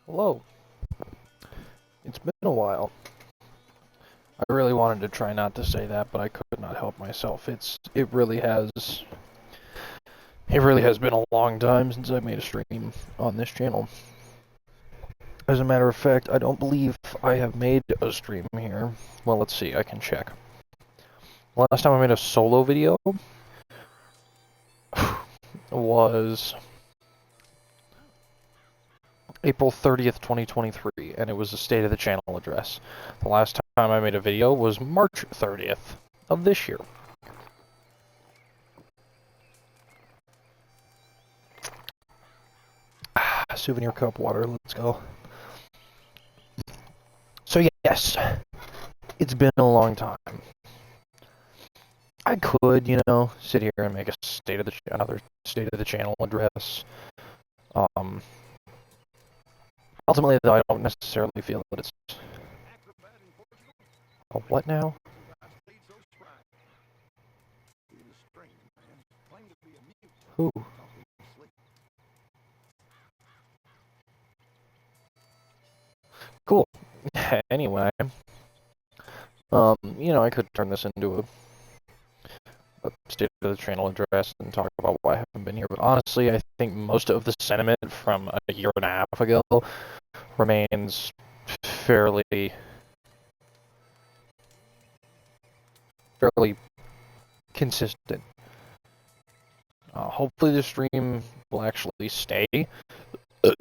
Hello. It's been a while. I really wanted to try not to say that, but I could not help myself. It really has been a long time since I made a stream on this channel. As a matter of fact, I don't believe I have made a stream here. Well, let's see, I can check. Last time I made a solo video was April 30th, 2023, and it was a State of the Channel address. The last time I made a video was March 30th of this year. Souvenir cup water, let's go. So yes, it's been a long time. I could, sit here and make another State of the Channel address. Um, Ultimately, though, I don't necessarily feel that it's a what now? Who? Cool. Anyway, I could turn this into a State of the Channel address and talk about why I haven't been here. But honestly, I think most of the sentiment from a year and a half ago remains fairly consistent. Hopefully the stream will actually stay,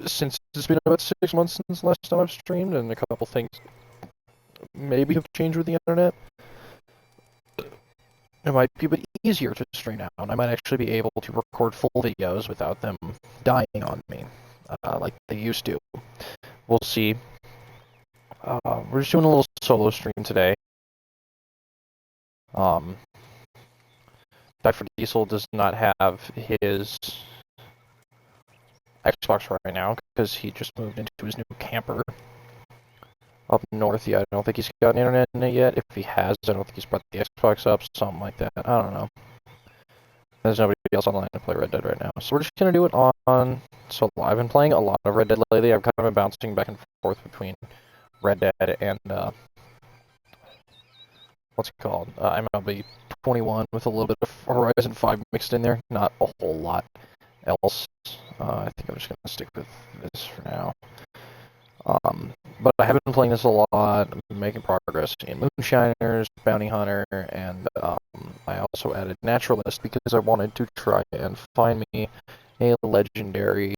since it's been about 6 months since the last time I've streamed, and a couple things maybe have changed with the internet. It might be a bit easier to stream now, and I might actually be able to record full videos without them dying on me, like they used to. We'll see. We're just doing a little solo stream today. Dr. Diesel does not have his Xbox right now because he just moved into his new camper up north. Yeah, I don't think he's got internet in it yet. If he has, I don't think he's brought the Xbox up, something like that. I don't know. There's nobody else online to play Red Dead right now. So we're just going to do it on solo. I've been playing a lot of Red Dead lately. I've kind of been bouncing back and forth between Red Dead and, what's it called? MLB 21 with a little bit of Horizon 5 mixed in there. Not a whole lot else. I think I'm just going to stick with this for now. But I have been playing this a lot, making progress in Moonshiners, Bounty Hunter, and I also added Naturalist because I wanted to try and find me a legendary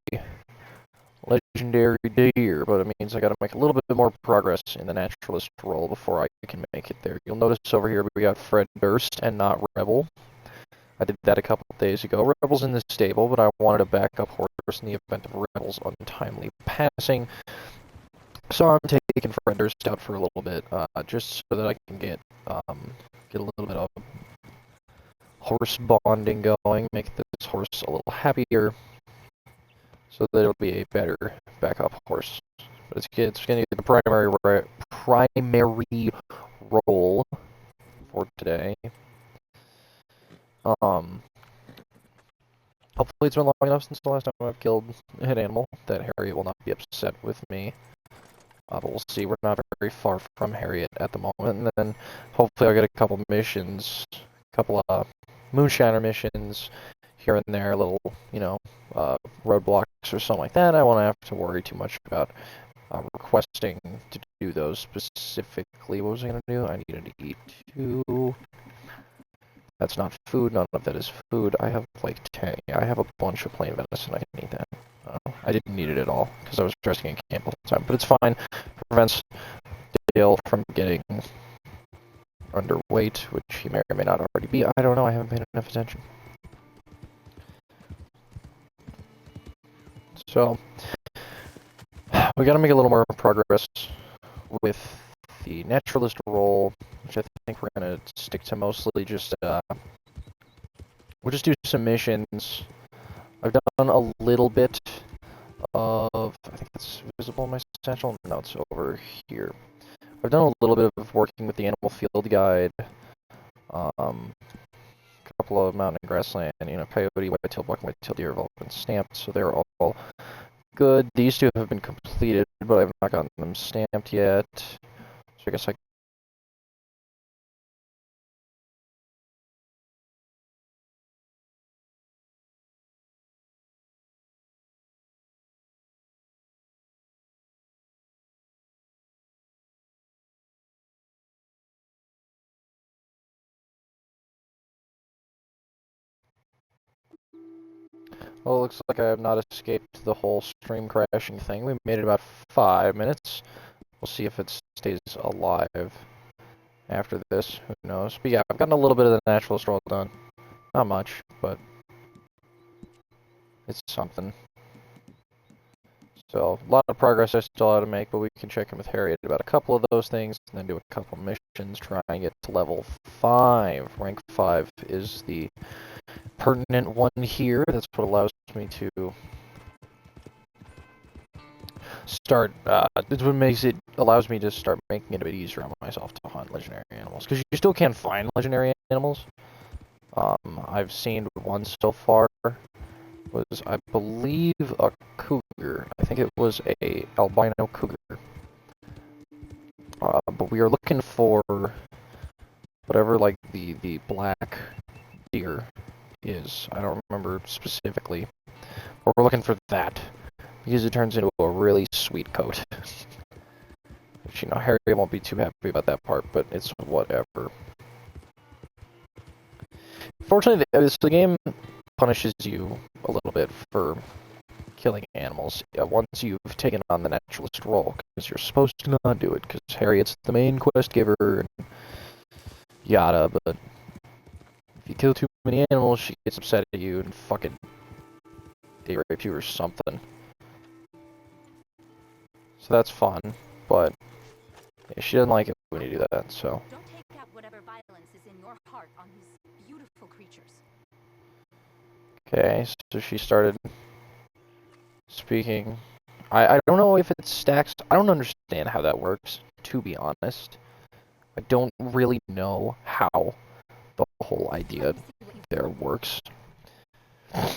deer, but it means I gotta make a little bit more progress in the Naturalist role before I can make it there. You'll notice over here we got Fred Durst and not Rebel. I did that a couple of days ago. Rebel's in the stable, but I wanted a backup horse in the event of Rebel's untimely passing. So I'm taking Fred Durst out for a little bit, just so that I can get a little bit of horse bonding going, make this horse a little happier, so that it'll be a better backup horse. But it's going to be the primary role for today. Hopefully it's been long enough since the last time I've killed a hit animal that Harriet will not be upset with me. But we'll see. We're not very far from Harriet at the moment, and then hopefully I'll get a couple missions, a couple of Moonshiner missions here and there, little, roadblocks or something like that. I won't have to worry too much about requesting to do those specifically. What was I going to do? I needed to eat 2. That's not food. None of that is food. I have like 10. I have a bunch of plain venison. I can eat that. I didn't need it at all because I was resting in camp all the time. But it's fine. It prevents Dale from getting underweight, which he may or may not already be. I don't know. I haven't paid enough attention. So we got to make a little more progress with the Naturalist role, which I think we're going to stick to mostly just, we'll just do some missions. I've done a little bit of, I think it's visible in my satchel. No, it's over here. I've done a little bit of working with the Animal Field Guide, a couple of mountain and grassland, coyote, whitetail buck, whitetail deer have all been stamped, so they're all good. These two have been completed, but I've not gotten them stamped yet. So I guess I... Well, it looks like I have not escaped the whole stream crashing thing. We made it about 5 minutes. We'll see if it stays alive after this. Who knows? But yeah, I've gotten a little bit of the natural stroll done. Not much, but it's something. So, a lot of progress I still have to make, but we can check in with Harriet about a couple of those things, and then do a couple missions, try and get to level 5. Rank 5 is the pertinent one here. That's what allows me to start, it's what allows me to start making it a bit easier on myself to hunt legendary animals, because you still can't find legendary animals. I've seen one so far, was, I believe, a cougar. I think it was a albino cougar. But we are looking for whatever, like, the black deer is. I don't remember specifically. But we're looking for that, because it turns into a really sweet coat. Which, you know, Harry won't be too happy about that part, but it's whatever. Fortunately, the game punishes you a little bit for killing animals once you've taken on the naturalist role, because you're supposed to not do it, because Harriet's the main quest giver, and yada, but if you kill too many animals, she gets upset at you and fucking they rape you or something. So that's fun, but yeah, she doesn't like it when you do that, so. Don't take out whatever violence is in your heart on these beautiful creatures. Okay, so she started speaking. I don't know if it stacks. I don't understand how that works, to be honest. I don't really know how the whole idea there works. So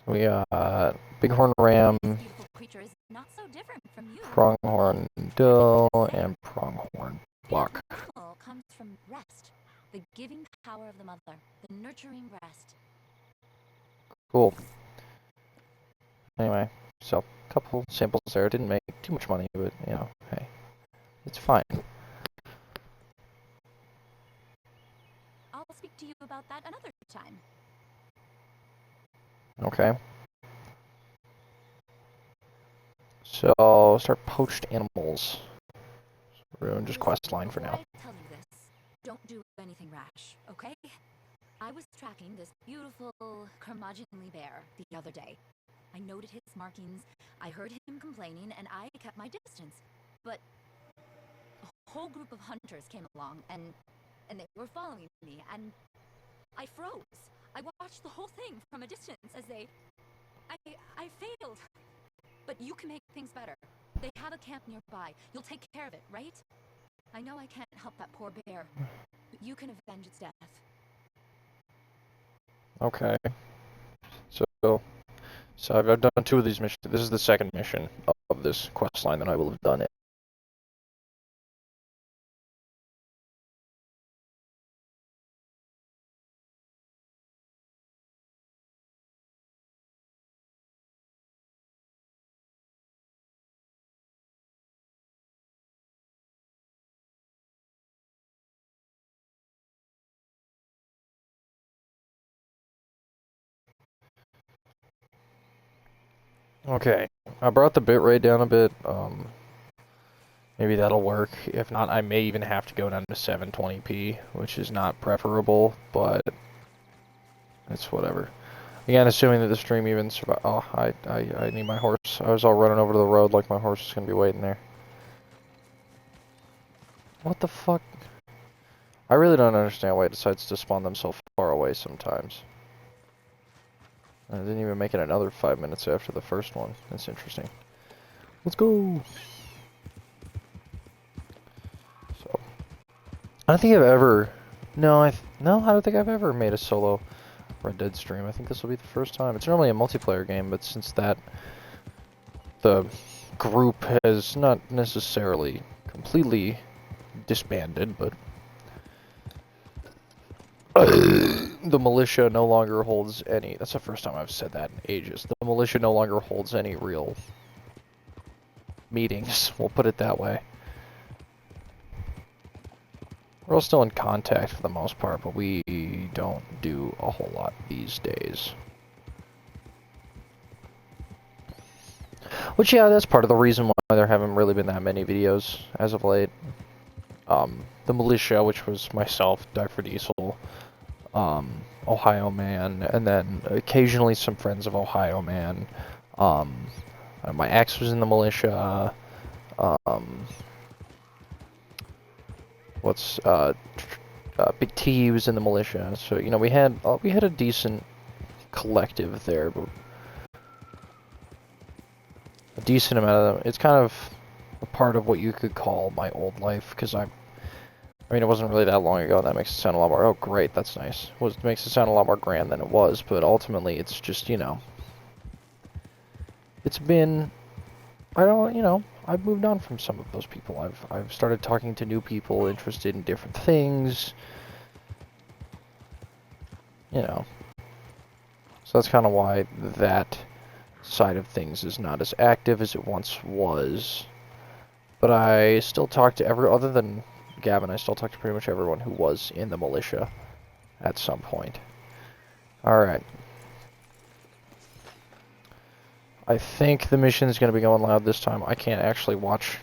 we got Bighorn Ram, Pronghorn Doe, and Pronghorn Buck. Comes from rest, the giving power of the mother, the nurturing breast. Cool. Anyway, so a couple samples there. Didn't make too much money, but you know, hey, it's fine. I'll speak to you about that another time. Okay. So start poached animals. Ruin just quest line for now. I tell you this, don't do anything rash, okay? I was tracking this beautiful curmudgeonly bear the other day. I noted his markings, I heard him complaining, and I kept my distance. But a whole group of hunters came along, and they were following me, and I froze. I watched the whole thing from a distance as I failed. But you can make things better. They have a camp nearby. You'll take care of it, right? I know I can't help that poor bear, but you can avenge its death. Okay. So I've done 2 of these missions. This is the second mission of this quest line that I will have done it. Okay, I brought the bitrate down a bit. Maybe that'll work. If not, I may even have to go down to 720p, which is not preferable, but it's whatever. Again, assuming that the stream even survives. Oh, I need my horse. I was all running over to the road like my horse is gonna be waiting there. What the fuck? I really don't understand why it decides to spawn them so far away sometimes. I didn't even make it another 5 minutes after the first one. That's interesting. Let's go! So, I don't think I've ever... No, I don't think I've ever made a solo Red Dead stream. I think this will be the first time. It's normally a multiplayer game, but since that the group has not necessarily completely disbanded, but the militia no longer holds any. That's the first time I've said that in ages. The militia no longer holds any real meetings. We'll put it that way. We're all still in contact for the most part, but we don't do a whole lot these days. Which, yeah, that's part of the reason why there haven't really been that many videos as of late. The militia, which was myself, Dr. Diesel, Ohio Man, and then occasionally some friends of Ohio Man. My ex was in the militia. Big T was in the militia. So, you know, we had a decent collective there, but a decent amount of them. It's kind of a part of what you could call my old life, because I mean, it wasn't really that long ago. That makes it sound a lot more. Oh, great, that's nice. It makes it sound a lot more grand than it was, but ultimately, it's just, you know, it's been. I've moved on from some of those people. I've started talking to new people interested in different things. You know, so that's kind of why that side of things is not as active as it once was. But I still talk to other than Gavin, I still talk to pretty much everyone who was in the militia at some point. Alright. I think the mission is going to be going loud this time. I can't actually watch.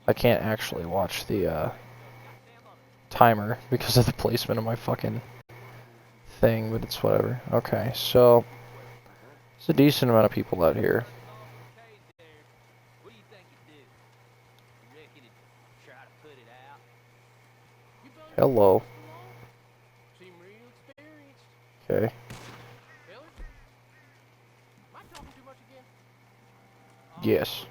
I can't actually watch the timer because of the placement of my fucking thing, but it's whatever. Okay, so there's a decent amount of people out here. Hello. Okay. Yes.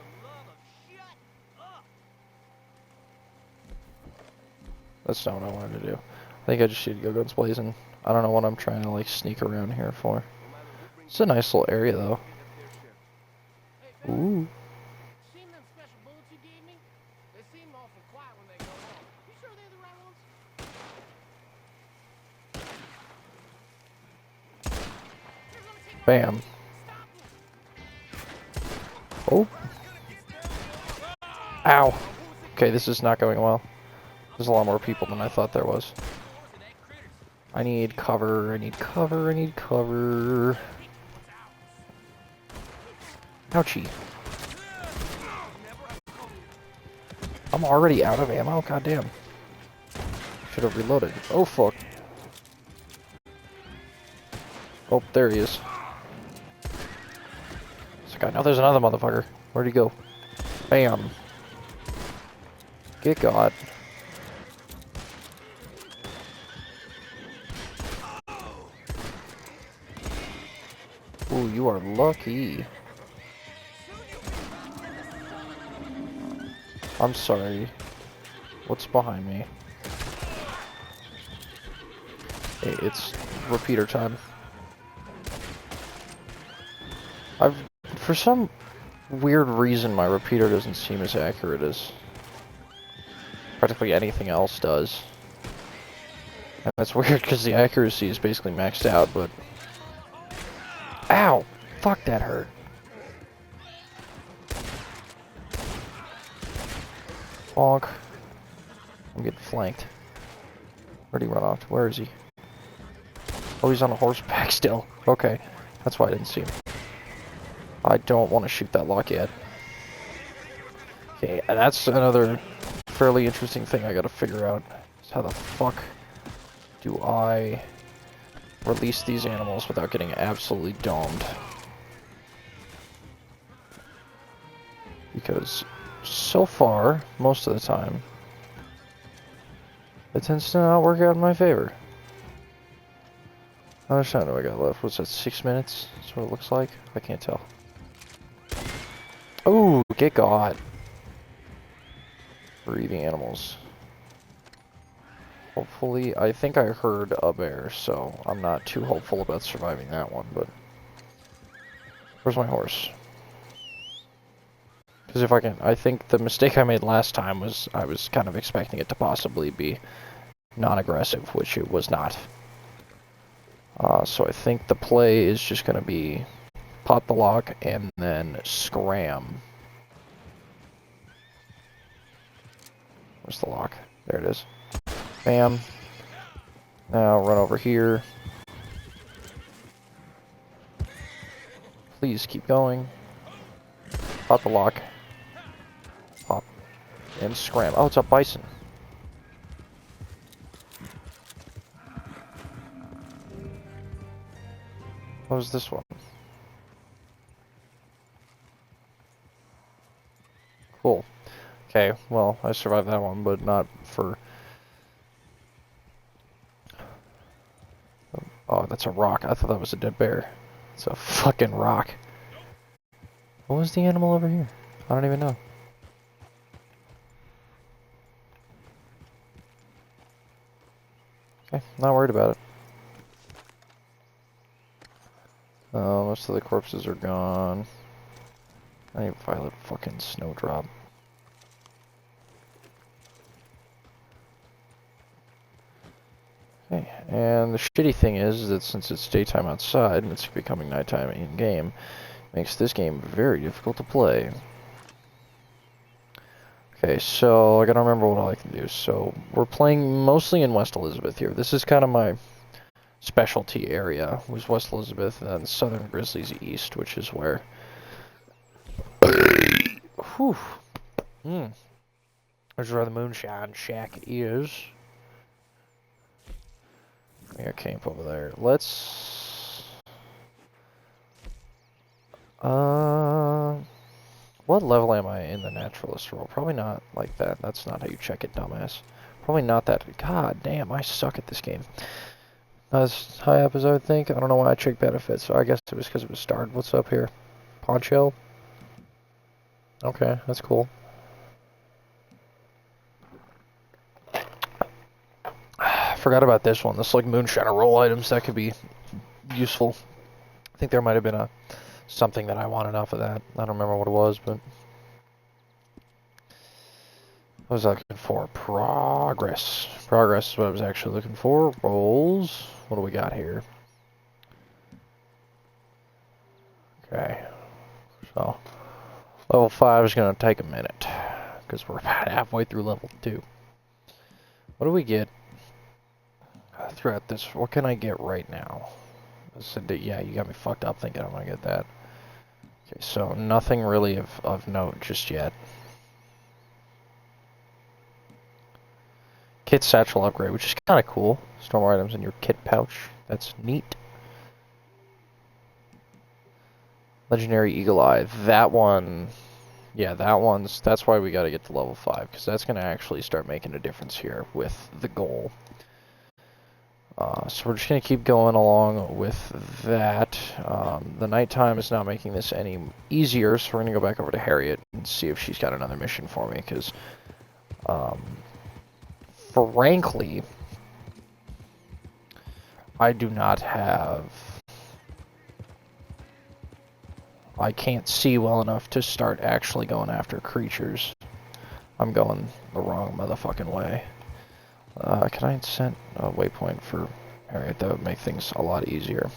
That's not what I wanted to do. I think I just need to go guns blazing. I don't know what I'm trying to, like, sneak around here for. It's a nice little area, though. Ooh. Bam. Oh. Ow. Okay, this is not going well. There's a lot more people than I thought there was. I need cover, I need cover, I need cover. Ouchie. I'm already out of ammo? Goddamn. Should have reloaded. Oh, fuck. Oh, there he is. God, no, there's another motherfucker. Where'd he go? Bam. Good God. Ooh, you are lucky. I'm sorry. What's behind me? Hey, it's repeater time. For some weird reason, my repeater doesn't seem as accurate as practically anything else does. And that's weird because the accuracy is basically maxed out, but... Ow! Fuck, that hurt. Bonk. I'm getting flanked. Where'd he run off to? Where is he? Oh, he's on a horseback still. Okay. That's why I didn't see him. I don't want to shoot that lock yet. Okay, and that's another fairly interesting thing I gotta figure out. Is how the fuck do I release these animals without getting absolutely domed? Because so far, most of the time, it tends to not work out in my favor. How much time do I got left? What's that, 6 minutes? That's what it looks like? I can't tell. Oh, get God. Breathing animals. Hopefully, I think I heard a bear, so I'm not too hopeful about surviving that one, but... Where's my horse? Because if I can... I think the mistake I made last time was I was kind of expecting it to possibly be non-aggressive, which it was not. So I think the play is just going to be pop the lock and then scram. Where's the lock? There it is. Bam. Now run over here. Please keep going. Pop the lock. Pop. And scram. Oh, it's a bison. What was this one? Cool. Okay, well, I survived that one, but not for... Oh, that's a rock. I thought that was a dead bear. It's a fucking rock. What was the animal over here? I don't even know. Okay, not worried about it. Most of the corpses are gone. I need violet fucking snowdrop. Okay, and the shitty thing is that since it's daytime outside and it's becoming nighttime in-game, makes this game very difficult to play. Okay, so I gotta remember what all I can do. So we're playing mostly in West Elizabeth here. This is kind of my specialty area, was West Elizabeth, and then Southern Grizzlies East, which is where... Whew. Which is where the Moonshine Shack is. We got camp over there. Let's... What level am I in the naturalist role? Probably not like that. That's not how you check it, dumbass. Probably not that. God damn, I suck at this game. Not as high up as I would think. I don't know why I checked benefits, so I guess it was because it was starred. What's up here? Poncho? Okay, that's cool. Forgot about this one. This like moonshiner roll items that could be useful. I think there might have been something that I wanted off of that. I don't remember what it was, but what was I looking for? Progress. Progress is what I was actually looking for. Rolls. What do we got here? Okay. So level 5 is going to take a minute because we're about halfway through level 2. What do we get throughout this? What can I get right now? Yeah, you got me fucked up thinking I'm going to get that. Okay, so nothing really of note just yet. Kit satchel upgrade, which is kind of cool. Store more items in your kit pouch. That's neat. Legendary Eagle Eye. That one... Yeah, that's why we got to get to level 5, because that's going to actually start making a difference here with the goal. So we're just going to keep going along with that. The nighttime is not making this any easier, so we're going to go back over to Harriet and see if she's got another mission for me, because, frankly, I do not have... I can't see well enough to start actually going after creatures. I'm going the wrong motherfucking way. Can I set a waypoint for Harriet? That would make things a lot easier.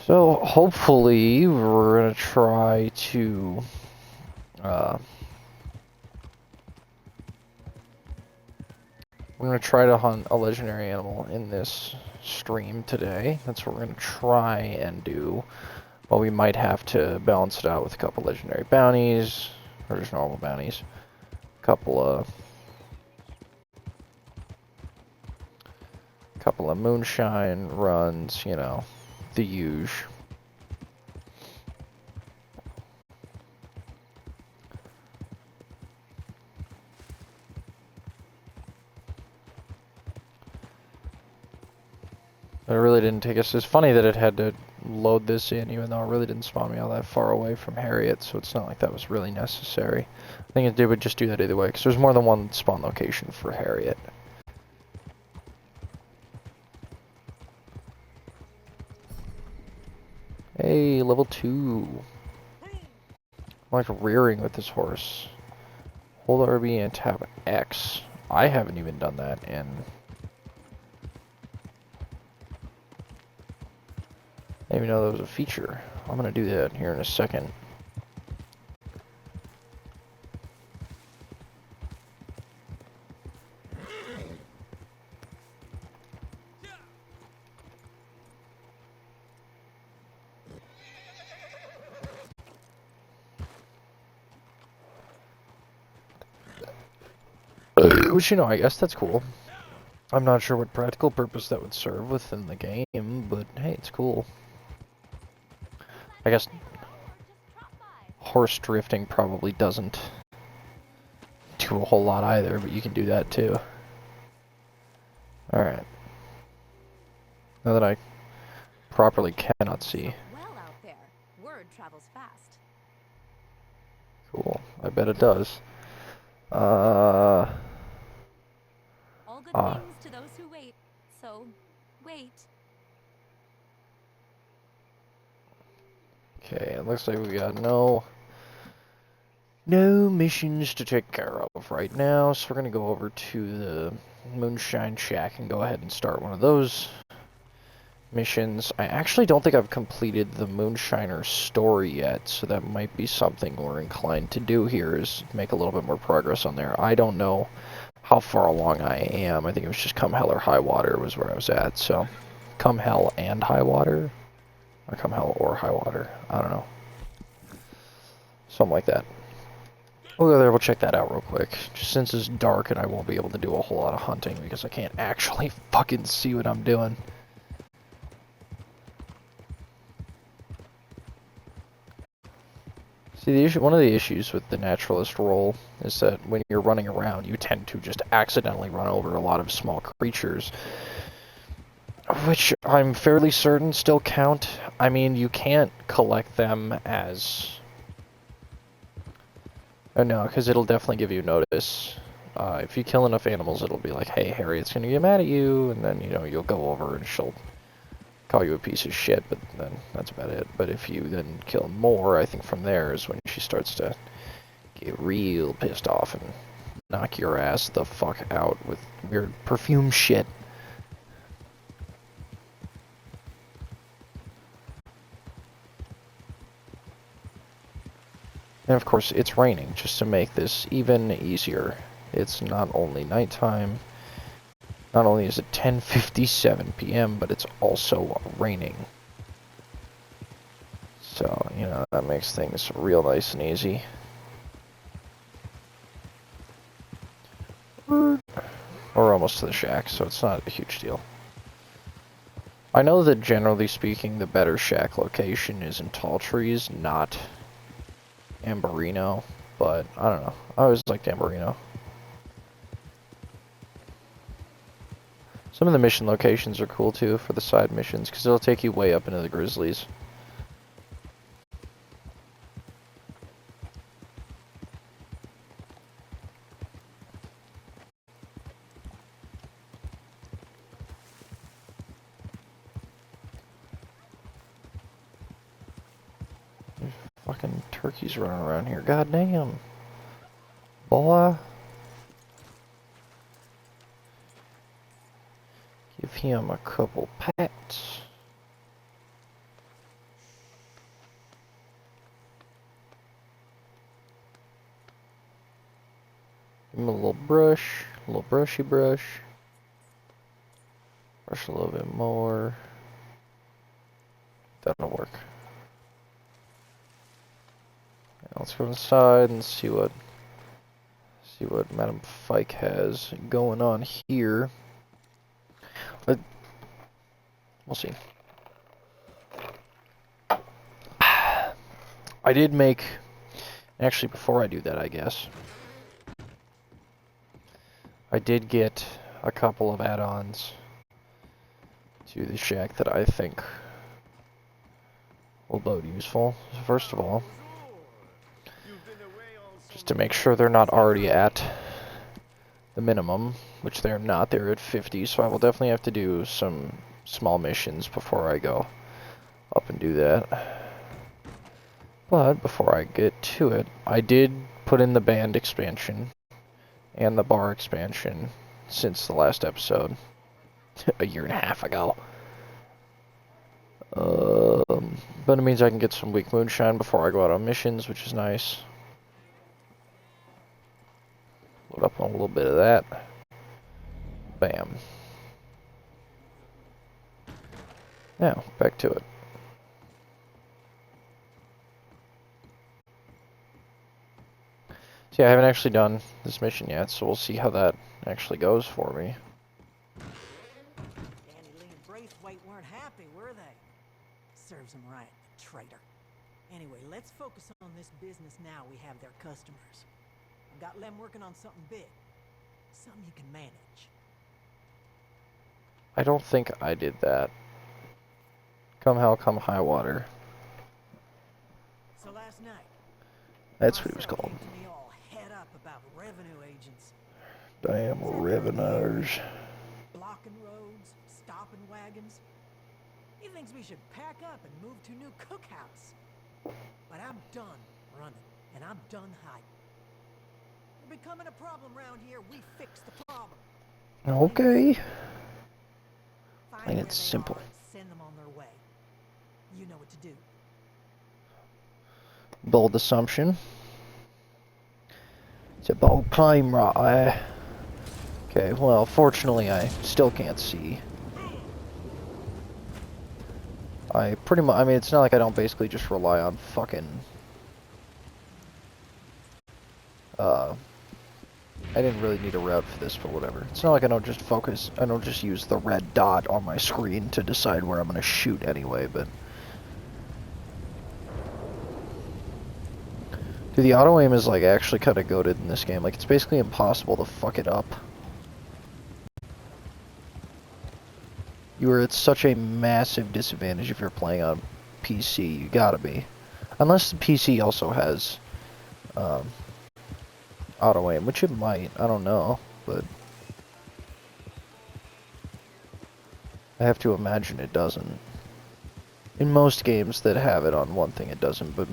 So, hopefully, we're going to try to... we're going to try to hunt a legendary animal in this stream today. That's what we're going to try and do. Well, we might have to balance it out with a couple legendary bounties, or just normal bounties. A couple of moonshine runs, you know, the usual. It really didn't take us. It's funny that it had to load this in, even though it really didn't spawn me all that far away from Harriet, so it's not like that was really necessary. I think it would just do that either way, because there's more than one spawn location for Harriet. Hey, level 2. I'm like rearing with this horse. Hold RB and tap X. I haven't even done that in... I didn't even know that was a feature. I'm gonna do that here in a second. Which, you know, I guess that's cool. I'm not sure what practical purpose that would serve within the game, but hey, it's cool. I guess horse drifting probably doesn't do a whole lot either, but you can do that too. Alright. Now that I properly cannot see. Well out there. Word travels fast. Cool. I bet it does. All good things to those who wait. So, wait. Okay, it looks like we got no missions to take care of right now, so we're gonna go over to the Moonshine Shack and go ahead and start one of those missions. I actually don't think I've completed the Moonshiner story yet, so that might be something we're inclined to do here, is make a little bit more progress on there. I don't know how far along I am. I think it was just come hell or high water was where I was at, so come hell and high water? Or come hell or high water? I don't know. Something like that. We'll go there, we'll check that out real quick. Just since it's dark and I won't be able to do a whole lot of hunting because I can't actually fucking see what I'm doing. See, the issue, one of the issues with the naturalist role is that when you're running around, you tend to just accidentally run over a lot of small creatures, which I'm fairly certain still count. I mean, you can't collect them as... Oh no, because it'll definitely give you notice. If you kill enough animals, it'll be like, hey, Harriet's gonna get mad at you, and then, you know, you'll go over and she'll call you a piece of shit, but then that's about it. But if you then kill more, I think from there is when she starts to get real pissed off and knock your ass the fuck out with weird perfume shit. And of course, it's raining, just to make this even easier. It's not only nighttime, not only is it 10:57 p.m., but it's also raining. So, you know, that makes things real nice and easy. We're almost to the shack, so it's not a huge deal. I know that generally speaking, the better shack location is in Tall Trees, not Amberino, but I don't know. I always liked Amberino. Some of the mission locations are cool too for the side missions, because it'll take you way up into the Grizzlies. There's fucking turkeys running around here. God damn. Boy. Give him a couple pats. Give him a little brush, a little brushy brush. Brush a little bit more. That'll work. Now let's go inside and see what Madame Fike has going on here. We'll see. I did make... Actually, before I do that, I guess, I did get a couple of add-ons to the shack that I think will load useful. First of all, just to make sure they're not already at the minimum, which they're not. They're at 50, so I will definitely have to do some small missions before I go up and do that. But before I get to it, I did put in the band expansion and the bar expansion since the last episode, a year and a half ago. But it means I can get some weak moonshine before I go out on missions, which is nice. Load up on a little bit of that. Bam. Now, back to it. See, I haven't actually done this mission yet, so we'll see how that actually goes for me. Danny Lee and Braithwaite weren't happy, were they? Serves them right, the traitor. Anyway, let's focus on this business now we have their customers. I've got Lem working on something big. Something you can manage. I don't think I did that. Come hell, come high water. So last night, That's what he was called. came to me all head up about revenue agents. Damn revenuers. Blocking roads, stopping wagons. He thinks we should pack up and move to a new cookhouse. But I'm done running, and I'm done hiding. They're becoming a problem around here. We fix the problem. Okay. Find Plain where and they simple. are and send them on their way. You know what to do. Bold assumption. It's a bold claim, right? Okay, well, fortunately I still can't see. I pretty much, I mean, it's not like I don't basically just rely on fucking, I didn't really need a route for this, but whatever. It's not like I don't just focus, I don't just use the red dot on my screen to decide where I'm gonna shoot anyway, but... Dude, the auto-aim is, like, actually kind of goated in this game. Like, it's basically impossible to fuck it up. You are at such a massive disadvantage if you're playing on PC. You gotta be. Unless the PC also has auto-aim, which it might. I don't know, but I have to imagine it doesn't. In most games that have it on one thing, it doesn't, but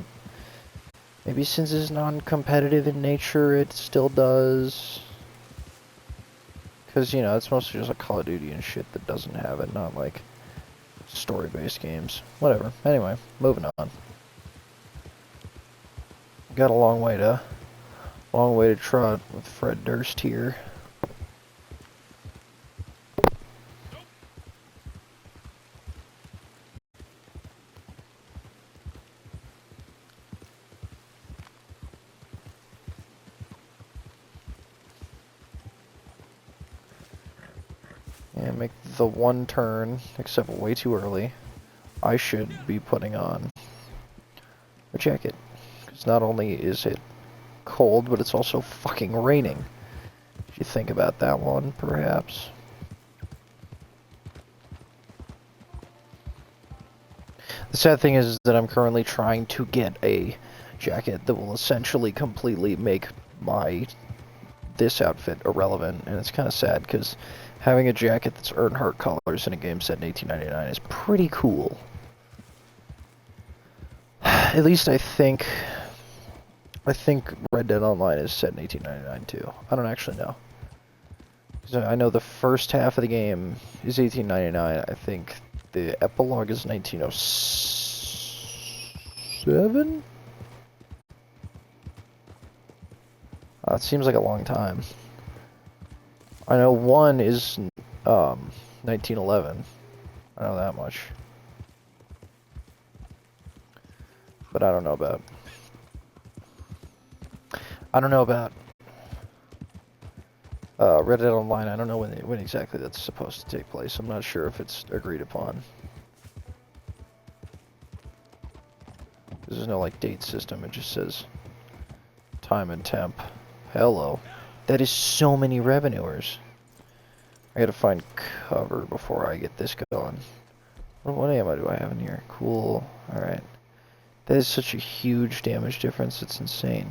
maybe since it's non-competitive in nature, it still does. Because, you know, it's mostly just like Call of Duty and shit that doesn't have it, not like story-based games. Whatever. Anyway, moving on. Got a long way to trot with Fred Durst here. And make the one turn, except way too early. I should be putting on a jacket. Because not only is it cold, but it's also fucking raining. If you think about that one, perhaps. The sad thing is that I'm currently trying to get a jacket that will essentially completely make this outfit irrelevant, and it's kind of sad because having a jacket that's Earnhardt colors in a game set in 1899 is pretty cool. At least I think Red Dead Online is set in 1899 too. I don't actually know. So I know the first half of the game is 1899. I think the epilogue is 1907? It seems like a long time. I know 1 is 1911. I know that much. But I don't know about Red Dead Online. I don't know when exactly that's supposed to take place. I'm not sure if it's agreed upon. There's no like date system. It just says time and temp. Hello. That is so many revenuers. I gotta find cover before I get this going. What ammo do I have in here? Cool. Alright. That is such a huge damage difference, it's insane.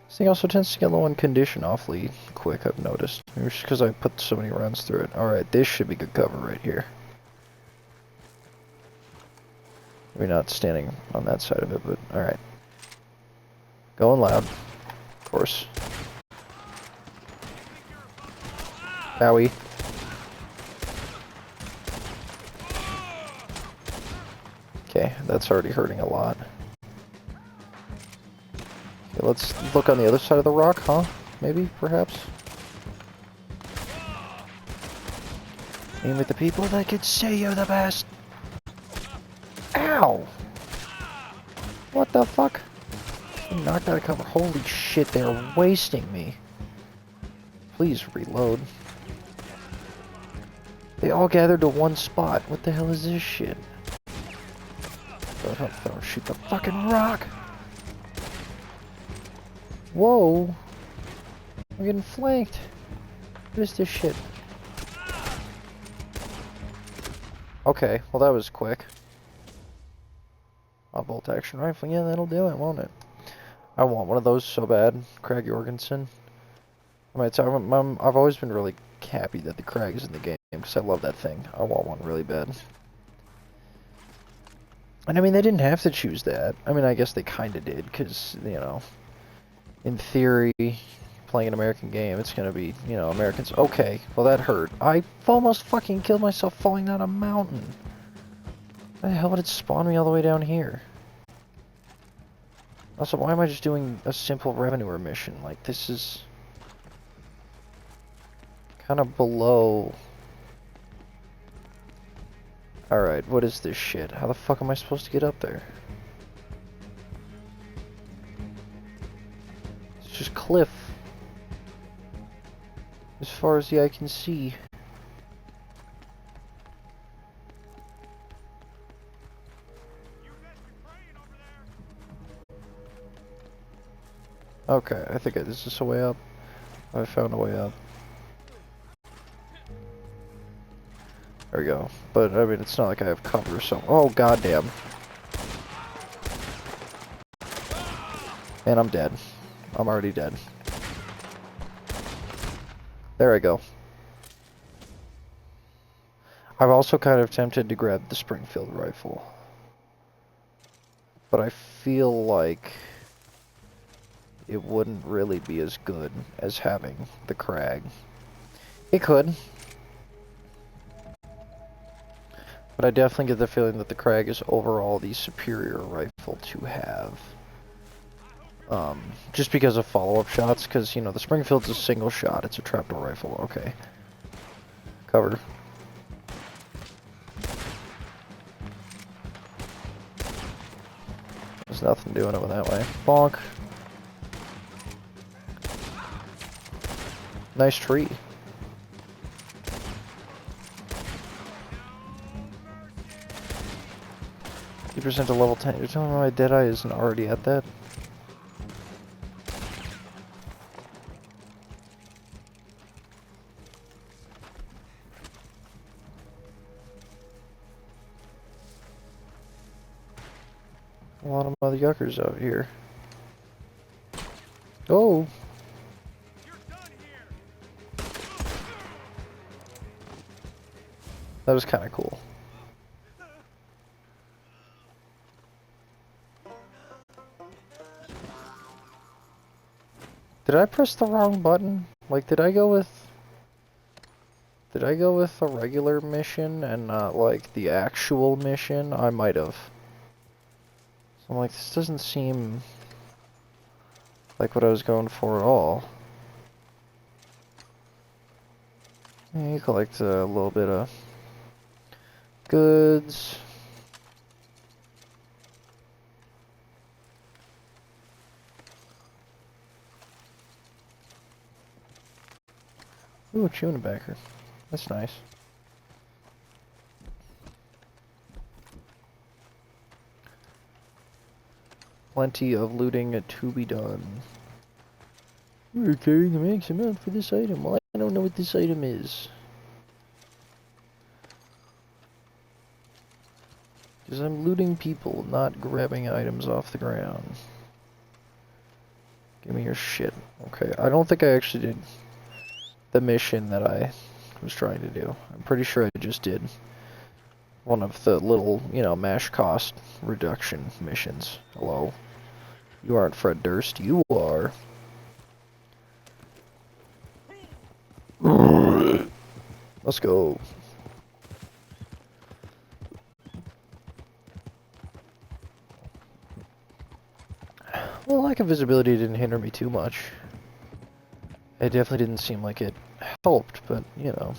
This thing also tends to get low on condition awfully quick, I've noticed. Maybe it's just because I put so many rounds through it. Alright, this should be good cover right here. We're not standing on that side of it, but alright. Going loud, of course. Owie. Okay, that's already hurting a lot. Okay, let's look on the other side of the rock, huh? Maybe, perhaps? Aim at the people that could say you're the best! Ow! What the fuck? Knocked out of cover. Holy shit, they're wasting me. Please reload. They all gathered to one spot. What the hell is this shit? Don't shoot the fucking rock! Whoa! I'm getting flanked. What is this shit? Okay, well that was quick. A bolt action rifle, yeah, that'll do it, won't it? I want one of those so bad. Krag Jorgensen. I've always been really happy that the Krag is in the game, because I love that thing. I want one really bad. And I mean, they didn't have to choose that. I mean, I guess they kind of did, because, you know, in theory, playing an American game, it's going to be, you know, Americans. Okay, well that hurt. I almost fucking killed myself falling down a mountain. Why the hell would it spawn me all the way down here? Also, why am I just doing a simple revenue mission? Like, this is kind of below. Alright, what is this shit? How the fuck am I supposed to get up there? It's just cliff. As far as the eye can see. Okay, I think this is a way up. I found a way up. There we go. But, I mean, it's not like I have cover, so... Oh, goddamn. And I'm dead. I'm already dead. There I go. I've also kind of tempted to grab the Springfield rifle. But I feel like it wouldn't really be as good as having the Krag. It could. But I definitely get the feeling that the Krag is overall the superior rifle to have. Just because of follow-up shots, because, you know, the Springfield's a single shot, it's a trapdoor rifle, okay. Cover. There's nothing doing it that way. Bonk. Nice tree. 50% to level 10. You're telling me my Deadeye isn't already at that? A lot of mother yuckers out here. Oh! That was kind of cool. Did I press the wrong button? Like, did I go with a regular mission and not, like, the actual mission? I might have. So I'm like, this doesn't seem like what I was going for at all. Yeah, you collect a little bit of goods. Ooh, a Chewnabacker. That's nice. Plenty of looting to be done. We're carrying the max amount for this item. Well, I don't know what this item is. Because I'm looting people, not grabbing items off the ground. Give me your shit. Okay, I don't think I actually did the mission that I was trying to do. I'm pretty sure I just did one of the little, you know, mash cost reduction missions. Hello. You aren't Fred Durst, you are. Let's go. Well, lack of visibility didn't hinder me too much. It definitely didn't seem like it helped, but, you know.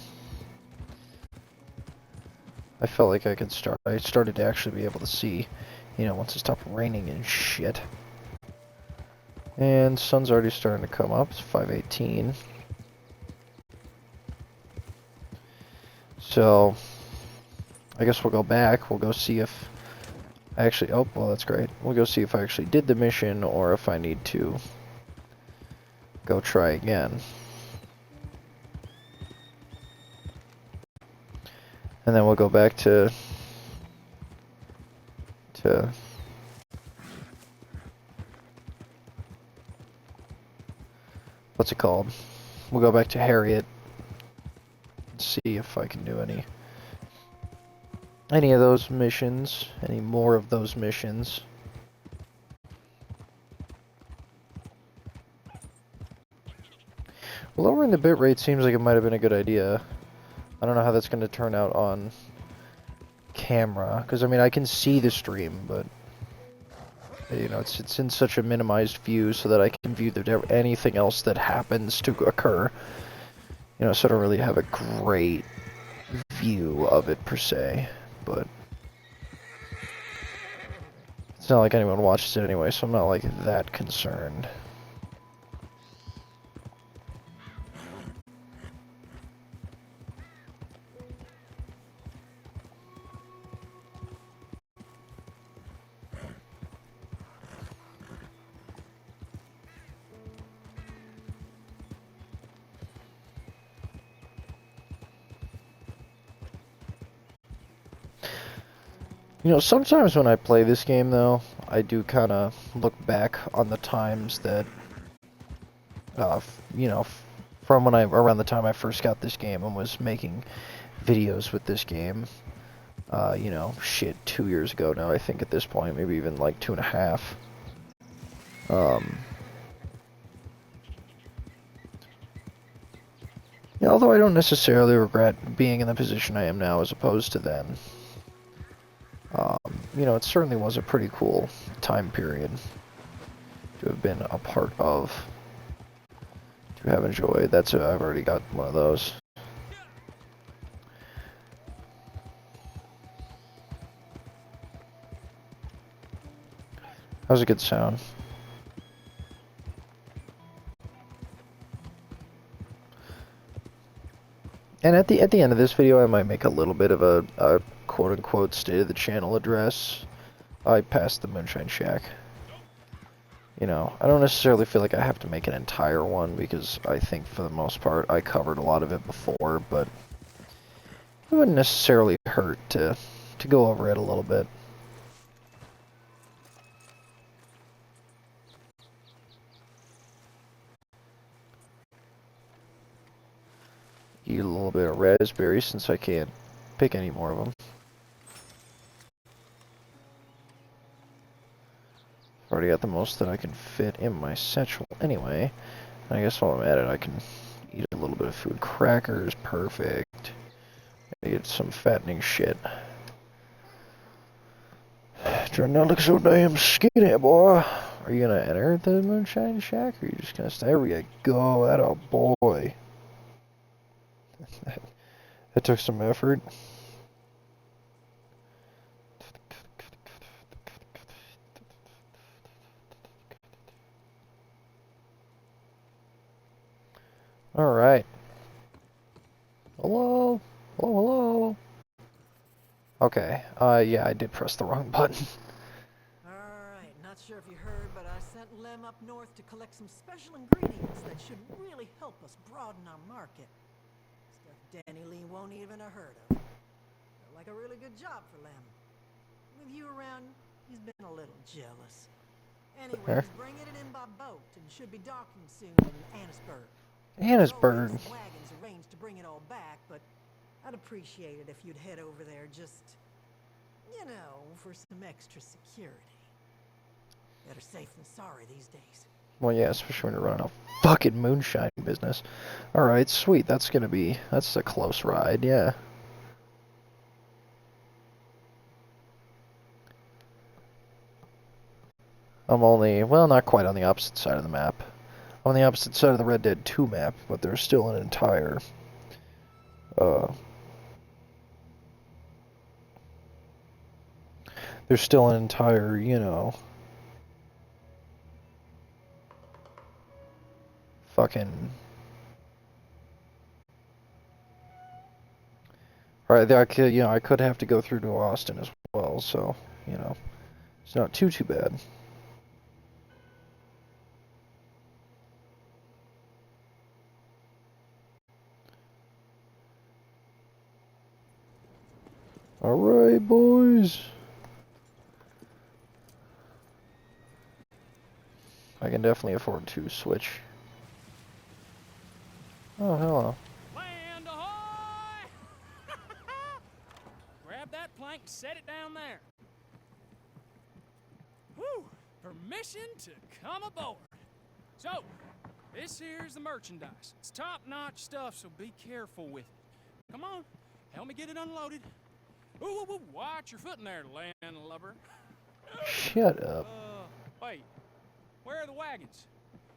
I felt like I could I started to actually be able to see, you know, once it stopped raining and shit. And sun's already starting to come up. It's 5:18. So, I guess we'll go back. We'll go see if I actually... Oh, well, that's great. We'll go see if I actually did the mission or if I need to go try again. And then we'll go back to what's it called? We'll go back to Harriet and see if I can do any of those missions, any more of those missions. Lowering the bitrate seems like it might have been a good idea. I don't know how that's going to turn out on camera, because I mean I can see the stream, but you know it's in such a minimized view so that I can view anything else that happens to occur. You know, so I don't really have a great view of it per se, but it's not like anyone watches it anyway, so I'm not like that concerned. You know, sometimes when I play this game, though, I do kind of look back on the times that, you know, from when around the time I first got this game and was making videos with this game. You know, shit, 2 years ago now, I think at this point, maybe even like 2.5. Yeah, although I don't necessarily regret being in the position I am now as opposed to then. You know, it certainly was a pretty cool time period to have been a part of, to have enjoyed. I've already got one of those. That was a good sound. And at the end of this video, I might make a little bit of a quote-unquote state of the channel address. I passed the Moonshine Shack. You know, I don't necessarily feel like I have to make an entire one, because I think for the most part I covered a lot of it before, but it wouldn't necessarily hurt to go over it a little bit. Eat a little bit of raspberry since I can't pick any more of them. Already got the most that I can fit in my satchel anyway. I guess while I'm at it, I can eat a little bit of food. Crackers, perfect. Get some fattening shit. Trying not to look so damn skinny, boy. Are you gonna enter the Moonshine Shack, or are you just gonna stay? There we go. Atta boy. That took some effort. Alright. Hello? Hello, hello? Okay, yeah, I did press the wrong button. Alright, not sure if you heard, but I sent Lem up north to collect some special ingredients that should really help us broaden our market. Stuff Danny Lee won't even have heard of. Felt like a really good job for Lem. with you around, he's been a little jealous. Anyway, Fair. he's bringing it in by boat and should be docking soon in Annisburg. Annisburg. Some wagons arranged to bring it all back, but I'd appreciate it if you'd head over there just, you know, for some extra security. Better safe than sorry these days. Well, yeah, especially when you're running a fucking moonshine business. Alright, sweet. That's a close ride, yeah. I'm only, well, not quite on the opposite side of the map. I'm on the opposite side of the Red Dead 2 map, but there's still an entire, you know, fucking... Alright, I could have to go through to Austin as well, so, you know, it's not too bad. Alright, boys. I can definitely afford to switch. Oh, hello. Land ahoy! Grab that plank and set it down there. Whew! Permission to come aboard. So, this here's the merchandise. It's top-notch stuff, so be careful with it. Come on, help me get it unloaded. Ooh, watch your foot in there, landlubber. Shut up. Wait, where are the wagons?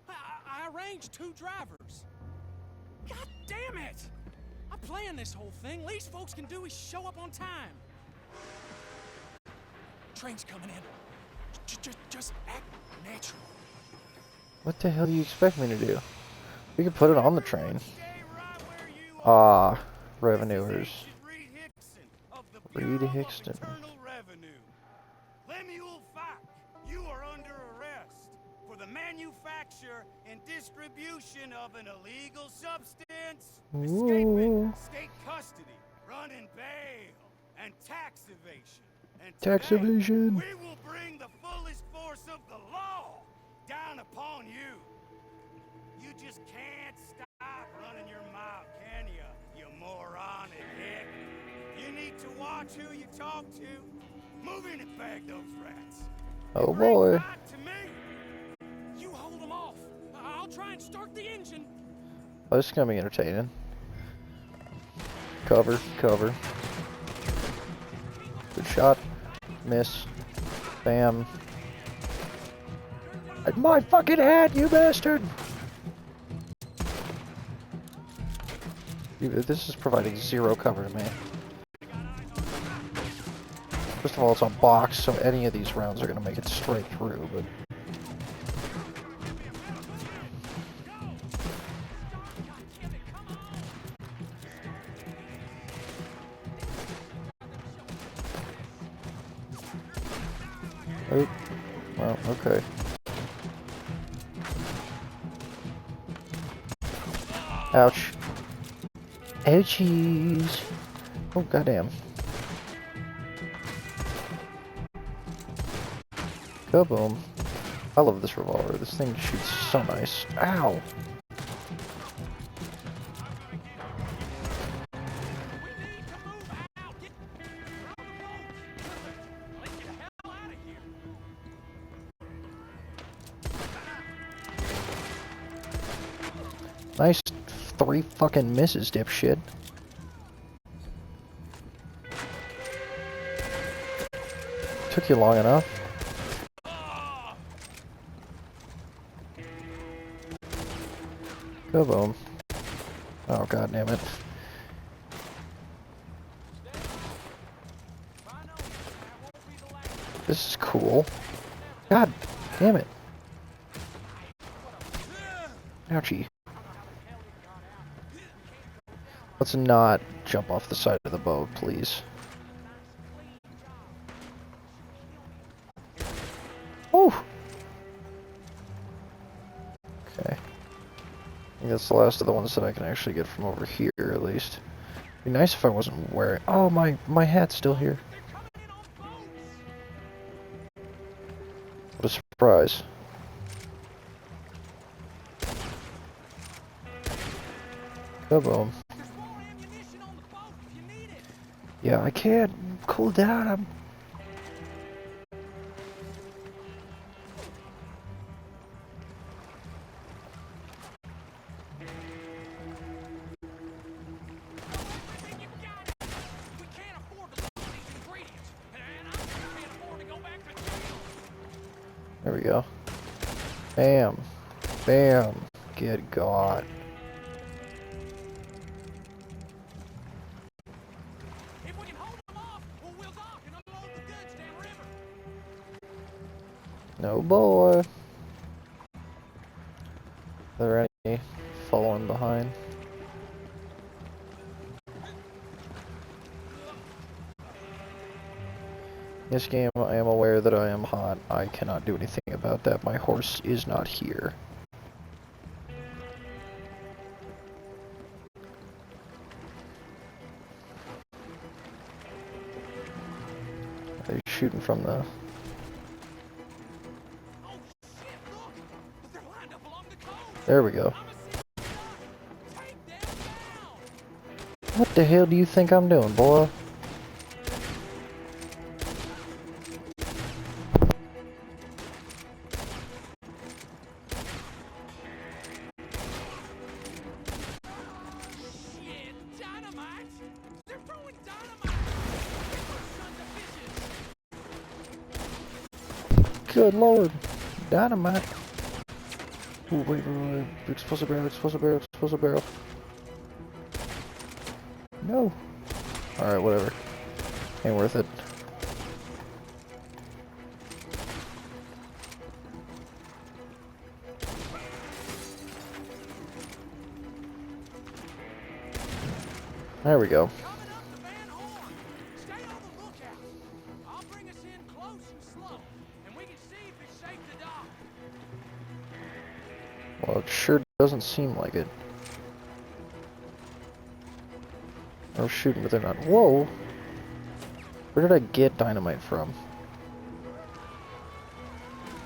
I arranged 2 drivers. God damn it! I planned this whole thing. Least folks can do is show up on time. Train's coming in. Just act natural. What the hell do you expect me to do? We could put it on the train. Stay right where you are. Ah, revenuers. Reed Hickson of the Reed Bureau of Hickson. Internal Revenue. Lemuel Fack, you are under arrest for the manufacture and distribution of an illegal substance, escaping Ooh. state custody, running bail, and tax evasion. And Tax today, evasion. we will bring the fullest force of the law down upon you. You just can't stop running your mouth, can you, you moronic hick? You need to watch who you talk to. Move in and bag those rats. Oh Bring boy. right to me. You hold them off. I'll try and start the engine. Oh, this is gonna be entertaining. Cover, cover. Good shot. Miss. Bam. At my fucking head, you bastard! This is providing 0 cover to me. First of all, it's a box, so any of these rounds are gonna make it straight through, but... Oh, well, okay. Ouch. Ouchies. Oh, goddamn. Kaboom. I love this revolver. This thing shoots so nice. Ow! Nice 3 fucking misses, dipshit. Took you long enough. Kaboom. Oh, god damn it. This is cool. God damn it. Ouchie. Let's not jump off the side of the boat, please. Whew. Okay. I think that's the last of the ones that I can actually get from over here, at least. It'd be nice if I wasn't wearing... Oh, my hat's still here. guys. Kaboom. There's more ammunition on the boat if you need it. Yeah, I can't cool down. I'm... I think you got it. We can't afford to lose these ingredients, and I can't afford to go back to jail. There we go. Bam. Bam. Good God. If we can hold them off, we'll dock and unload the goods downriver. No boy. Are there any following behind? This game, I am aware that I am hot. I cannot do anything about that. My horse is not here. They're shooting from the... Oh shit, look! They're lined up along the coast. There we go. I'm a take them down. What the hell do you think I'm doing, boy? Shit, dynamite! They're throwing dynamite! Sons of bitches! Good lord. Dynamite. Ooh, wait. Explosive barrel. No. Alright, whatever. Ain't worth it. There we go. Coming up the Van Horn. Stay on the lookout. I'll bring us in close and slow, and we can see if it's safe to dock. Well, it sure doesn't seem like it. They're shooting, but they're not. Whoa! Where did I get dynamite from?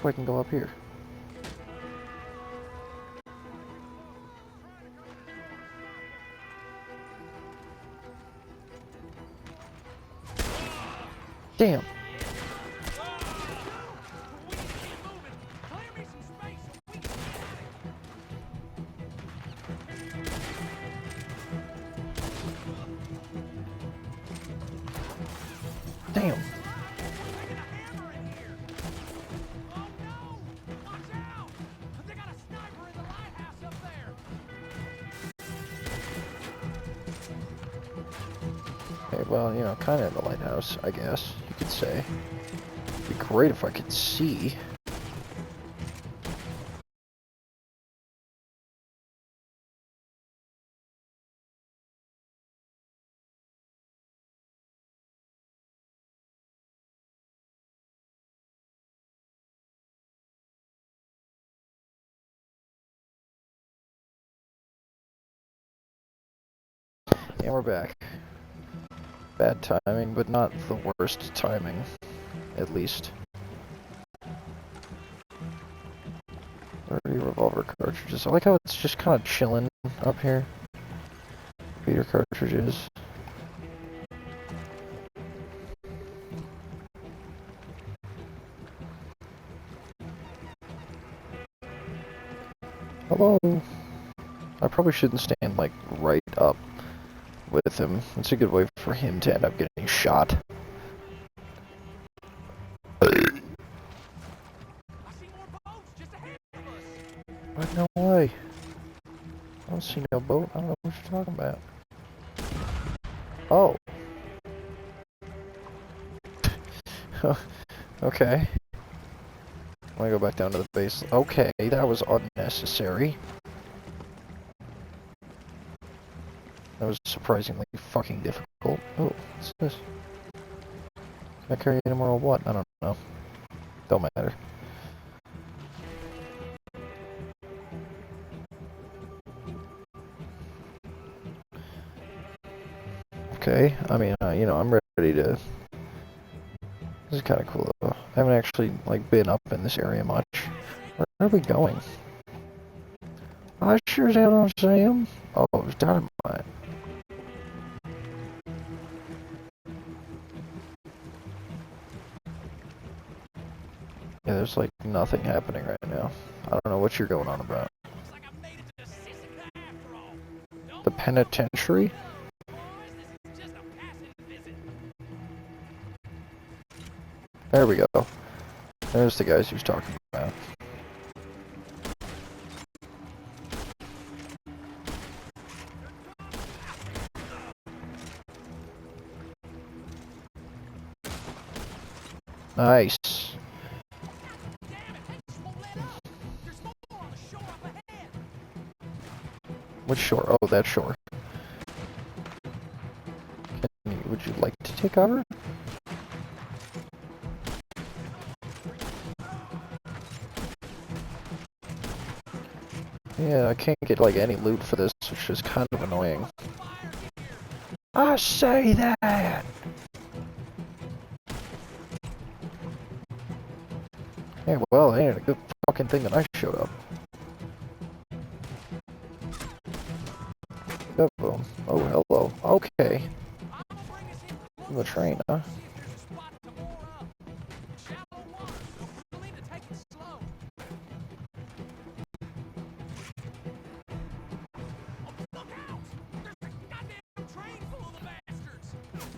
Oh, I can go up here. Damn! We need to keep moving. Clear me some space so we can get at it. Damn! Taking a hammer in here. Oh no! Watch out! They got a sniper in the lighthouse up there. Okay, well, you know, kind of in the lighthouse, I guess you could say. It'd be great if I could see. And we're back. Bad timing, but not the worst timing, at least. 30 revolver cartridges. I like how it's just kind of chilling up here. Repeater cartridges. Hello. I probably shouldn't stand like right up with him. It's a good way for him to end up getting shot. I see more boats just ahead of us. What? No way. I don't see no boat. I don't know what you're talking about. Oh. Okay. I'm gonna go back down to the base. Okay, that was unnecessary. That was surprisingly fucking difficult. Oh, what's this? Can I carry any more or what? I don't know. Don't matter. Okay, I mean, you know, I'm ready to This is kind of cool though. I haven't actually like been up in this area much. Where are we going? I sure as hell don't see him. Oh, it was dynamite. Yeah, there's like nothing happening right now. I don't know what you're going on about. Looks like I made it to Sissika after all. Don't The penitentiary? boys, this is just a passing visit. There we go. There's the guys he was talking about. Nice. Damn it, they just won't let up. There's more on the shore up ahead. Which shore? Oh, that shore. Would you like to take cover? Yeah, I can't get like any loot for this, which is kind of annoying. I say that! Yeah, well, it ain't a good fucking thing that I showed up. Oh, boom. Oh, hello. Okay. The train, huh?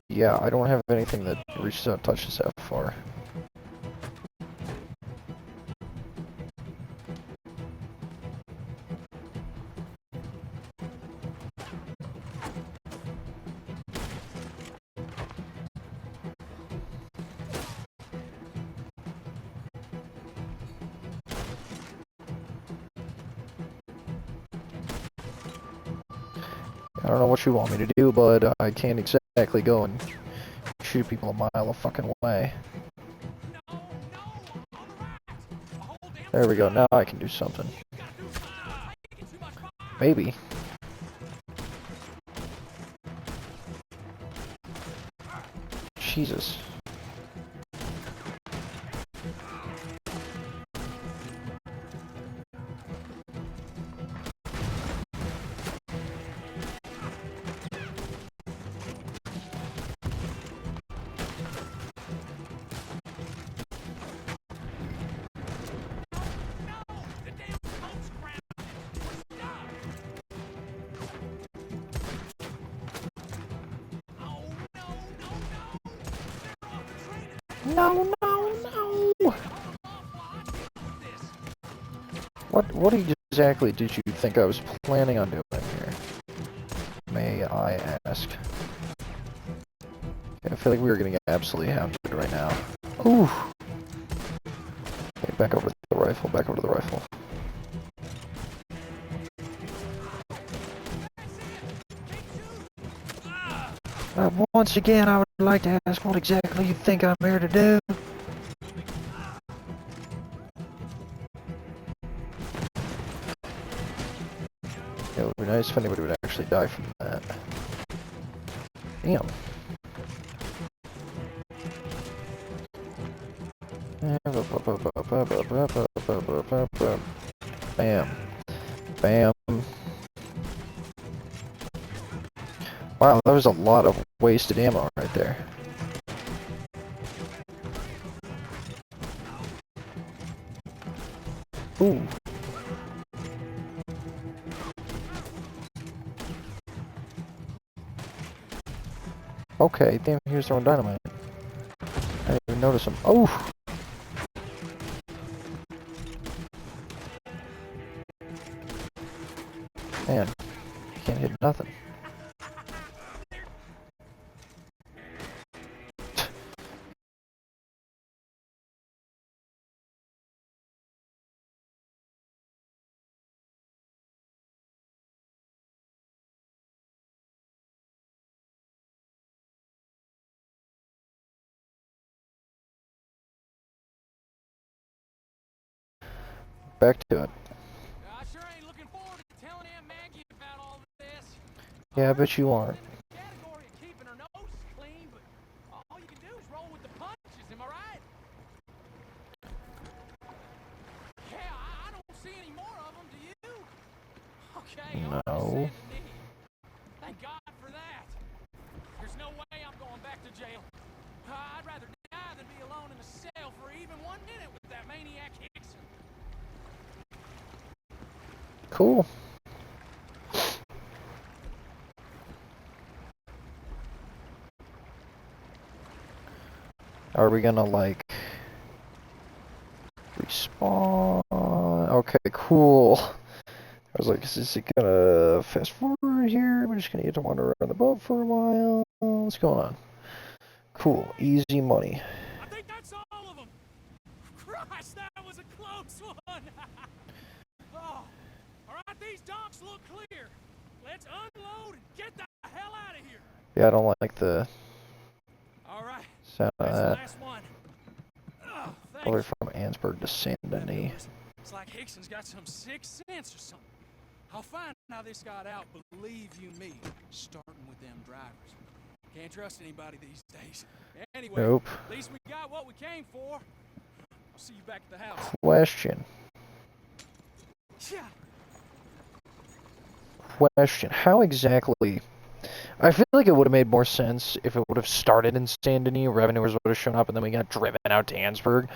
Yeah, I don't have anything that reaches out and touches that far. I don't know what you want me to do, but I can't exactly go and shoot people a mile a fucking way. There we go, now I can do something. Maybe. Jesus. No, no, no! What exactly did you think I was planning on doing here? May I ask? I feel like we were getting absolutely hounded right now. Ooh! Okay, back over to the rifle, back over to the rifle. Once again, I would like to ask what exactly you think I'm here to do. It would be nice if anybody would actually die from that. Damn. Bam. Bam. Wow, that was a lot of wasted ammo right there. Ooh. Okay, damn, here's throwing dynamite. I didn't even notice him. Oh! Man, can't hit nothing. Back to it. I sure ain't looking forward to telling Aunt Maggie about all this. Yeah, I bet you aren't. Category of keeping her nose clean, but all you can do is roll with the punches, am I right? There's no way I'm going back to jail. I'd rather die than be alone in a cell for even 1 minute with that maniac Hickson. Cool. Are we gonna, like, respawn? Okay, cool. I was like, is it gonna fast forward here? We're just gonna get to wander around the boat for a while. What's going on? Cool, easy money. I think that's all of them. Christ, that was a close one. Oh, all right, these docks look clear. Let's unload and get the hell out of here. Yeah, I don't like the All right, sound of that's the that. last one. Oh, All the way thanks. from Ansburg to Saint Denis. It's like Hickson's got some sixth sense or something. I'll find how this got out, believe you me, starting with them drivers. Can't trust anybody these days. Anyway, Nope. at least we got what we came for. I'll see you back at the house. Question. Yeah. Question. How exactly... I feel like it would have made more sense if it would have started in Saint Denis, revenuers would have shown up, and then we got driven out to Ansburg.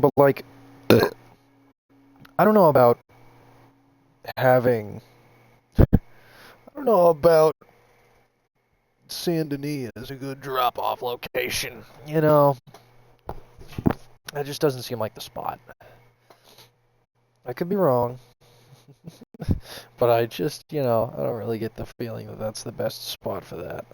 But, like, I don't know about having... I don't know about Saint Denis as a good drop-off location, you know? That just doesn't seem like the spot. I could be wrong. But I just, you know, I don't really get the feeling that that's the best spot for that.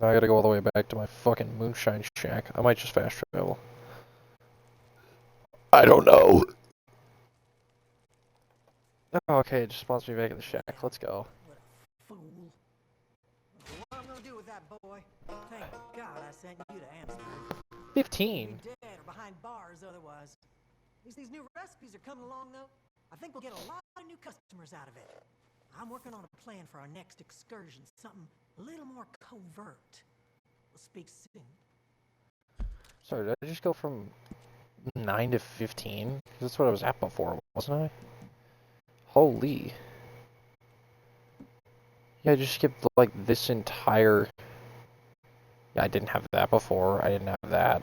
Now I gotta go all the way back to my fucking moonshine shack. I might just fast travel. I don't know. Oh, okay, it just spawns me back at the shack. Let's go. What a fool. What I'm gonna do with that boy? Thank God I sent you to Amsterdam. 15. You'd be dead or behind bars otherwise. At least these new recipes are coming along though. I think we'll get a lot of new customers out of it. I'm working on a plan for our next excursion, something a little more covert. We'll speak soon. Sorry, did I just go from 9 to 15? That's what I was at before, wasn't I? Holy. Yeah, I just skipped, like, this entire... Yeah, I didn't have that before. I didn't have that.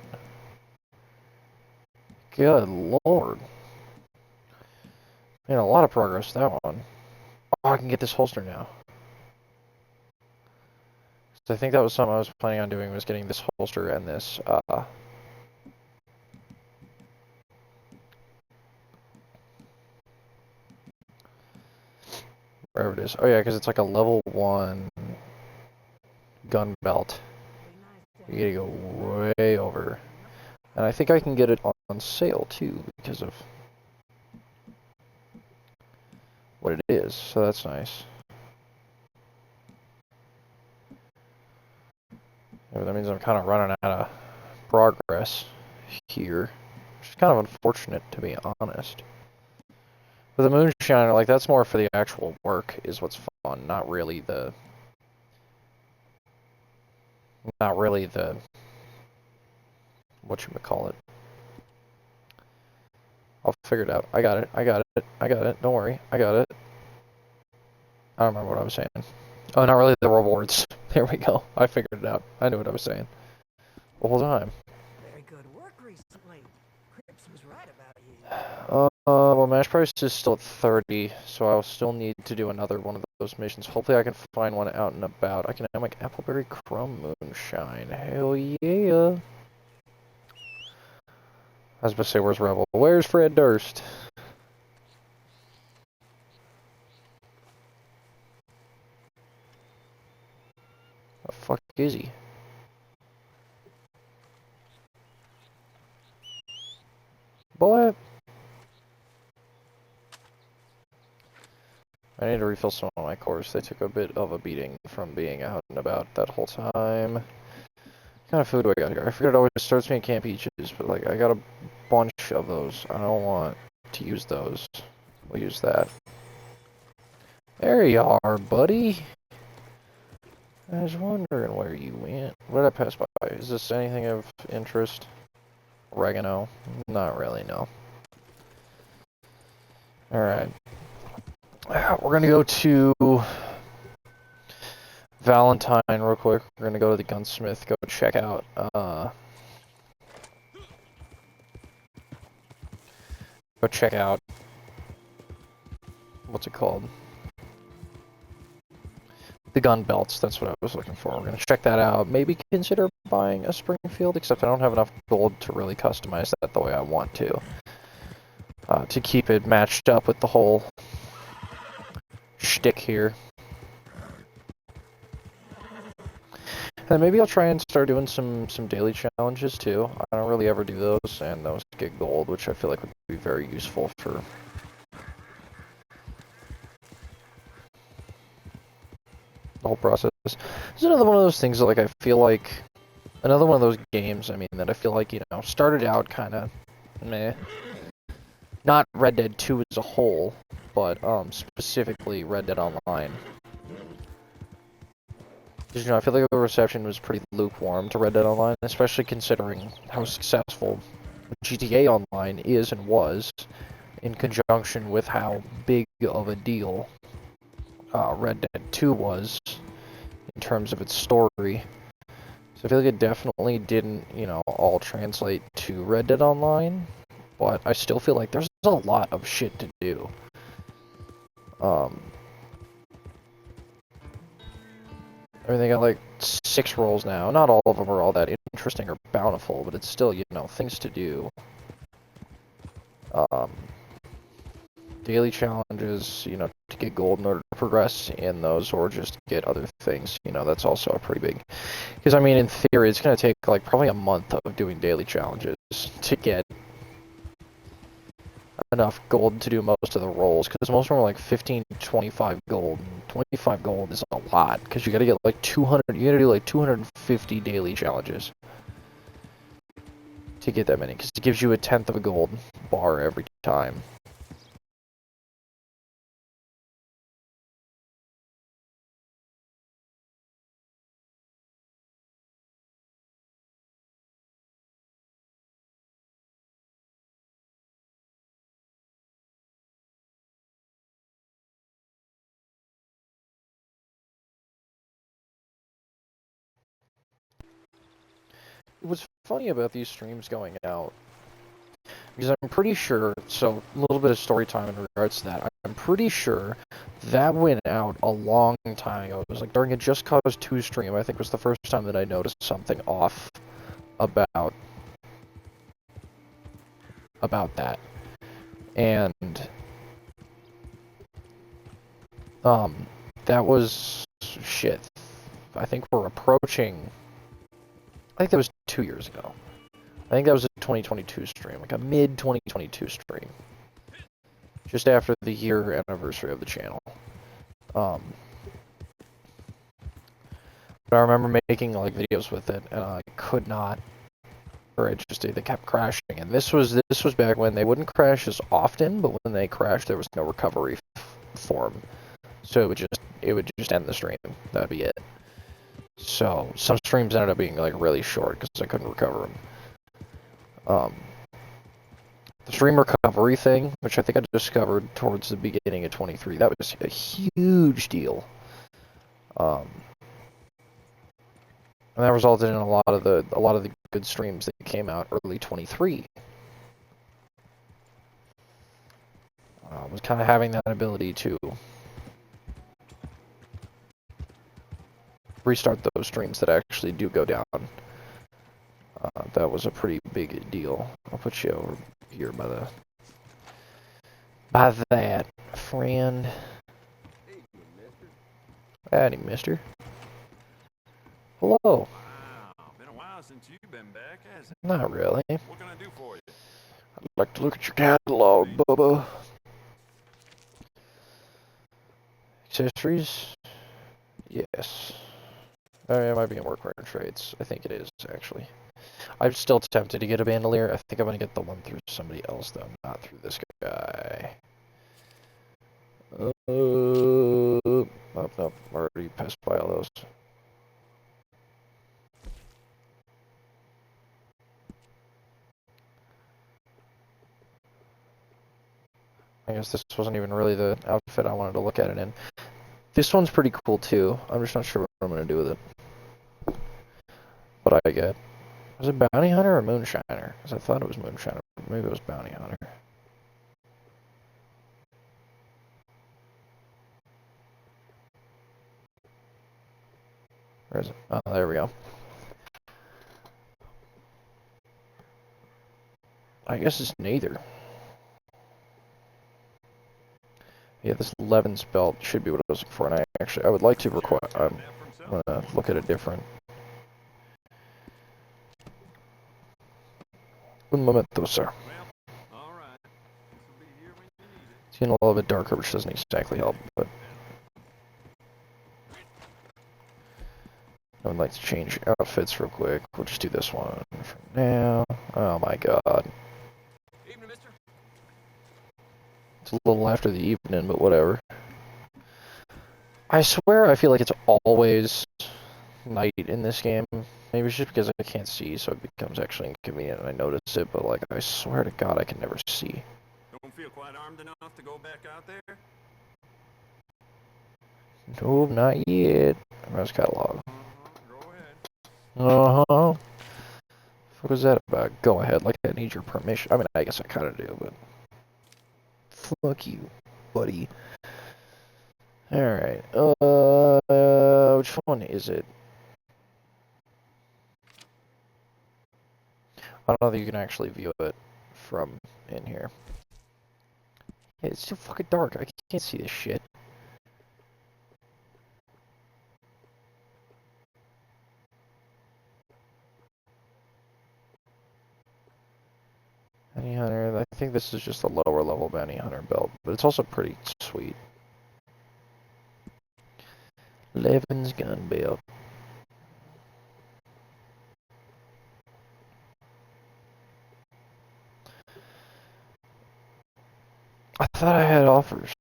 Good lord. Man, a lot of progress, that one. Oh, I can get this holster now. So I think that was something I was planning on doing, was getting this holster and this, wherever it is. Oh yeah, because it's like a level 1 gun belt. You gotta go way over. And I think I can get it on sale too, because of what it is, so that's nice. Yeah, that means I'm kind of running out of progress here, which is kind of unfortunate, to be honest. But the moonshine, like, that's more for the actual work, is what's fun, not really the whatchamacallit. I'll figure it out. I got it. Don't worry. I got it. I don't remember what I was saying. Oh, not really the rewards. There we go. I figured it out. I knew what I was saying. The whole time. Very good work recently. Cripps was right about you. Well, match price is still at 30, so I'll still need to do another one of those missions. Hopefully I can find one out and about. I can have, like, Appleberry Crumb Moonshine. Hell yeah. I was about to say, where's Rebel? Where's Fred Durst? The fuck is he? Bullet! I need to refill some of my cores. They took a bit of a beating from being out and about that whole time. What kind of food do I got here? I figured it always starts me at Camp Peaches, but, like, I got a bunch of those. I don't want to use those. We'll use that. There you are, buddy. I was wondering where you went. What did I pass by? Is this anything of interest? Oregano? Not really, no. Alright. We're gonna go to Valentine real quick. We're gonna go to the gunsmith, go check out, what's it called? The gun belts, that's what I was looking for. We're gonna check that out. Maybe consider buying a Springfield, except I don't have enough gold to really customize that the way I want to keep it matched up with the whole shtick here. And maybe I'll try and start doing some daily challenges too. I don't really ever do those, and those get gold, which I feel like would be very useful for the whole process. This is another one of those things that, like, I feel like, another one of those games, I mean, that I feel like, you know, started out kind of meh. Not Red Dead 2 as a whole, but specifically Red Dead Online. Because, you know, I feel like the reception was pretty lukewarm to Red Dead Online, especially considering how successful GTA Online is and was, in conjunction with how big of a deal Red Dead 2 was in terms of its story. So I feel like it definitely didn't, you know, all translate to Red Dead Online, but I still feel like there's a lot of shit to do. I mean, they got like 6 roles now. Not all of them are all that interesting or bountiful, but it's still, you know, things to do. Daily challenges, you know, to get gold in order to progress in those, or just get other things, you know, that's also a pretty big... Because, I mean, in theory, it's going to take, like, probably a month of doing daily challenges to get enough gold to do most of the roles, because most of them are like 15 to 25 gold. 25 gold is a lot, because you gotta get like 200, you gotta do like 250 daily challenges to get that many, because it gives you a 1/10 of a gold bar every time. What's funny about these streams going out, because I'm pretty sure, so a little bit of story time in regards to that, I'm pretty sure that went out a long time ago. It was like during a Just Cause 2 stream, I think was the first time that I noticed something off about that. And that was shit. I think we're approaching, I think that was 2 years ago. I think that was a 2022 stream, like a mid-2022 stream. Just after the year anniversary of the channel. But I remember making like videos with it, and I could not, or it just either kept crashing. And this was back when they wouldn't crash as often, but when they crashed, there was no recovery for them. So it would just end the stream. That'd be it. So some streams ended up being like really short because I couldn't recover them. The stream recovery thing, which I think I discovered towards the beginning of 23, that was a huge deal. And that resulted in a lot of the good streams that came out early 23. Was kind of having that ability to restart those streams that actually do go down. That was a pretty big deal. I'll put you over here by that, friend. Howdy, mister. Hello. Wow, been a while since you've been back, hasn't it? Not really. What can I do for you? I'd like to look at your catalog, Bubba. Accessories? Yes. I mean, it might be in workwear and trades. I think it is, actually. I'm still tempted to get a bandolier. I think I'm going to get the one through somebody else, though, not through this guy. Oh, no, already passed by all those. I guess this wasn't even really the outfit I wanted to look at it in. This one's pretty cool too. I'm just not sure what I'm gonna do with it. What I get. Was it Bounty Hunter or Moonshiner? Because I thought it was Moonshiner, but maybe it was Bounty Hunter. Where is it? Oh, there we go. I guess it's neither. Yeah, this Levin's belt should be what I was looking for, and I would like to require. I'm gonna look at a different. Un momento, sir. Well, all right. This will be here when you need it. It's getting a little bit darker, which doesn't exactly help, but I would like to change outfits real quick. We'll just do this one for now. Oh my god. Evening, mister. It's a little after the evening, but whatever. I swear I feel like it's always night in this game. Maybe it's just because I can't see, so it becomes actually inconvenient and I notice it, but like, I swear to God I can never see. Don't feel quite armed enough to go back out there? No, not yet. Mouse catalog. Go ahead. Uh-huh. What was that about? Go ahead, like I need your permission. I mean, I guess I kinda do, but... Fuck you, buddy. Alright, which one is it? I don't know that you can actually view it from in here. Yeah, it's too fucking dark. I can't see this shit. Bounty Hunter, I think this is just a lower level Bounty Hunter belt, but it's also pretty sweet. Levin's gun belt. I thought I had offers.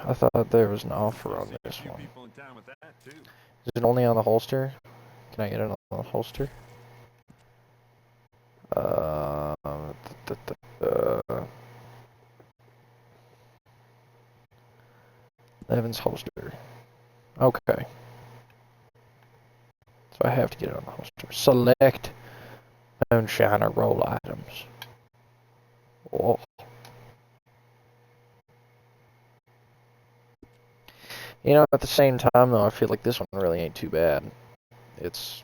I thought there was an offer on this A few one. people in town with that, too. Is it only on the holster? Can I get it on the holster? Levin's holster. Okay. So I have to get it on the holster. Select Moonshiner roll items. Oh. You know, at the same time, though, I feel like this one really ain't too bad. It's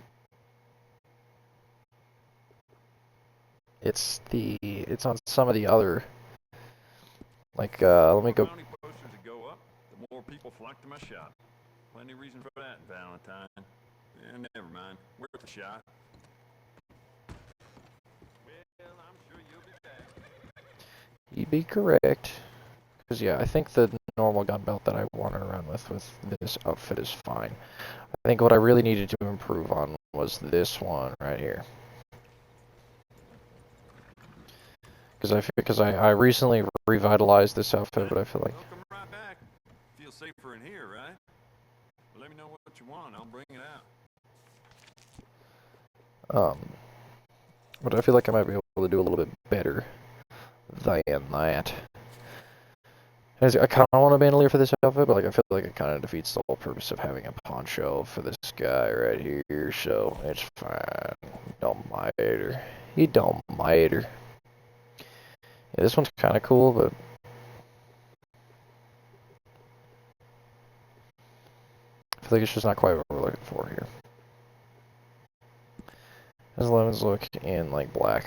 on some of the other, like, let me go. The more bounty posters that go up, the more people flock to my shop. Plenty of reason for that, Valentine. Yeah, never mind. Worth a shot. Well, I'm sure you'll be back. You'd be correct. Because, yeah, I think the normal gun belt that I wander around with this outfit is fine. I think what I really needed to improve on was this one right here. Because I recently revitalized this outfit, but I feel like... Welcome right back. Feel safer in here, right? Let me know what you want. I'll bring it out. But I feel like I might be able to do a little bit better than that. I kind of want a bandolier for this outfit, but like I feel like it kind of defeats the whole purpose of having a poncho for this guy right here, so it's fine. Don't matter. He don't matter. Yeah, this one's kind of cool, but... I feel like it's just not quite what we're looking for here. His lemons look in, like, black.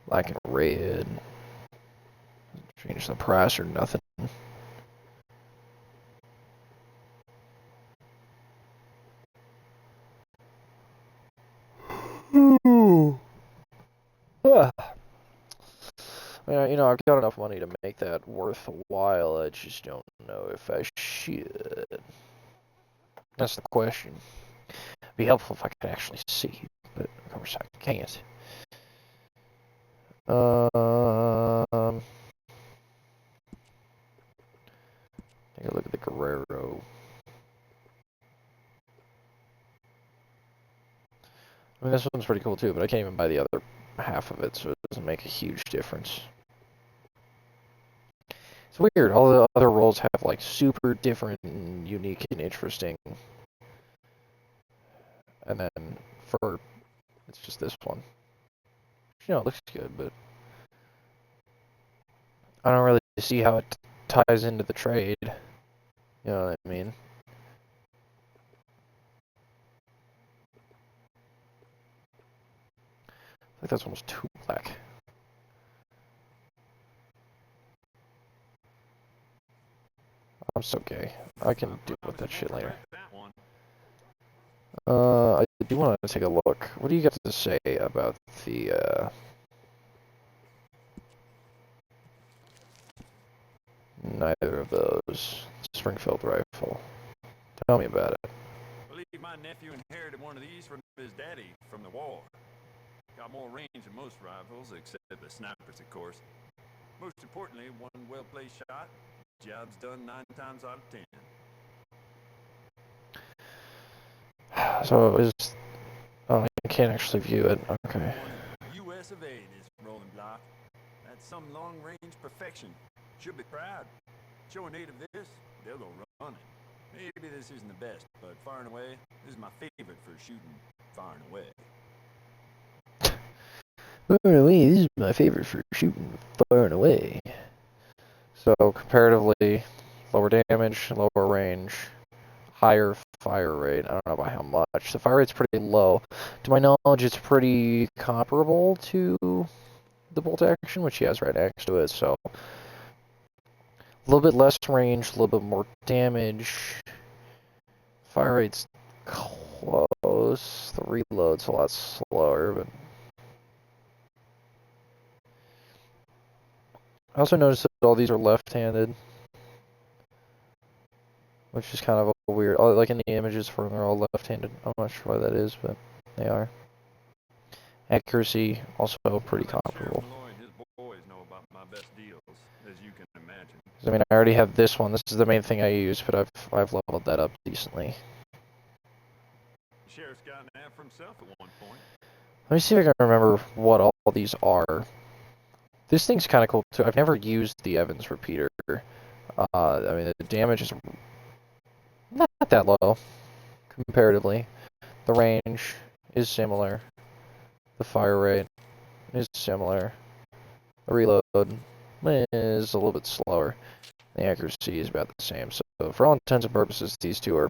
Black and red. Change the price or nothing. You know, I've got enough money to make that worthwhile. I just don't know if I should. That's the question. It'd be helpful if I could actually see, but of course I can't. Take a look at the Guerrero. I mean, this one's pretty cool too, but I can't even buy the other half of it, so it doesn't make a huge difference. It's weird. All the other roles have like super different and unique and interesting. And then for it's just this one. You know, it looks good, but I don't really see how it ties into the trade. You know what I mean? I think that's almost too black. I'm so gay. I can deal with that shit later. I do want to take a look. What do you got to say about the, neither of those? Springfield rifle. Tell me about it. I believe my nephew inherited one of these from his daddy from the war. Got more range than most rifles, except the snipers, of course. Most importantly, one well-placed shot, job's done 9 times out of 10. So is... Oh, I can't actually view it. Okay. U.S. of A, this rolling block. That's some long-range perfection. Should be proud. Show a native this, they'll go running. Maybe this isn't the best, but far and away, this is my favorite for shooting far and away. Far and away, this is my favorite for shooting far and away. So, comparatively, lower damage, lower range, higher fire rate. I don't know by how much. The fire rate's pretty low. To my knowledge, it's pretty comparable to the bolt action, which he has right next to it, so... A little bit less range, a little bit more damage. Fire rate's close. The reload's a lot slower, but... I also noticed that all these are left-handed. Which is kind of a weird... Like in the images for them, they're all left-handed. I'm not sure why that is, but they are. Accuracy, also pretty comparable. His boys know about my best deals, as you can imagine. I mean, I already have this one. This is the main thing I use, but I've leveled that up decently. The sheriff's got an ad for himself at one point. Let me see if I can remember what all these are. This thing's kind of cool, too. I've never used the Evans repeater. I mean, the damage is not that low, comparatively. The range is similar. The fire rate is similar. The reload is a little bit slower. The accuracy is about the same. So, for all intents and purposes, these two are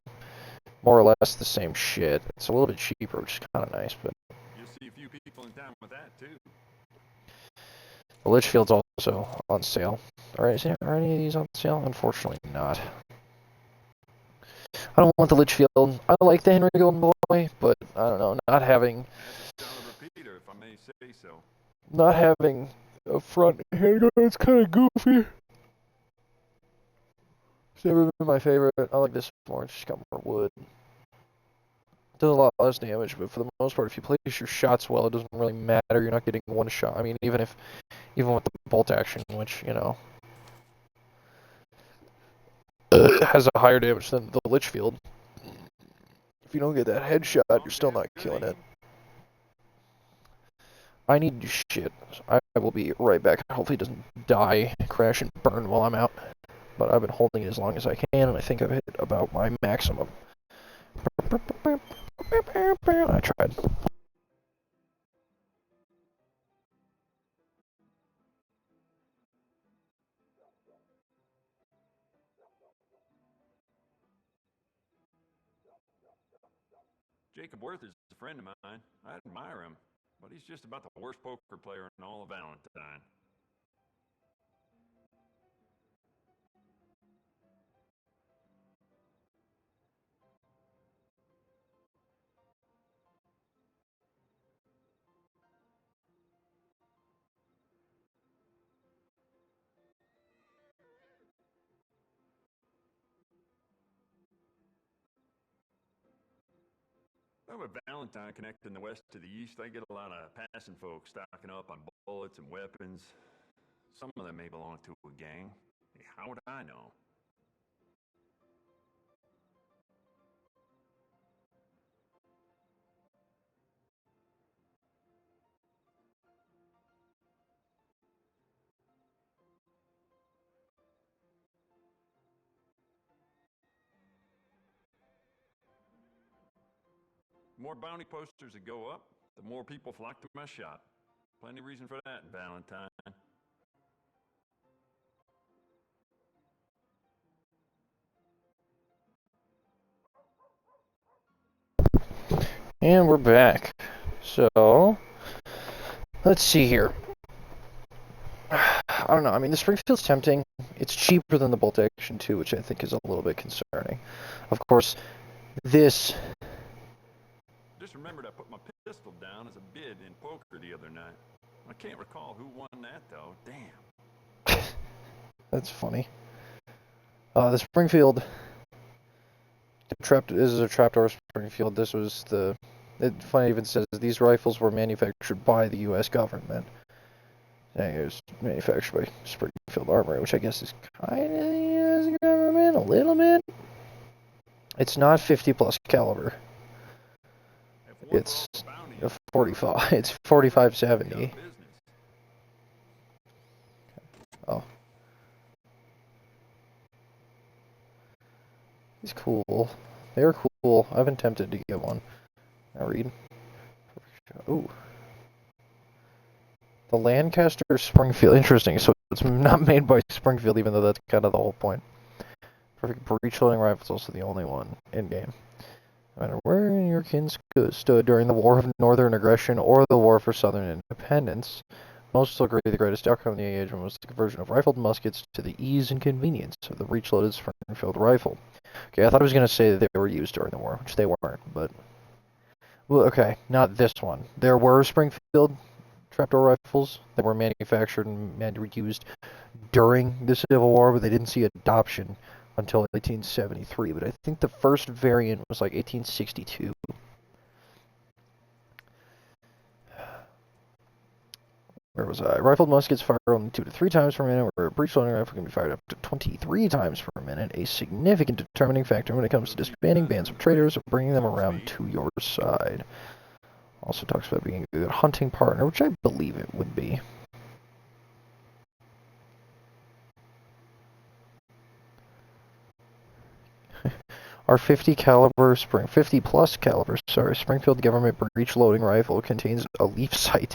more or less the same shit. It's a little bit cheaper, which is kind of nice, but... You'll see a few people in town with that, too. The Litchfield's also on sale. Alright, are any of these on sale? Unfortunately not. I don't want the Litchfield. I like the Henry Golden Boy, but I don't know, not having... That's a solid repeater, if I may say so. Not having a front handgun, it's kind of goofy. It's never been my favorite. I like this more, it's just got more wood. Does a lot less damage, but for the most part, if you place your shots well, it doesn't really matter. You're not getting one shot. I mean, even with the bolt action, which, you know, has a higher damage than the Litchfield. If you don't get that headshot, you're still not killing it. I need shit. I will be right back. Hopefully it doesn't die, crash, and burn while I'm out. But I've been holding it as long as I can, and I think I've hit about my maximum. I tried. Jacob Worth is a friend of mine. I admire him, but he's just about the worst poker player in all of Valentine. Well, with Valentine connecting the west to the east, they get a lot of passing folks stocking up on bullets and weapons. Some of them may belong to a gang. Hey, how would I know? The more bounty posters that go up, the more people flock to my shop. Plenty of reason for that in Valentine. And we're back. So, let's see here. I don't know. I mean, the Springfield's tempting. It's cheaper than the Bolt Action 2, which I think is a little bit concerning. Of course, this... Just remembered I put my pistol down as a bid in poker the other night. I can't recall who won that, though. Damn. That's funny. The Springfield... This is a trapdoor Springfield. This was the... It funny even says these rifles were manufactured by the U.S. government. And it was manufactured by Springfield Armory, which I guess is kind of the U.S. government, a little bit. It's not 50 plus caliber. It's a 45. It's 45-70. Oh. He's cool. They're cool. I've been tempted to get one. Now read. Ooh. The Lancaster Springfield. Interesting. So it's not made by Springfield, even though that's kind of the whole point. Perfect breech loading rifle is also the only one in game. No matter where your kin stood during the War of Northern Aggression or the War for Southern Independence, most will agree the greatest outcome of the engagement was the conversion of rifled muskets to the ease and convenience of the breech-loaded Springfield rifle. Okay, I thought I was going to say that they were used during the war, which they weren't, but... Well, okay, not this one. There were Springfield trapdoor rifles that were manufactured and used during the Civil War, but they didn't see adoption until 1873. But I think the first variant was like 1862. Where was I? Rifled muskets fire only 2 to 3 times per minute, where a breech-loading rifle can be fired up to 23 times per minute, a significant determining factor when it comes to disbanding bands of traitors or bringing them around to your side. Also talks about being a good hunting partner, which I believe it would be. Our 50 plus caliber, Springfield government breech loading rifle contains a leaf sight.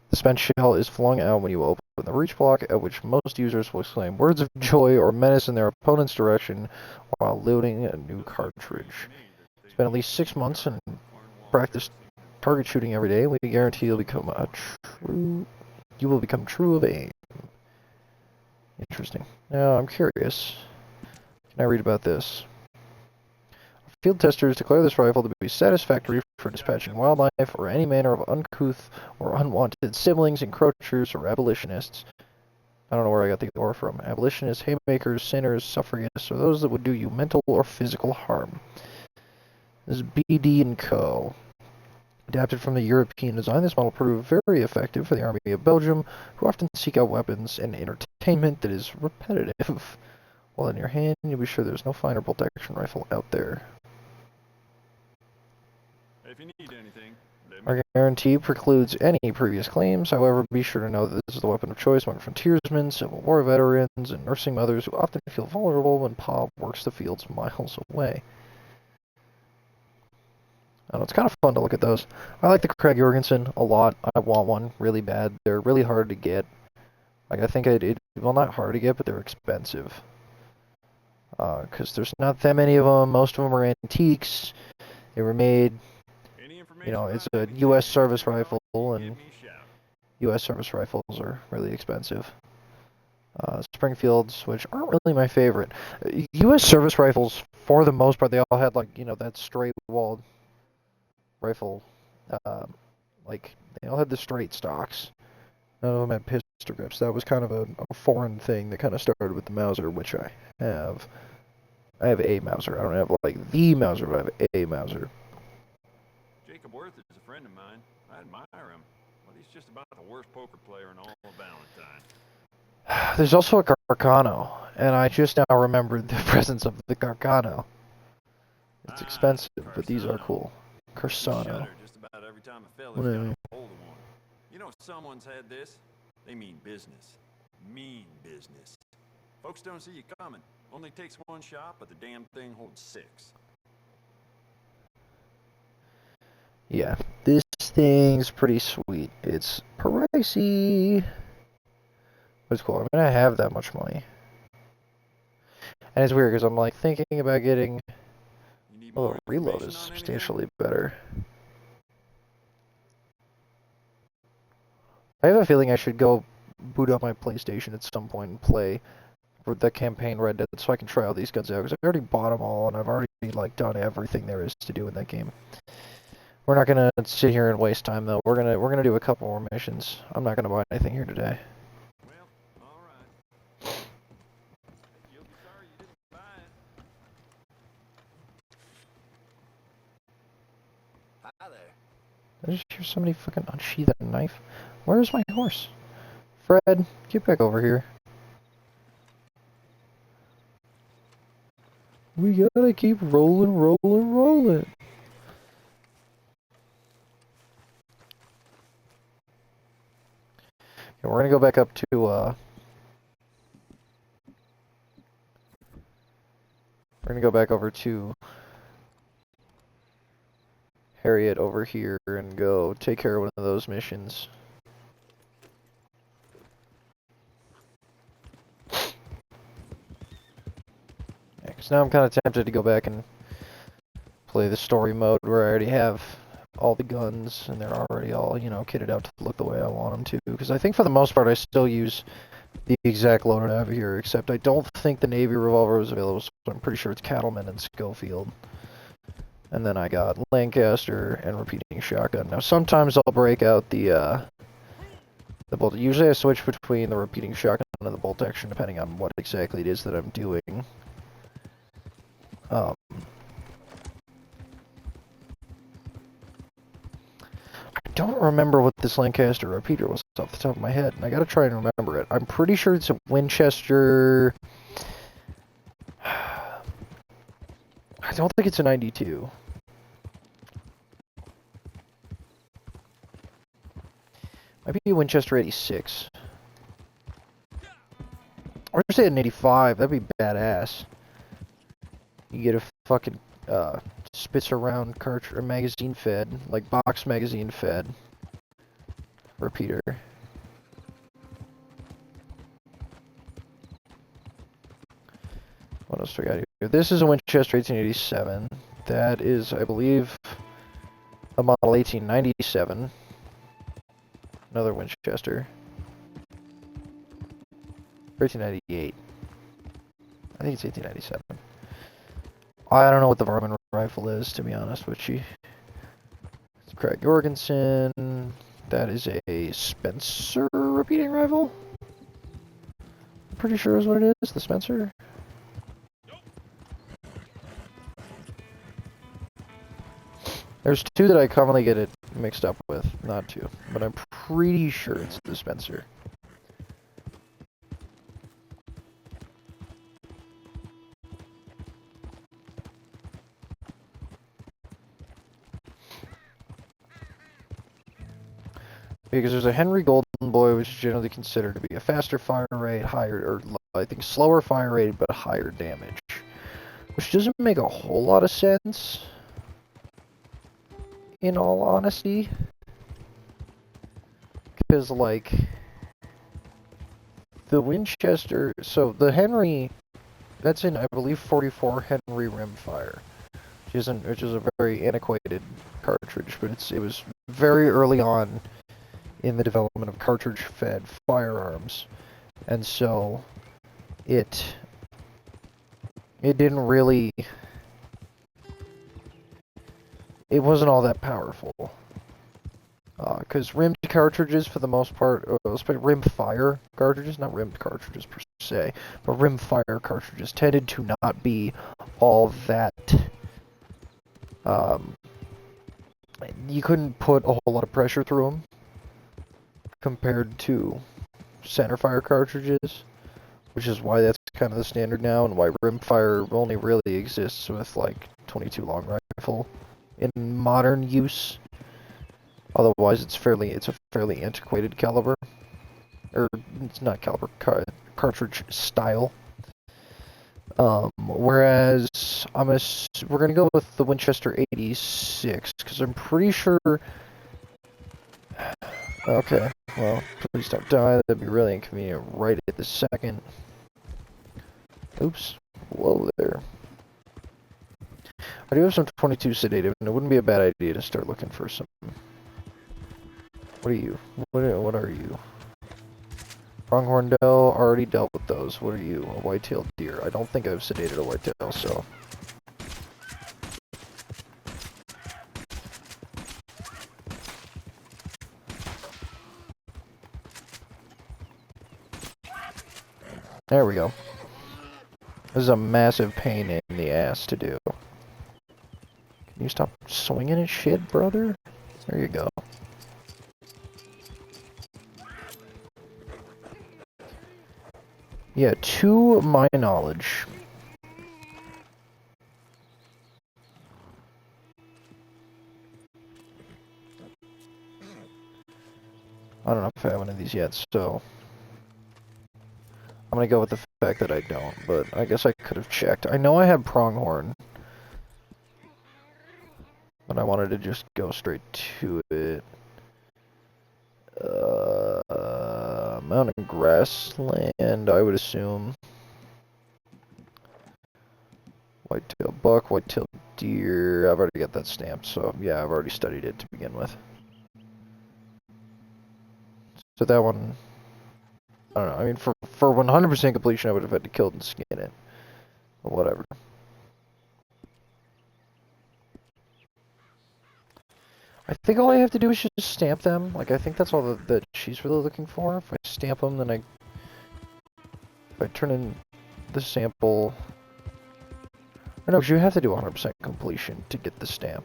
The spent shell is flung out when you open the breech block, at which most users will exclaim words of joy or menace in their opponent's direction while loading a new cartridge. Spend at least 6 months and practice target shooting every day. We guarantee you'll become you will become true of aim. Interesting. Now I'm curious. Can I read about this? Field testers declare this rifle to be satisfactory for dispatching wildlife or any manner of uncouth or unwanted siblings, encroachers, or abolitionists. I don't know where I got the or from. Abolitionists, haymakers, sinners, suffragists, or those that would do you mental or physical harm. This is BD & Co. Adapted from the European design, this model proved very effective for the Army of Belgium, who often seek out weapons and entertainment that is repetitive. While in your hand, you'll be sure there's no finer bolt action rifle out there. If you need anything, our guarantee precludes any previous claims. However, be sure to know that this is the weapon of choice among frontiersmen, Civil War veterans, and nursing mothers who often feel vulnerable when Pa works the fields miles away. I don't know, it's kind of fun to look at those. I like the Craig Jorgensen a lot. I want one really bad. They're really hard to get. Like, I think well, not hard to get, but they're expensive. Because there's not that many of them. Most of them are antiques. They were made... You know, it's a U.S. service rifle, and U.S. service rifles are really expensive. Springfields, which aren't really my favorite. U.S. service rifles, for the most part, they all had, like, you know, that straight-walled rifle. Like, they all had the straight stocks. None of them had pistol grips. That was kind of a foreign thing that kind of started with the Mauser, which I have. I have a Mauser. I don't have, like, the Mauser, but I have a Mauser. Jacob Worth is a friend of mine. I admire him, but he's just about the worst poker player in all of Valentine. There's also a Gargano, and I just now remembered the presence of the Gargano. It's expensive, but these are cool. Corsano. Just about every time a fella's got a hold of one. You know, if someone's had this, they mean business. Mean business. Folks don't see you coming. Only takes one shot, but the damn thing holds 6. Yeah, this thing's pretty sweet. It's pricey, but it's cool. I'm gonna have that much money. And it's weird because I'm like thinking about getting. You need Oh, more the reload information is on anything? substantially better. I have a feeling I should go boot up my PlayStation at some point and play the campaign Red Dead so I can try all these guns out because I already bought them all and I've already like done everything there is to do in that game. We're not gonna sit here and waste time though. We're gonna do a couple more missions. I'm not gonna buy anything here today. Well, all right. You'll be sorry you didn't buy it. Hi there. I just hear somebody fucking unsheath a knife. Where's my horse? Fred, get back over here. We gotta keep rolling, rolling, rolling. Yeah, we're gonna go back up to, we're gonna go back over to Harriet over here and go take care of one of those missions. Yeah, because now I'm kind of tempted to go back and play the story mode where I already have all the guns and they're already all, you know, kitted out to look the way I want them to. Because I think for the most part I still use the exact loadout I have here, except I don't think the Navy revolver was available, so I'm pretty sure it's Cattleman and Schofield. And then I got Lancaster and repeating shotgun. Now sometimes I'll break out the bolt. Usually I switch between the repeating shotgun and the bolt action depending on what exactly it is that I'm doing. I don't remember what this Lancaster repeater was off the top of my head, and I gotta try and remember it. I'm pretty sure it's a Winchester. I don't think it's a 92. Might be a Winchester 86. Or say an 85, that'd be badass. You get a fucking, Spitzer round cartridge, or magazine fed, like box magazine fed repeater. What else do we got here? This is a Winchester 1887. That is, I believe, a model 1897. Another Winchester. 1898. I think it's 1897. I don't know what the Varman rifle is, to be honest with you. It's Craig Jorgensen. That is a Spencer repeating rifle. I'm pretty sure is what it is, the Spencer. There's two that I commonly get it mixed up with, not two, but I'm pretty sure it's the Spencer. Because there's a Henry Golden Boy, which is generally considered to be a faster fire rate, higher, or I think slower fire rate, but higher damage. Which doesn't make a whole lot of sense, in all honesty. Because, like, the Winchester, so the Henry, that's in, I believe, 44 Henry rimfire, which is a very antiquated cartridge, but it was very early on in the development of cartridge-fed firearms, and so it didn't really, it wasn't all that powerful, because rimmed cartridges, for the most part, especially rimfire cartridges, not rimmed cartridges per se, but rimfire cartridges tended to not be all that, you couldn't put a whole lot of pressure through them, compared to centerfire cartridges, which is why that's kind of the standard now, and why rimfire only really exists with like 22 long rifle in modern use. Otherwise, it's a fairly antiquated caliber, or it's not caliber, cartridge style. Whereas we're gonna go with the Winchester 86 because I'm pretty sure. Okay, well, please don't die. That'd be really inconvenient right at the second. Oops. Whoa there. I do have some 22 sedative, and it wouldn't be a bad idea to start looking for some. What are you? What are you? Pronghorn Dell, already dealt with those. What are you? A white-tailed deer. I don't think I've sedated a whitetail, so. There we go. This is a massive pain in the ass to do. Can you stop swinging at shit, brother? There you go. Yeah, to my knowledge. I don't know if I have one of these yet, so I'm gonna go with the fact that I don't, but I guess I could have checked. I know I had pronghorn, but I wanted to just go straight to it. Mountain grassland, I would assume. Whitetail buck, whitetail deer. I've already got that stamped, so yeah, I've already studied it to begin with. So that one, I don't know. I mean, for 100% completion, I would have had to kill it and skin it. But whatever. I think all I have to do is just stamp them. Like, I think that's all that she's really looking for. If I stamp them, then if I turn in the sample. Or no, because you have to do 100% completion to get the stamp.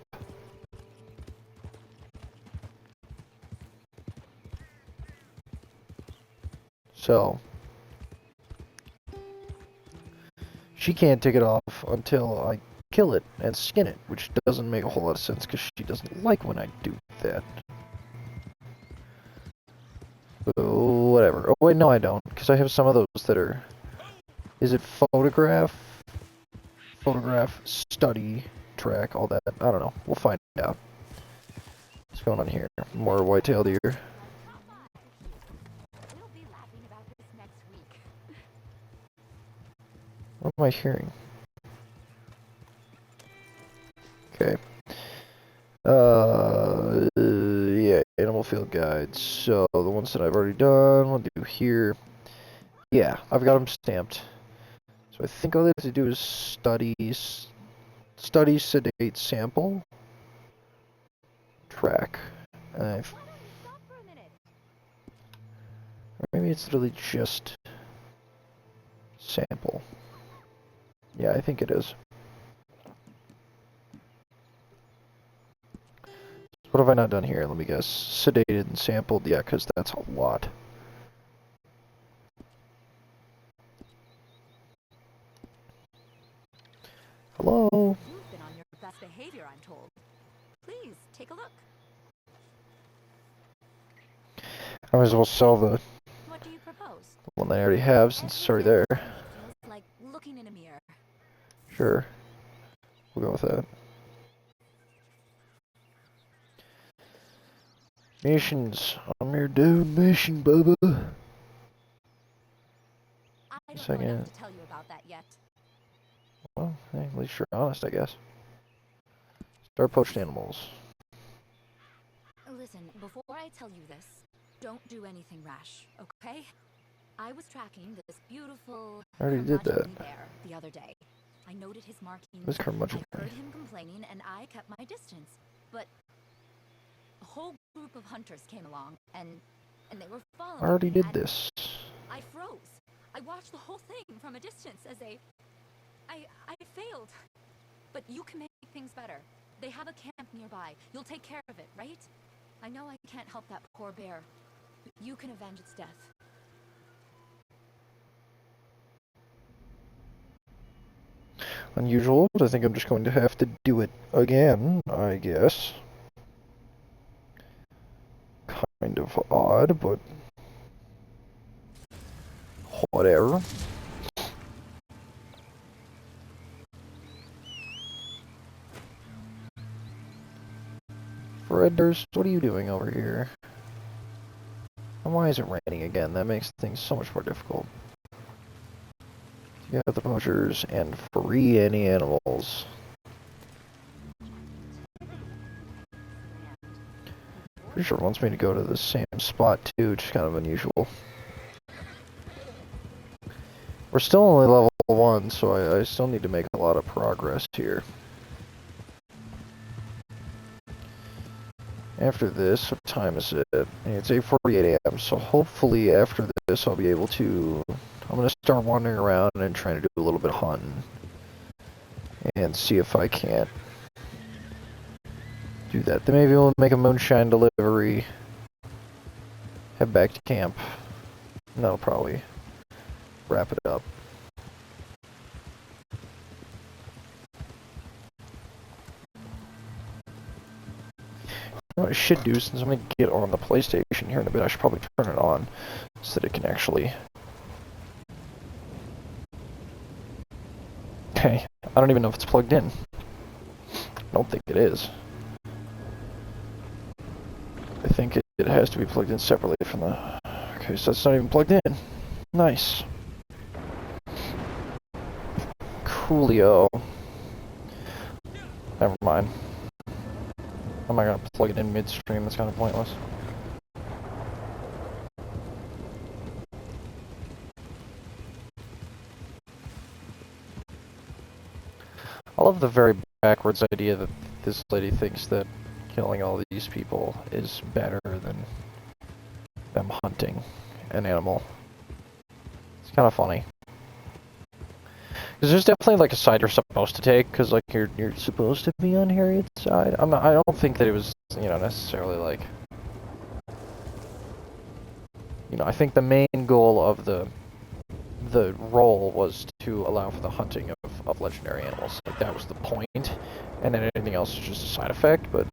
So, she can't take it off until I kill it and skin it, which doesn't make a whole lot of sense because she doesn't like when I do that. So, whatever. Oh, wait, no, I don't, because I have some of those that are. Is it photograph, study, track, all that? I don't know. We'll find out. What's going on here? More white-tailed deer. We'll be laughing about this next week. What am I hearing? Okay. Yeah, animal field guides. So, the ones that I've already done, we'll do here. Yeah, I've got them stamped. So I think all they have to do is study, sedate, sample, track. Or maybe it's literally just sample. Yeah, I think it is. What have I not done here? Let me guess. Sedated and sampled. Yeah, because that's a lot. Hello? You've been on your best behavior, I'm told. Please, take a look. I might as well sell the What do you propose? one I already have since it's already there. Feels like looking in a mirror. Sure. We'll go with that. Missions. I'm your dude. Mission, Bubba. I don't know Second. enough to tell you about that yet. Well, hey, at least you're honest, I guess. Start poached animals. Listen, before I tell you this, don't do anything rash, okay? I was tracking this beautiful I already did that. curmudgeonly bear the other day. I noted his markings. This curmudgeon I heard thing. him complaining, and I kept my distance. But a whole group of hunters came along, and they were following I already me, did and this. I froze. I watched the whole thing from a distance as I failed. But you can make things better. They have a camp nearby. You'll take care of it, right? I know I can't help that poor bear. You can avenge its death. Unusual, but I think I'm just going to have to do it again, I guess. Kind of odd, but whatever. Durst, what are you doing over here? And why is it raining again? That makes things so much more difficult. You got the poachers and free any animals. Pretty sure it wants me to go to the same spot too, which is kind of unusual. We're still only level 1, so I still need to make a lot of progress here. After this, what time is it? It's 8:48 a.m., so hopefully after this I'll be able to... I'm going to start wandering around and trying to do a little bit of hunting. And see if I can't do that. Then maybe we'll make a moonshine delivery. Head back to camp. And that'll probably wrap it up. What I should do, since I'm going to get on the PlayStation here in a bit, I should probably turn it on so that it can actually... Okay, I don't even know if it's plugged in. I don't think it is. I think it has to be plugged in separately from the... Okay, so it's not even plugged in. Nice. Coolio. Never mind. How am I gonna plug it in midstream? That's kind of pointless. I love the very backwards idea that this lady thinks that killing all these people is better than them hunting an animal. It's kind of funny. Because there's definitely like a side you're supposed to take, because like you're supposed to be on Harriet's side. I don't think that it was, you know, necessarily like, you know, I think the main goal of the role was to allow for the hunting of legendary animals. Like that was the point, and then anything else is just a side effect. But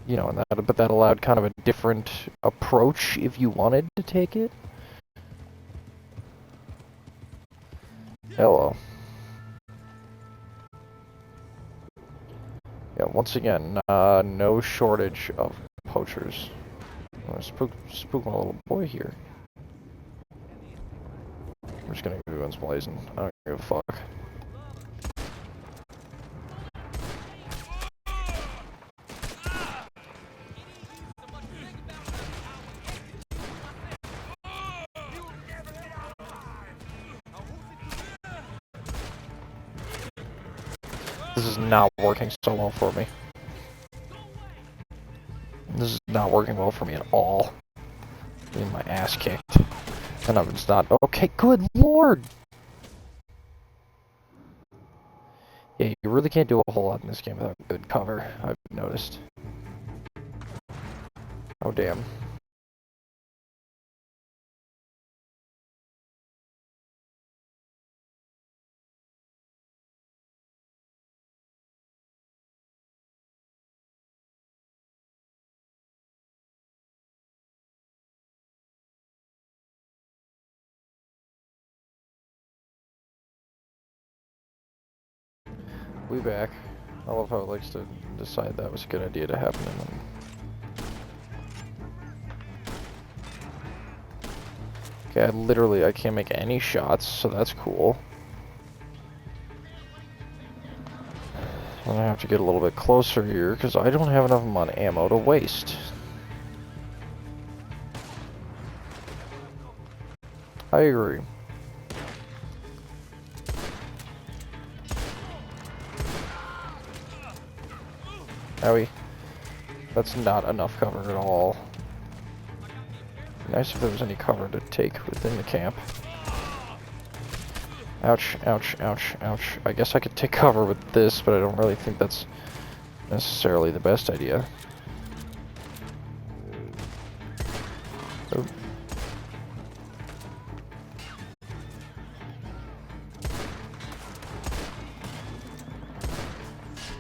you know, and that allowed kind of a different approach if you wanted to take it. Hello. Yeah, once again, no shortage of poachers. I'm gonna spook my little boy here. We're just gonna go guns blazing. I don't give a fuck. This is not working so well for me. This is not working well for me at all. Getting my ass kicked. And I'm just not... Okay, good lord! Yeah, you really can't do a whole lot in this game without good cover, I've noticed. Oh, damn. We back. I love how it likes to decide that was a good idea to happen and then... Okay, I can't make any shots, so that's cool. I'm gonna have to get a little bit closer here, because I don't have enough ammo to waste. I agree. Owie. That's not enough cover at all. Nice if there was any cover to take within the camp. Ouch, ouch, ouch, ouch. I guess I could take cover with this, but I don't really think that's necessarily the best idea. Oh.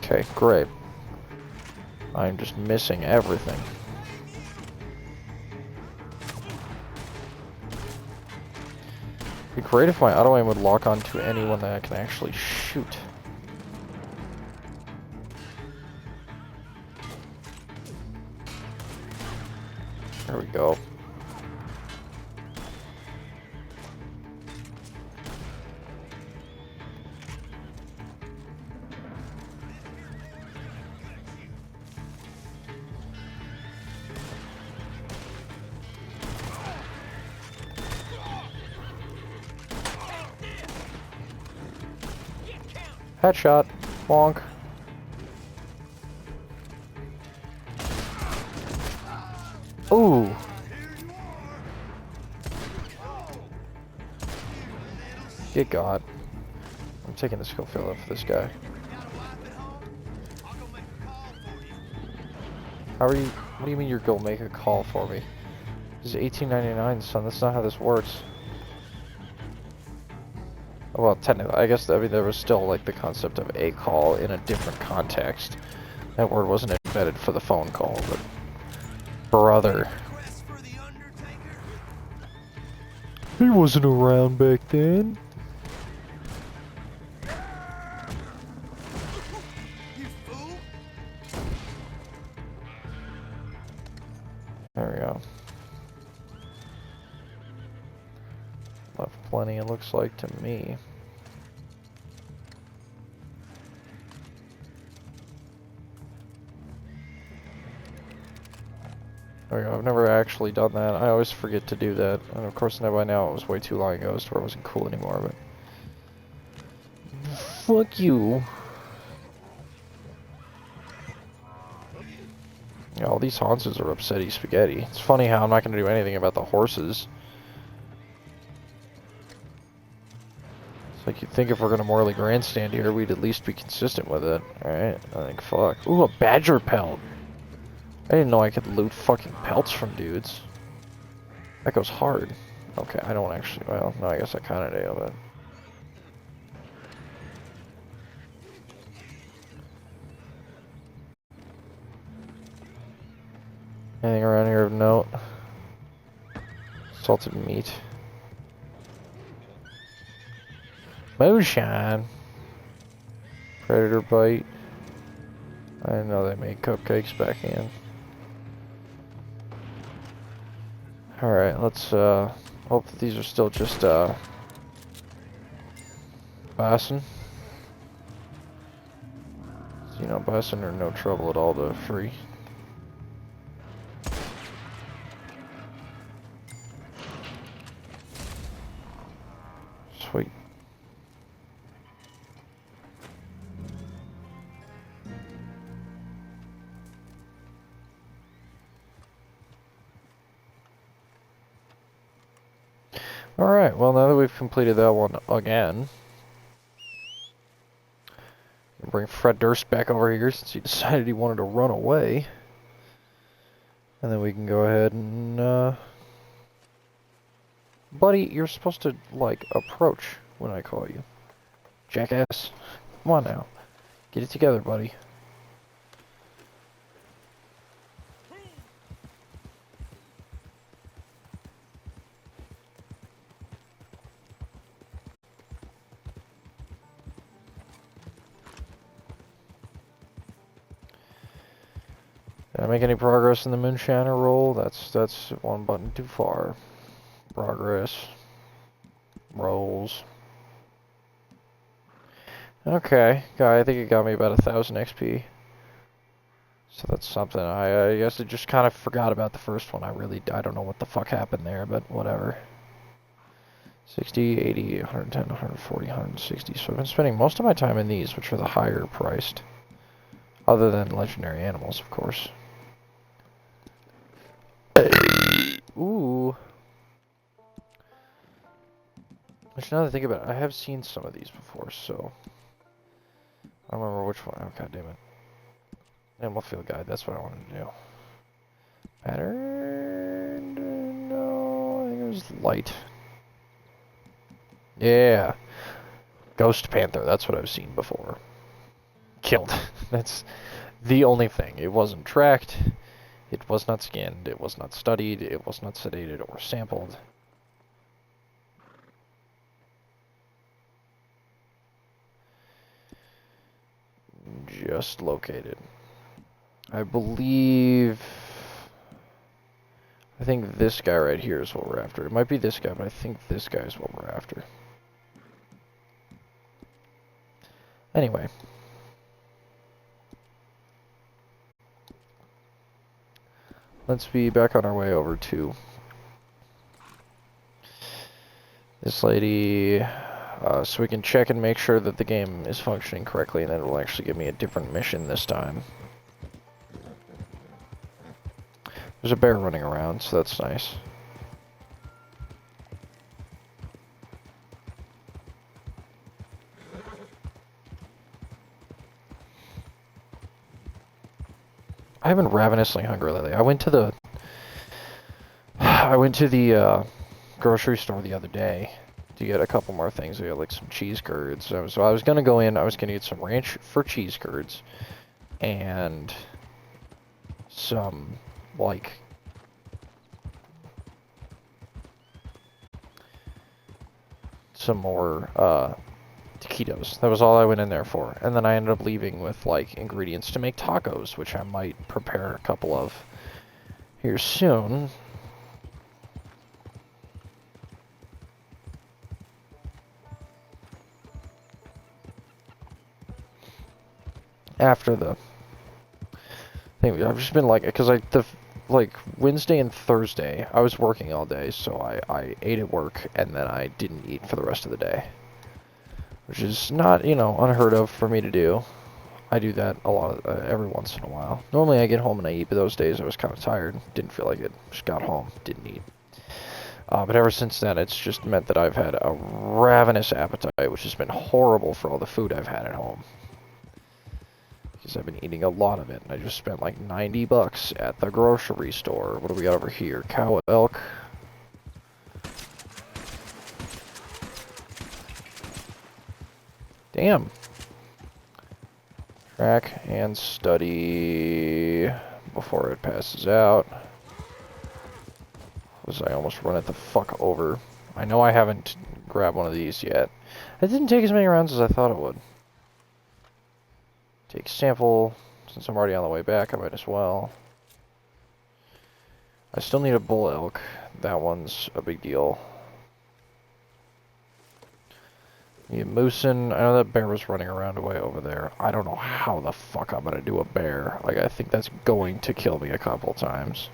Okay, great. I'm just missing everything. It'd be great if my auto aim would lock onto anyone that I can actually shoot. There we go. Headshot. Bonk. Ooh. Good God. I'm taking the skill fail for this guy. How are you? What do you mean you're gonna make a call for me? This is 1899, son. That's not how this works. Well, technically, I guess, I mean, there was still, like, the concept of a call in a different context. That word wasn't invented for the phone call, but... Brother. He wasn't around back then. There we go. Left plenty, it looks like to me. There we go. I've never actually done that. I always forget to do that. And of course, now by now it was way too long ago, so it wasn't cool anymore, but... Fuck you. Yeah, all these Hanses are upsetty spaghetti. It's funny how I'm not going to do anything about the horses. It's like, you'd think if we're going to morally grandstand here, we'd at least be consistent with it. Alright, I think, fuck. Ooh, a badger pelt! I didn't know I could loot fucking pelts from dudes. That goes hard. Okay, I don't actually, well, no, I guess I kinda do, but... Anything around here of note? Salted meat. Moonshine! Predator bite. I didn't know they made cupcakes back in. Alright, let's hope that these are still just bison. So, you know, bison are no trouble at all to free. Sweet. Alright, well, now that we've completed that one again, we'll bring Fred Durst back over here since he decided he wanted to run away. And then we can go ahead and, buddy, you're supposed to, like, approach when I call you. Jackass. Come on now. Get it together, buddy. Did I make any progress in the Moonshiner roll? That's one button too far. Progress. Rolls. Okay, I think it got me about 1,000 XP. So that's something. I guess I just kind of forgot about the first one. I don't know what the fuck happened there, but whatever. 60, 80, 110, 140, 160. So I've been spending most of my time in these, which are the higher priced. Other than legendary animals, of course. Ooh. Which, now that I think about it, I have seen some of these before, so... I don't remember which one. Oh, god damn it. Animal field guide, that's what I wanted to do. Pattern... No, I think it was light. Yeah. Ghost Panther, that's what I've seen before. Killed. That's the only thing. It wasn't tracked. It was not scanned. It was not studied. It was not sedated or sampled. Just located. I believe I think this guy right here is what we're after. It might be this guy, but I think this guy is what we're after. Anyway. Let's be back on our way over to this lady, so we can check and make sure that the game is functioning correctly, and then it will actually give me a different mission this time. There's a bear running around, so that's nice. I've been ravenously hungry lately. I went to the grocery store the other day to get a couple more things. We had like some cheese curds. So I was gonna go in. I was gonna get some ranch for cheese curds and some like some more taquitos. That was all I went in there for. And then I ended up leaving with like ingredients to make tacos, which I might prepare a couple of here soon. After the thing, I've just been like, because like Wednesday and Thursday, I was working all day, so I ate at work and then I didn't eat for the rest of the day. Which is not, you know, unheard of for me to do. I do that a lot, every once in a while. Normally I get home and I eat, but those days I was kind of tired. Didn't feel like it. Just got home, didn't eat. But ever since then, it's just meant that I've had a ravenous appetite, which has been horrible for all the food I've had at home. Because I've been eating a lot of it, and I just spent like $90 at the grocery store. What do we got over here? Cow elk. Damn. Track and study before it passes out. Was I almost run it the fuck over? I know I haven't grabbed one of these yet. It didn't take as many rounds as I thought it would. Take sample. Since I'm already on the way back, I might as well. I still need a bull elk. That one's a big deal. Need moosin. I know that bear was running around way over there. I don't know how the fuck I'm gonna do a bear. Like, I think that's going to kill me a couple times.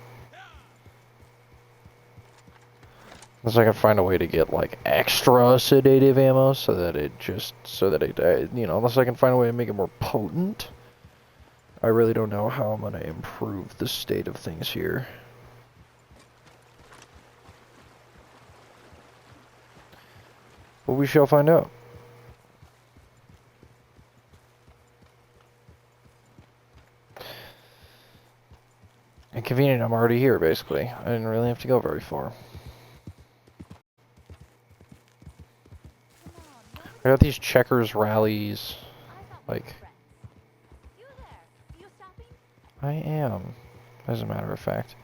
Unless I can find a way to get, like, extra sedative ammo so that it just, you know, unless I can find a way to make it more potent. I really don't know how I'm gonna improve the state of things here. But we shall find out. And convenient, I'm already here, basically. I didn't really have to go very far. I got these checkers rallies, like... I am, as a matter of fact.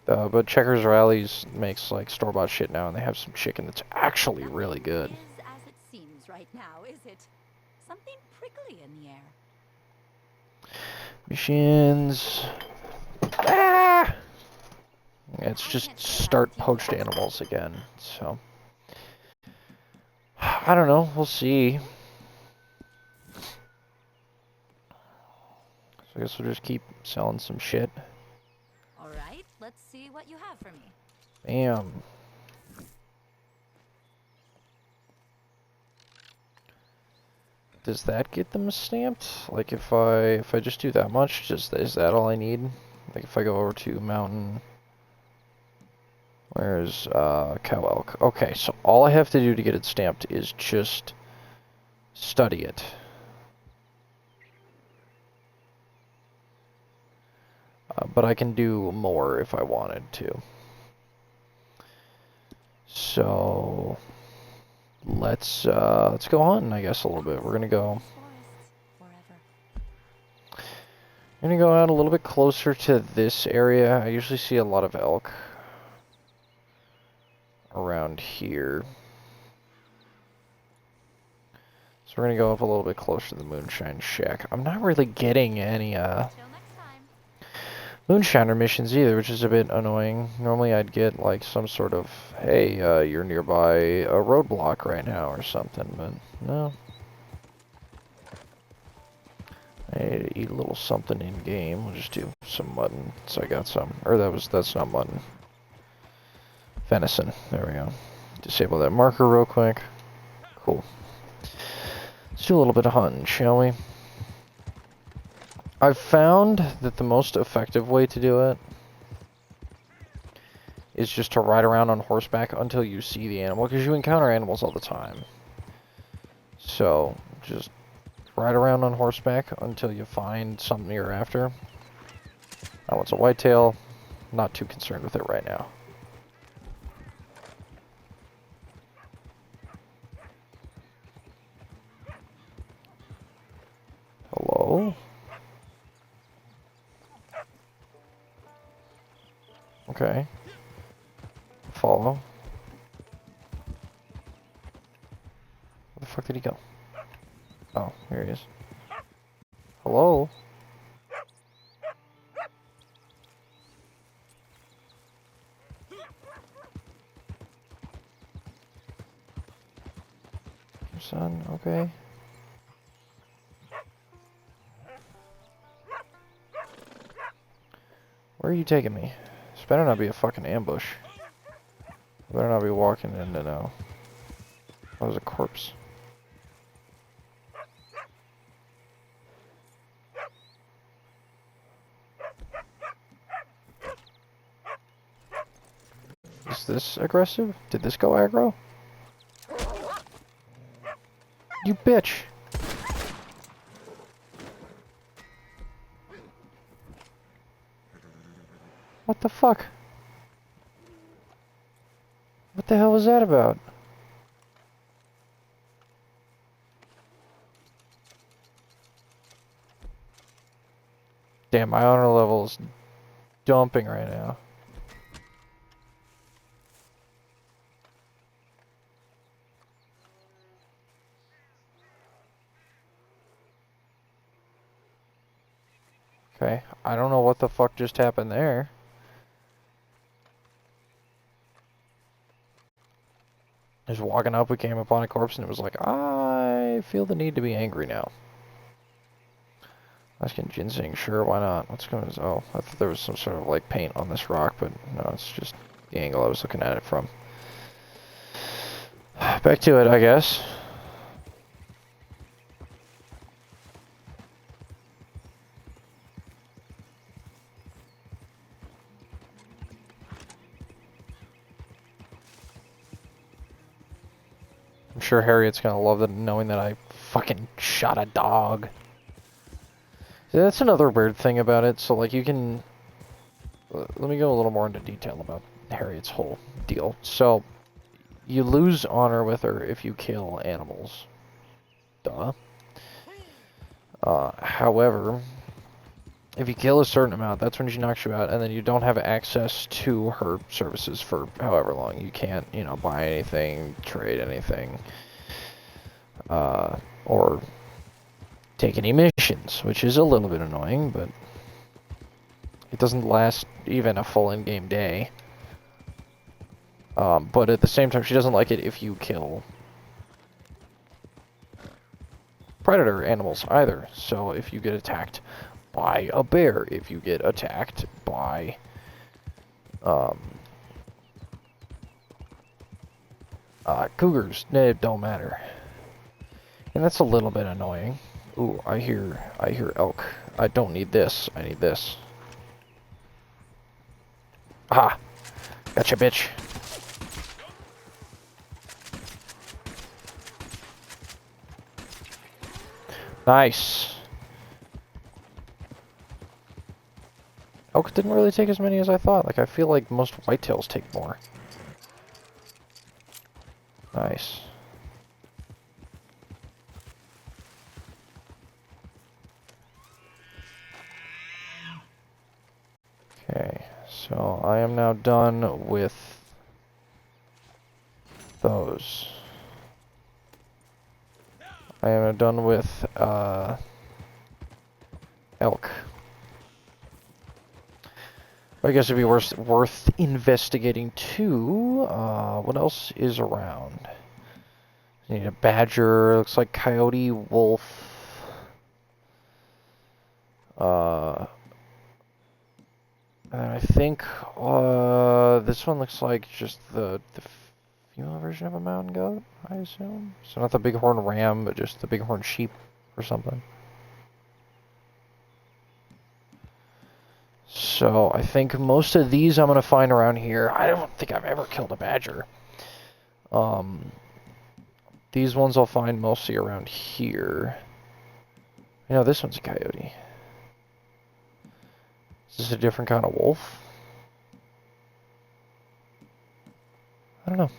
But Checkers Rallies makes, like, store-bought shit now, and they have some chicken that's actually really good. Is as it seems right now, is it? Something prickly in the air. Missions... Ah! It's just start poached animals again, so... I don't know, we'll see. So I guess we'll just keep selling some shit. Alright, let's see what you have for me. Bam. Does that get them stamped? Like if I just do that much, is that all I need? Like if I go over to mountain, where's cow elk? Okay, so all I have to do to get it stamped is just study it. But I can do more if I wanted to. So let's go hunting, I guess, a little bit. We're gonna go out a little bit closer to this area. I usually see a lot of elk around here. So we're gonna go up a little bit closer to the Moonshine Shack. I'm not really getting any moonshiner missions either, which is a bit annoying. Normally I'd get like some sort of, hey, you're nearby a roadblock right now or something, but no. I need to eat a little something in game. We'll just do some mutton. So I got some, or that's not mutton. Venison. There we go. Disable that marker real quick. Cool. Let's do a little bit of hunting, shall we? I've found that the most effective way to do it is just to ride around on horseback until you see the animal, because you encounter animals all the time. So, just ride around on horseback until you find something you're after. That one's a whitetail. Not too concerned with it right now. Hello? Okay. Follow. Where the fuck did he go? Oh, here he is. Hello? Your son, okay. Where are you taking me? This better not be a fucking ambush. I better not be walking into no. That was a corpse. Is this aggressive? Did this go aggro? You bitch! What the fuck? What the hell was that about? Damn, my honor level is dumping right now. Okay, I don't know what the fuck just happened there. Just walking up, we came upon a corpse, and it was like, I feel the need to be angry now. Asking ginseng, sure, why not? What's going on? Oh, I thought there was some sort of like paint on this rock, but no, it's just the angle I was looking at it from. Back to it, I guess. I'm sure Harriet's gonna love it, knowing that I fucking shot a dog. That's another weird thing about it. So, like, you can... Let me go a little more into detail about Harriet's whole deal. So, you lose honor with her if you kill animals. Duh. However, if you kill a certain amount, that's when she knocks you out, and then you don't have access to her services for however long. You can't, you know, buy anything, trade anything, or take any missions, which is a little bit annoying, but it doesn't last even a full in-game day. But at the same time, she doesn't like it if you kill predator animals either. So if you get attacked by a bear, if you get attacked by cougars, it don't matter. And that's a little bit annoying. Ooh, I hear elk. I don't need this. I need this. Aha! Gotcha, bitch. Nice. Elk didn't really take as many as I thought. Like, I feel like most whitetails take more. Nice. Okay, so I am now done with those. I am done with elk. I guess it'd be worth investigating too. What else is around? You need a badger. Looks like coyote, wolf. And I think this one looks like just the female version of a mountain goat, I assume. So not the bighorn ram, but just the bighorn sheep or something. So I think most of these I'm gonna find around here. I don't think I've ever killed a badger. These ones I'll find mostly around here. You know, this one's a coyote. Is this a different kind of wolf? I don't know.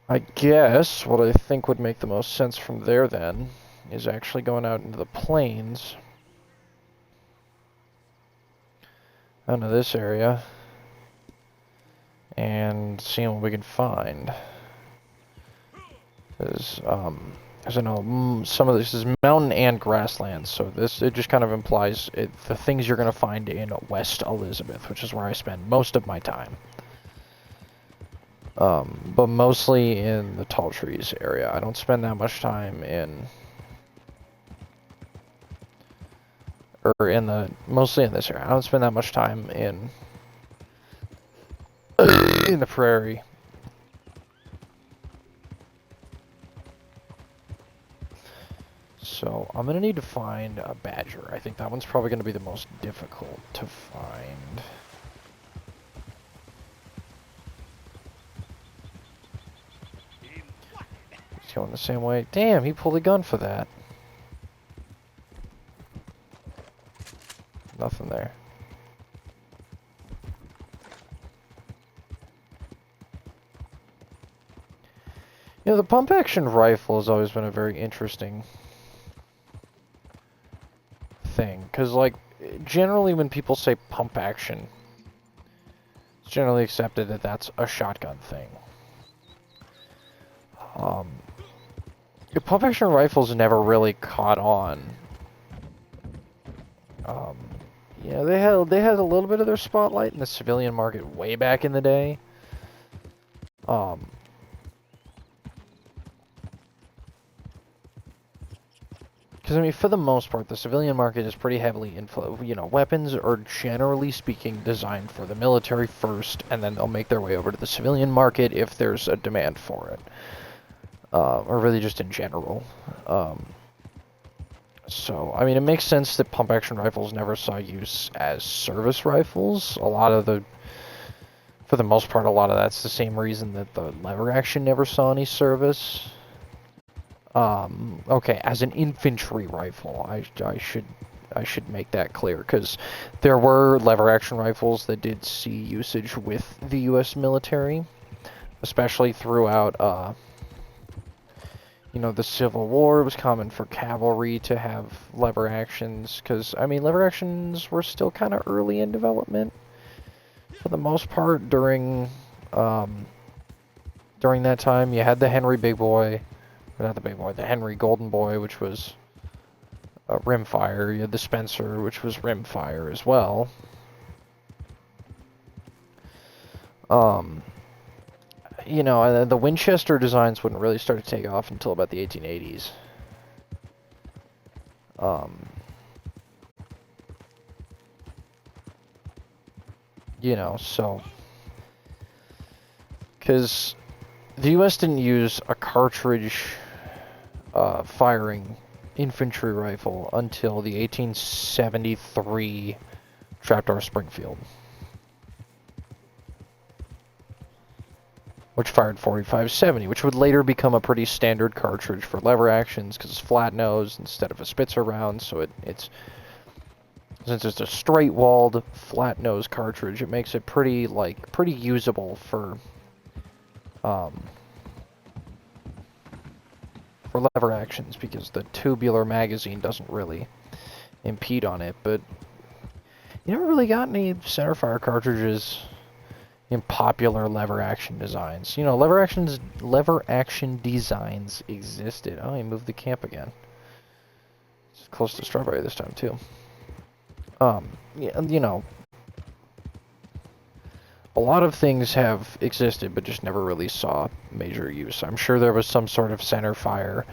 I guess what I think would make the most sense from there then is actually going out into the plains. Out into this area. And seeing what we can find. Because, as I know, some of this is mountain and grasslands, so it just kind of implies the things you're going to find in West Elizabeth, which is where I spend most of my time. But mostly in the tall trees area. I don't spend that much time mostly in this area. I don't spend that much time in the prairie. So I'm gonna need to find a badger. I think that one's probably gonna be the most difficult to find. He's going the same way. Damn, he pulled a gun for that. Nothing there. You know, the pump-action rifle has always been a very interesting thing. Because, like, generally when people say pump-action, it's generally accepted that that's a shotgun thing. The pump-action rifles never really caught on. Yeah, they had a little bit of their spotlight in the civilian market way back in the day. Because, I mean, for the most part, the civilian market is pretty heavily you know, weapons are generally speaking designed for the military first, and then they'll make their way over to the civilian market if there's a demand for it. Or really just in general. So, I mean, it makes sense that pump-action rifles never saw use as service rifles. For the most part, a lot of that's the same reason that the lever-action never saw any service. Okay, as an infantry rifle, I should make that clear, because there were lever-action rifles that did see usage with the U.S. military, especially throughout, you know, the Civil War. It was common for cavalry to have lever actions, because, I mean, lever actions were still kind of early in development, for the most part, during that time. You had the Henry Big Boy, or not the Big Boy, the Henry Golden Boy, which was rimfire. You had the Spencer, which was rimfire as well. You know, the Winchester designs wouldn't really start to take off until about the 1880s. You know, so... Because the U.S. didn't use a cartridge firing infantry rifle until the 1873 Trapdoor Springfield, which fired .45-70, which would later become a pretty standard cartridge for lever actions because it's flat-nosed instead of a Spitzer round. So it's since it's a straight-walled, flat-nosed cartridge, it makes it pretty usable for lever actions, because the tubular magazine doesn't really impede on it. But you never really got any centerfire cartridges in popular lever action designs. You know, lever action designs existed. Oh, he moved the camp again. It's close to strawberry this time too. Yeah, you know, a lot of things have existed, but just never really saw major use. I'm sure there was some sort of center fire,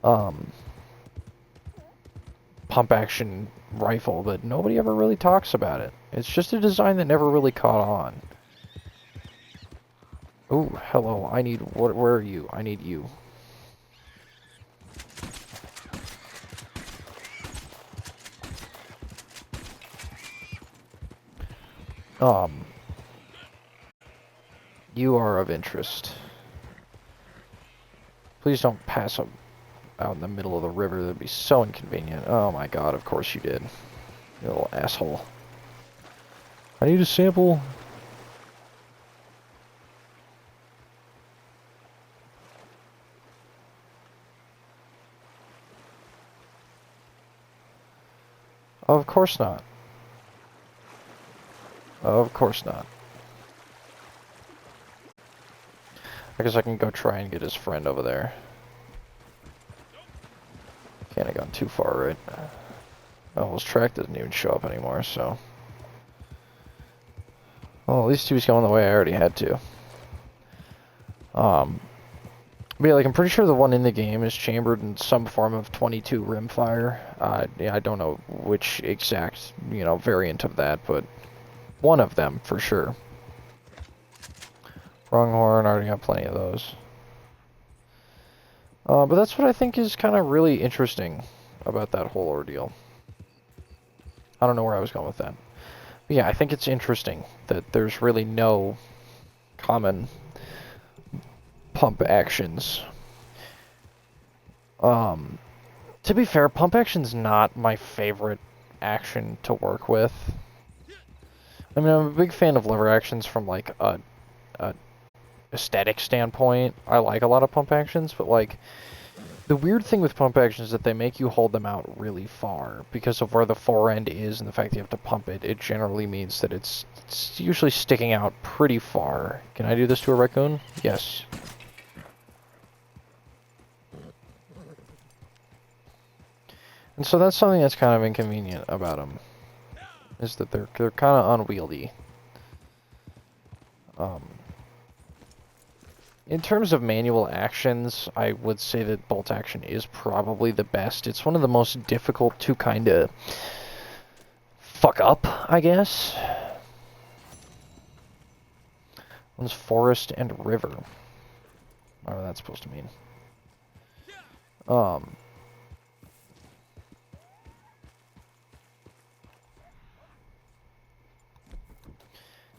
pump action rifle, but nobody ever really talks about it. It's just a design that never really caught on. Oh, hello. I need... Where are you? I need you. You are of interest. Please don't pass up out in the middle of the river. That'd be so inconvenient. Oh my god, of course you did. You little asshole. I need a sample. Of course not. Of course not. I guess I can go try and get his friend over there. Can't have gone too far, right? Oh, his track doesn't even show up anymore, so... Well, at least he was going the way I already had to. But yeah, like, I'm pretty sure the one in the game is chambered in some form of 22 rimfire. Yeah, I don't know which exact, you know, variant of that, but one of them, for sure. Pronghorn, already got plenty of those. But that's what I think is kind of really interesting about that whole ordeal. I don't know where I was going with that. But yeah, I think it's interesting that there's really no common pump actions. To be fair, pump action's not my favorite action to work with. I mean, I'm a big fan of lever actions from, like, a aesthetic standpoint. I like a lot of pump actions, but, like, the weird thing with pump actions is that they make you hold them out really far. Because of where the forend is and the fact that you have to pump it, it generally means that it's usually sticking out pretty far. Can I do this to a raccoon? Yes. And so that's something that's kind of inconvenient about them, is that they're kind of unwieldy. In terms of manual actions, I would say that bolt action is probably the best. It's one of the most difficult to kind of fuck up, I guess. One's forest and river. Whatever that's supposed to mean.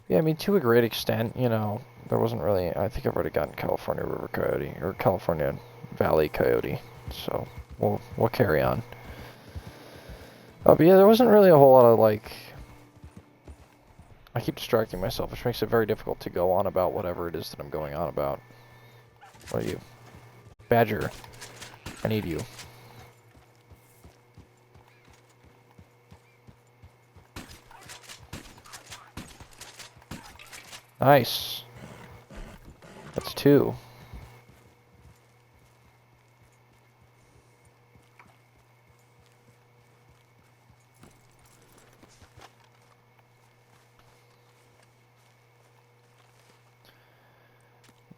Yeah, I mean, to a great extent, you know, there wasn't really... I think I've already gotten California River Coyote, or California Valley Coyote, so we'll carry on. But yeah, there wasn't really a whole lot of, like... I keep distracting myself, which makes it very difficult to go on about whatever it is that I'm going on about. What are you? Badger. I need you. Nice. That's 2.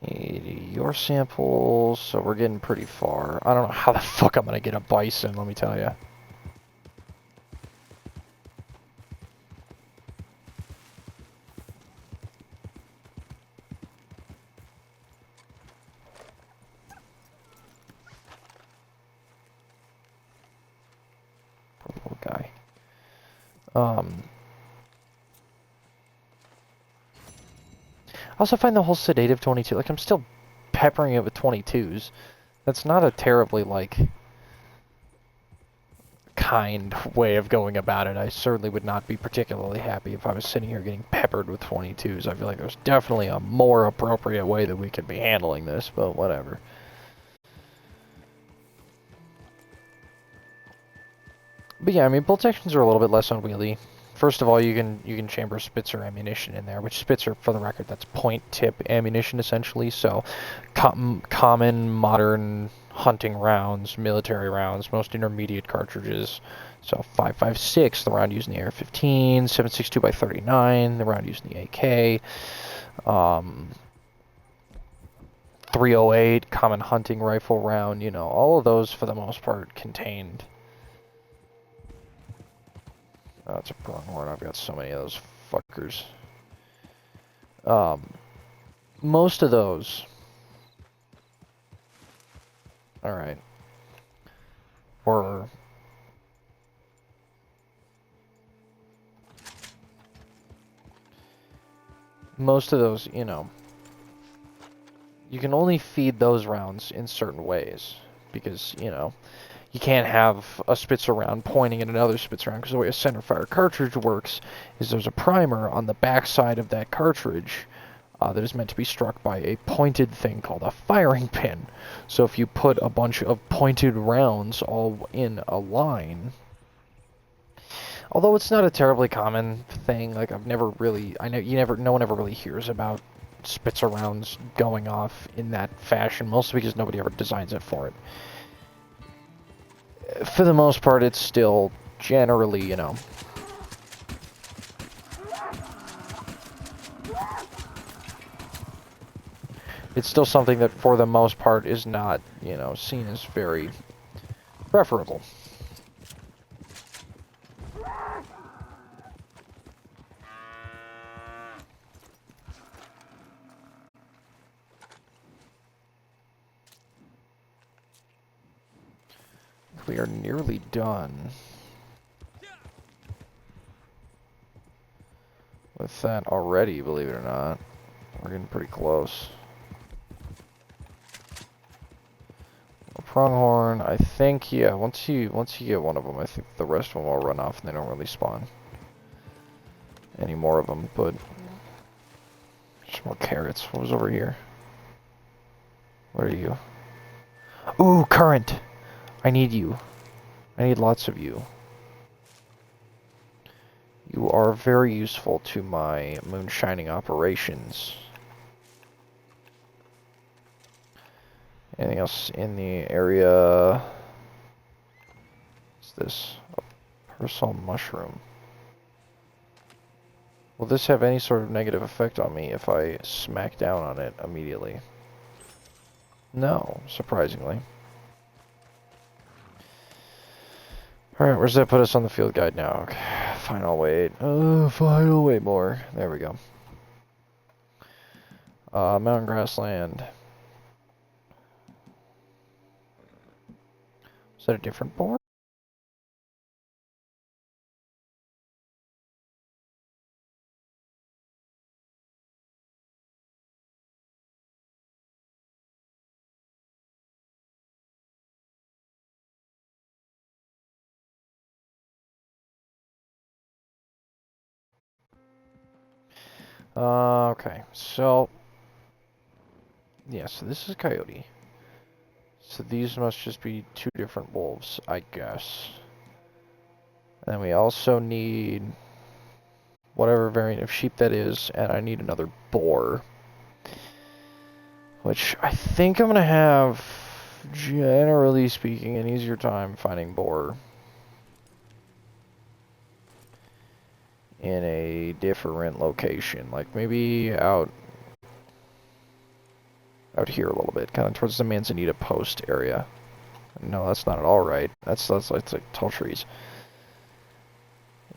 Need your samples, so we're getting pretty far. I don't know how the fuck I'm gonna get a bison, let me tell you. I also find the whole sedative 22, like, I'm still peppering it with 22s. That's not a terribly, like, kind way of going about it. I certainly would not be particularly happy if I was sitting here getting peppered with 22s. I feel like there's definitely a more appropriate way that we could be handling this, but whatever. But yeah, I mean, bolt actions are a little bit less unwieldy first of all, you can chamber Spitzer ammunition in there, which Spitzer, for the record, that's point tip ammunition essentially. So, common modern hunting rounds, military rounds, most intermediate cartridges. So 5.56, the round used in the AR-15, 7.62 by 39, the round used in the AK. 308, common hunting rifle round. You know, all of those for the most part contained. Oh, it's a pronghorn. I've got so many of those fuckers. Most of those. Alright. Were... Most of those, you know... You can only feed those rounds in certain ways. Because, you know... You can't have a Spitzer round pointing at another Spitzer round, because the way a centerfire cartridge works is there's a primer on the backside of that cartridge that is meant to be struck by a pointed thing called a firing pin. So if you put a bunch of pointed rounds all in a line, although it's not a terribly common thing, like I've never really, no one ever really hears about Spitzer rounds going off in that fashion, mostly because nobody ever designs it for it. For the most part, it's still generally, you know... It's still something that, for the most part, is not, you know, seen as very preferable. We are nearly done with that already, believe it or not. We're getting pretty close. A pronghorn, I think, yeah, once you get one of them, I think the rest of them will run off and they don't really spawn any more of them, but there's more carrots. What was over here? What are you? Ooh, current! I need you. I need lots of you. You are very useful to my moonshining operations. Anything else in the area? What's this? A Persol mushroom. Will this have any sort of negative effect on me if I smack down on it immediately? No, surprisingly. Alright, where's that put us on the field guide now? Okay, fine, I'll wait. Fine, I'll wait more. There we go. Mountain grassland. Is that a different board? Okay, so... yeah, so this is Coyote. So these must just be two different wolves, I guess. And then we also need whatever variant of sheep that is, and I need another boar. Which I think I'm gonna have, generally speaking, an easier time finding boar in a different location. Like maybe out here a little bit, kind of towards the Manzanita Post area. No, that's not at all right. That's like tall trees.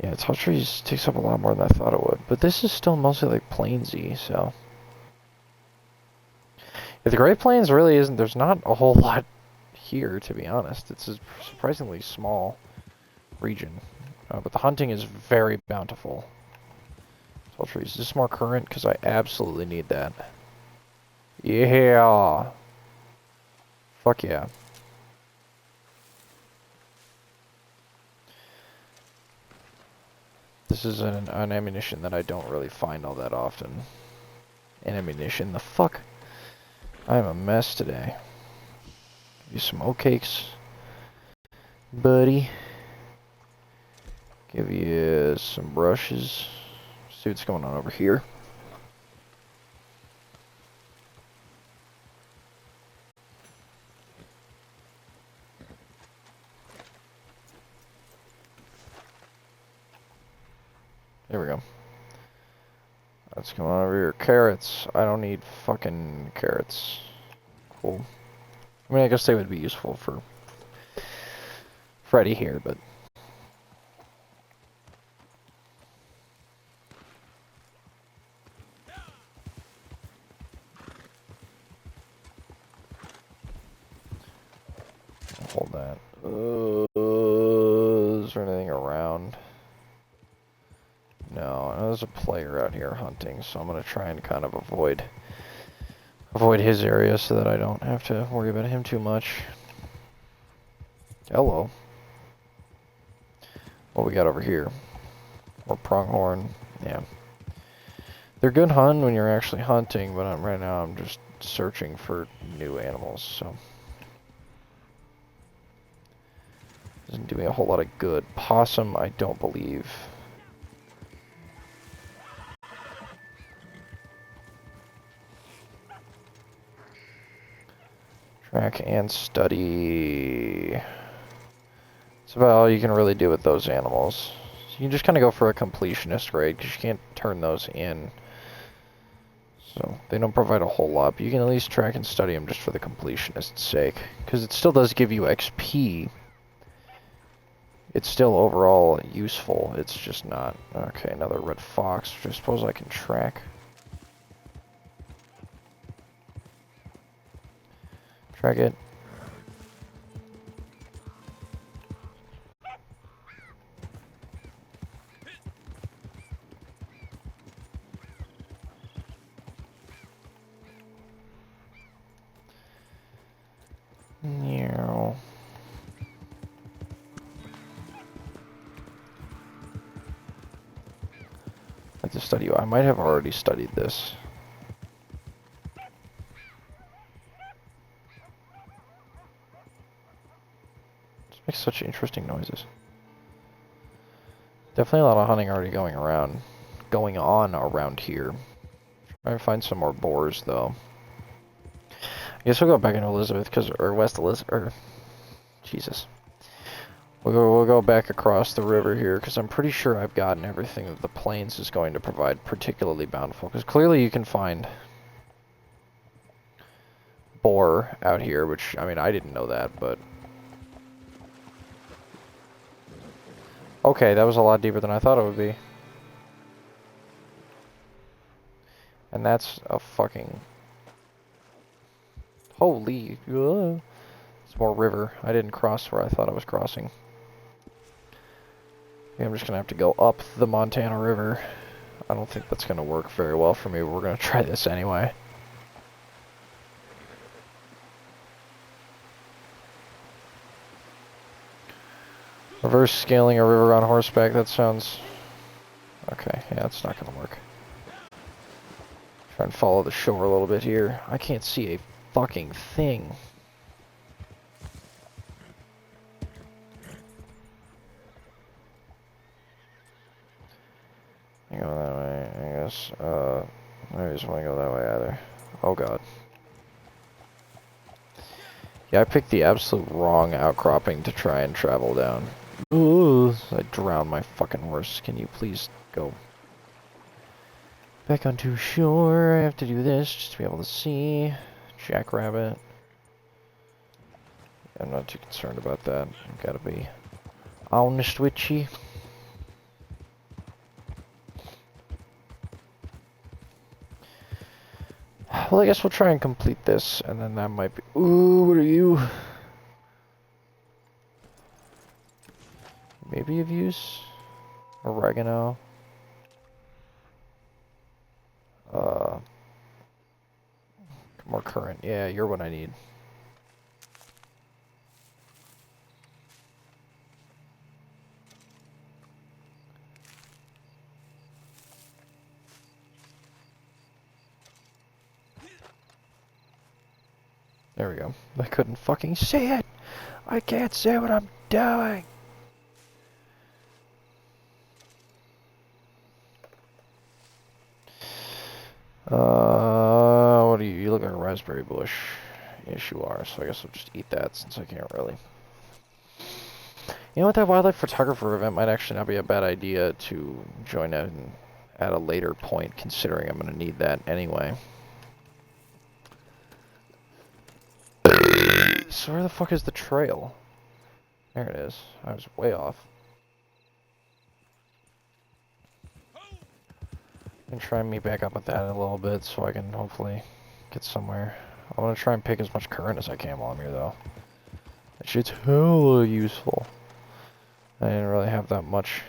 Yeah, tall trees takes up a lot more than I thought it would. But this is still mostly like plainsy, so... yeah, the Great Plains really isn't... there's not a whole lot here, to be honest. It's a surprisingly small region. But the hunting is very bountiful. Tall trees. Is this more current? Because I absolutely need that. Yeah! Fuck yeah. This is an ammunition that I don't really find all that often. An ammunition? The fuck? I'm a mess today. Give you some oat cakes, buddy. Give you some brushes. See what's going on over here. There we go. Let's come on over here. Carrots. I don't need fucking carrots. Cool. I mean, I guess they would be useful for Freddy here, but... Hold that. Is there anything around? No, there's a player out here hunting, so I'm gonna try and kind of avoid his area so that I don't have to worry about him too much. Hello. What we got over here? More pronghorn. Yeah. They're good hunt when you're actually hunting, but right now I'm just searching for new animals, so doesn't do me a whole lot of good. Possum, I don't believe. Track and study. That's about all you can really do with those animals. So you can just kind of go for a completionist grade because you can't turn those in. So they don't provide a whole lot, but you can at least track and study them just for the completionist's sake. Because it still does give you XP. It's still overall useful. It's just not. Okay, another red fox, which I suppose I can track. Track it. Meow. I have to study. I might have already studied this. This makes such interesting noises. Definitely a lot of hunting already going on around here. Try and find some more boars though. I guess we'll go back into Elizabeth, or West Elizabeth, or Jesus. We'll go back across the river here, because I'm pretty sure I've gotten everything that the plains is going to provide particularly bountiful. Because clearly you can find boar out here, which, I mean, I didn't know that, but... Okay, that was a lot deeper than I thought it would be. And that's a fucking... Holy... It's more river. I didn't cross where I thought I was crossing. I'm just gonna have to go up the Montana River. I don't think that's gonna work very well for me, but we're gonna try this anyway. Reverse scaling a river on horseback, that sounds... Okay, yeah, it's not gonna work. Try and follow the shore a little bit here. I can't see a fucking thing. Go that way, I guess. I just want to go that way either. Oh god. Yeah, I picked the absolute wrong outcropping to try and travel down. Ooh, I drowned my fucking horse. Can you please go back onto shore? I have to do this just to be able to see. Jackrabbit. I'm not too concerned about that. I've got to be honest with you. Well, I guess we'll try and complete this, and then that might be... Ooh, what are you? Maybe of use? Oregano. More currant. Yeah, you're what I need. There we go. I couldn't fucking see it! I can't see what I'm doing! What do you? You look like a raspberry bush. Yes, you are. So I guess I'll just eat that since I can't really. You know what? That wildlife photographer event might actually not be a bad idea to join in at a later point, considering I'm going to need that anyway. So where the fuck is the trail? There it is. I was way off. And try and meet back up with that in a little bit so I can hopefully get somewhere. I want to try and pick as much current as I can while I'm here though. That shit's hella useful. I didn't really have that much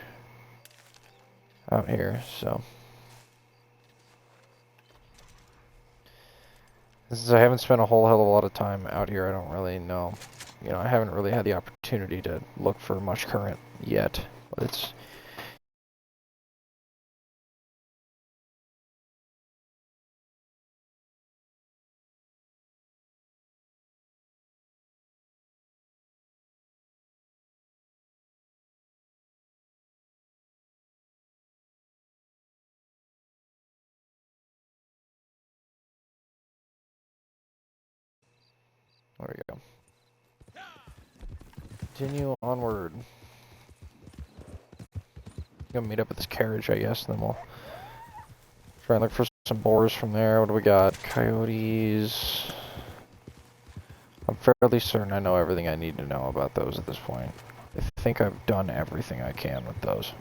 out here, so. Since I haven't spent a whole hell of a lot of time out here, I don't really know. You know, I haven't really had the opportunity to look for much current yet. But it's... There we go. Continue onward. Gonna meet up with this carriage, I guess, and then we'll try and look for some boars from there. What do we got? Coyotes. I'm fairly certain I know everything I need to know about those at this point. I think I've done everything I can with those.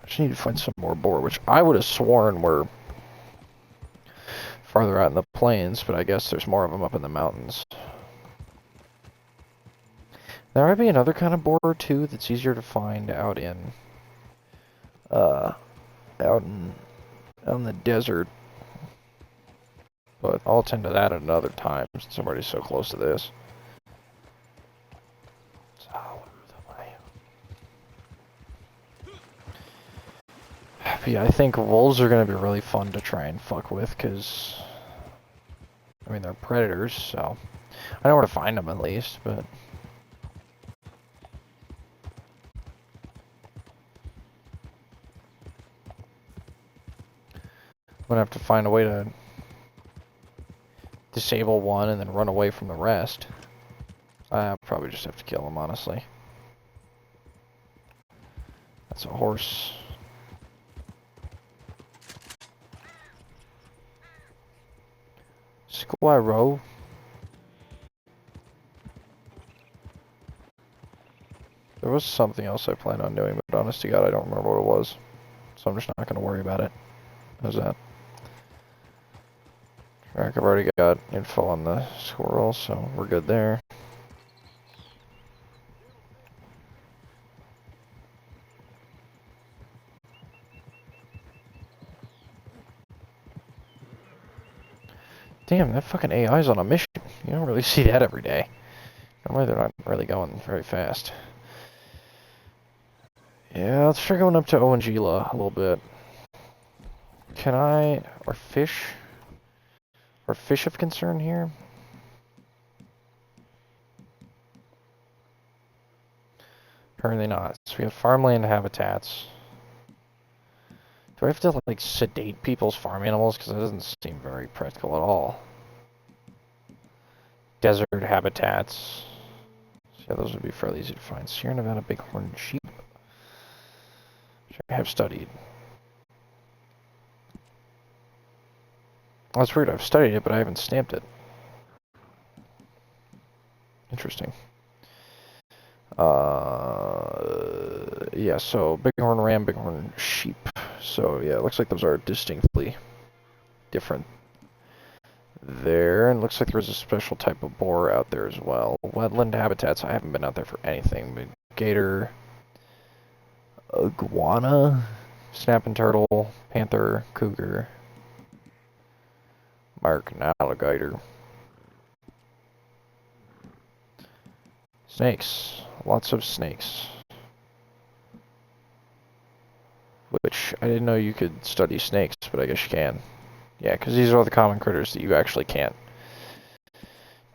I just need to find some more boar, which I would have sworn were farther out in the plains, but I guess there's more of them up in the mountains. There might be another kind of boar too that's easier to find out in the desert. But I'll attend to that at another time since I'm already so close to this. But yeah, I think wolves are going to be really fun to try and fuck with, because, I mean, they're predators, so I know where to find them at least, but... I'm gonna have to find a way to disable one and then run away from the rest. I'll probably just have to kill him, honestly. That's a horse. Squirrel. There was something else I planned on doing, but honest to God, I don't remember what it was. So I'm just not gonna worry about it. How's that? Alright, I've already got info on the squirrel, so we're good there. Damn, that fucking AI's on a mission. You don't really see that every day. Normally they're not really going very fast. Yeah, let's try going up to Owangila a little bit. Can I... Are fish of concern here? Apparently not. So we have farmland habitats. Do I have to, like, sedate people's farm animals? Because that doesn't seem very practical at all. Desert habitats. So yeah, those would be fairly easy to find. Sierra Nevada bighorn sheep. Which I have studied. Well, that's weird. I've studied it, but I haven't stamped it. Interesting. Yeah, so bighorn ram, bighorn sheep. So yeah, it looks like those are distinctly different there. And it looks like there's a special type of boar out there as well. Wetland habitats, I haven't been out there for anything. But gator, iguana, snapping turtle, panther, cougar, American alligator. Snakes. Lots of snakes. Which, I didn't know you could study snakes, but I guess you can. Yeah, because these are all the common critters that you actually can't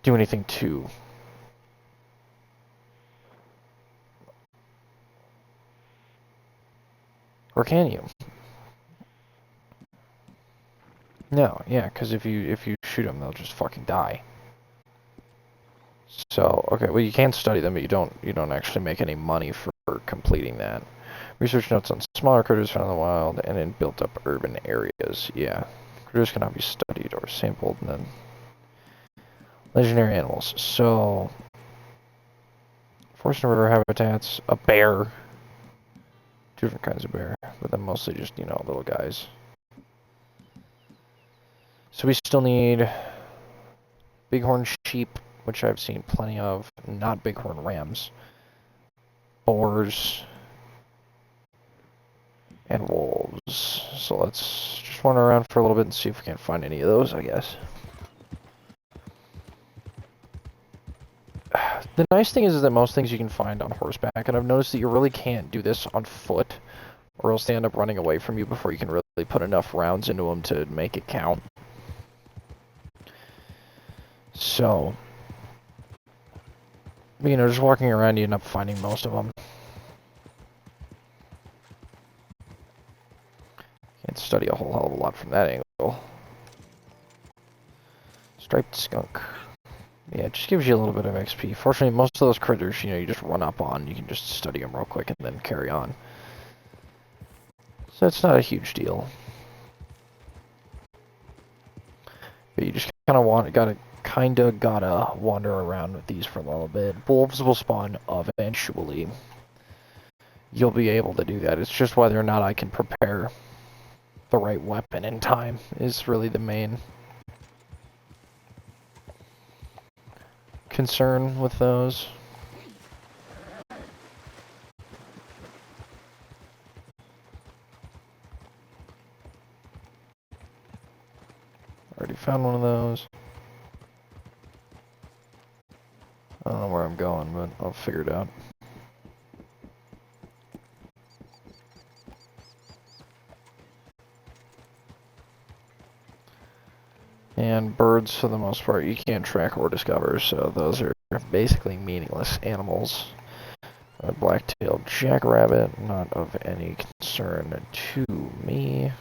do anything to. Or can you? No, yeah, because if you shoot them, they'll just fucking die. So, okay, well you can study them, but you don't actually make any money for completing that. Research notes on smaller critters found in the wild and in built-up urban areas. Yeah, critters cannot be studied or sampled, and then legendary animals. So, forest and river habitats, a bear. Two different kinds of bear, but then mostly just, you know, little guys. So we still need bighorn sheep, which I've seen plenty of, not bighorn rams, boars, and wolves. So let's just wander around for a little bit and see if we can find any of those, I guess. The nice thing is that most things you can find on horseback, and I've noticed that you really can't do this on foot, or else they end up running away from you before you can really put enough rounds into them to make it count. So, you know, just walking around, you end up finding most of them. Can't study a whole hell of a lot from that angle. Striped skunk. Yeah, it just gives you a little bit of XP. Fortunately, most of those critters, you know, you just run up on. You can just study them real quick and then carry on. So it's not a huge deal. But you just gotta wander around with these for a little bit. Wolves will spawn eventually. You'll be able to do that. It's just whether or not I can prepare the right weapon in time is really the main concern with those. Already found one of those. I don't know where I'm going, but I'll figure it out. And birds, for the most part, you can't track or discover, so those are basically meaningless animals. A black-tailed jackrabbit, not of any concern to me.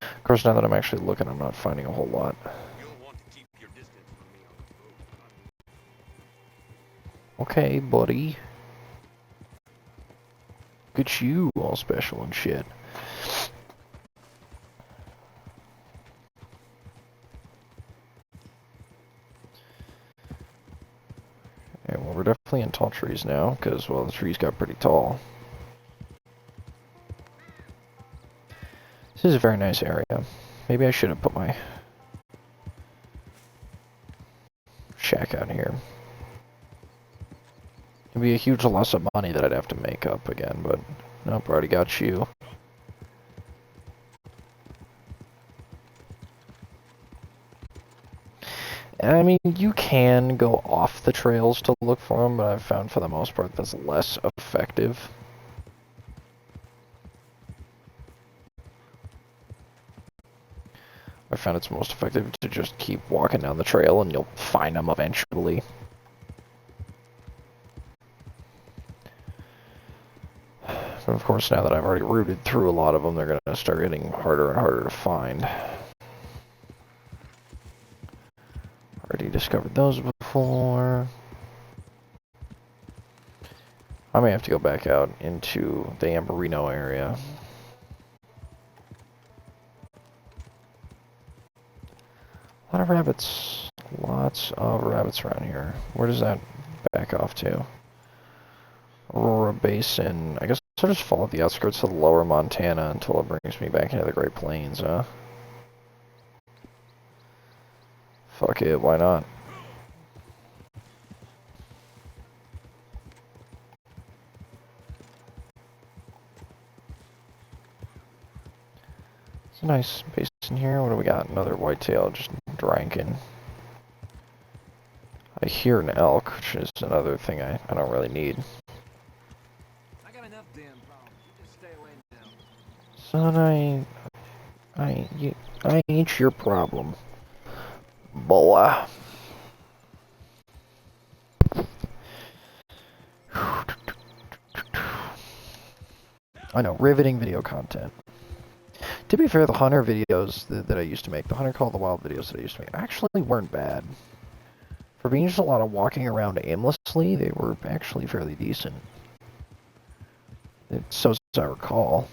Of course, now that I'm actually looking, I'm not finding a whole lot. Okay, buddy. Look at you, all special and shit. Okay, well, we're definitely in tall trees now, because, well, the trees got pretty tall. This is a very nice area. Maybe I should have put my shack out here. It'd be a huge loss of money that I'd have to make up again, but nope, already got you. I mean, you can go off the trails to look for them, but I've found for the most part that's less effective. I found it's most effective to just keep walking down the trail and you'll find them eventually. But of course, now that I've already rooted through a lot of them, they're going to start getting harder and harder to find. Already discovered those before. I may have to go back out into the Amberino area. A lot of rabbits. Lots of rabbits around here. Where does that back off to? Aurora Basin. I guess I'll just follow the outskirts of lower Montana until it brings me back into the Great Plains, huh? Fuck it, why not? It's a nice basin here. What do we got? Another whitetail just drinking. I hear an elk, which is another thing I don't really need. I got enough damn problems. You just stay away now. Son, I ain't your problem, boy. I know, riveting video content. To be fair, the Hunter videos that I used to make, the Hunter Call of the Wild videos that I used to make, actually weren't bad. For being just a lot of walking around aimlessly, they were actually fairly decent. So as I recall.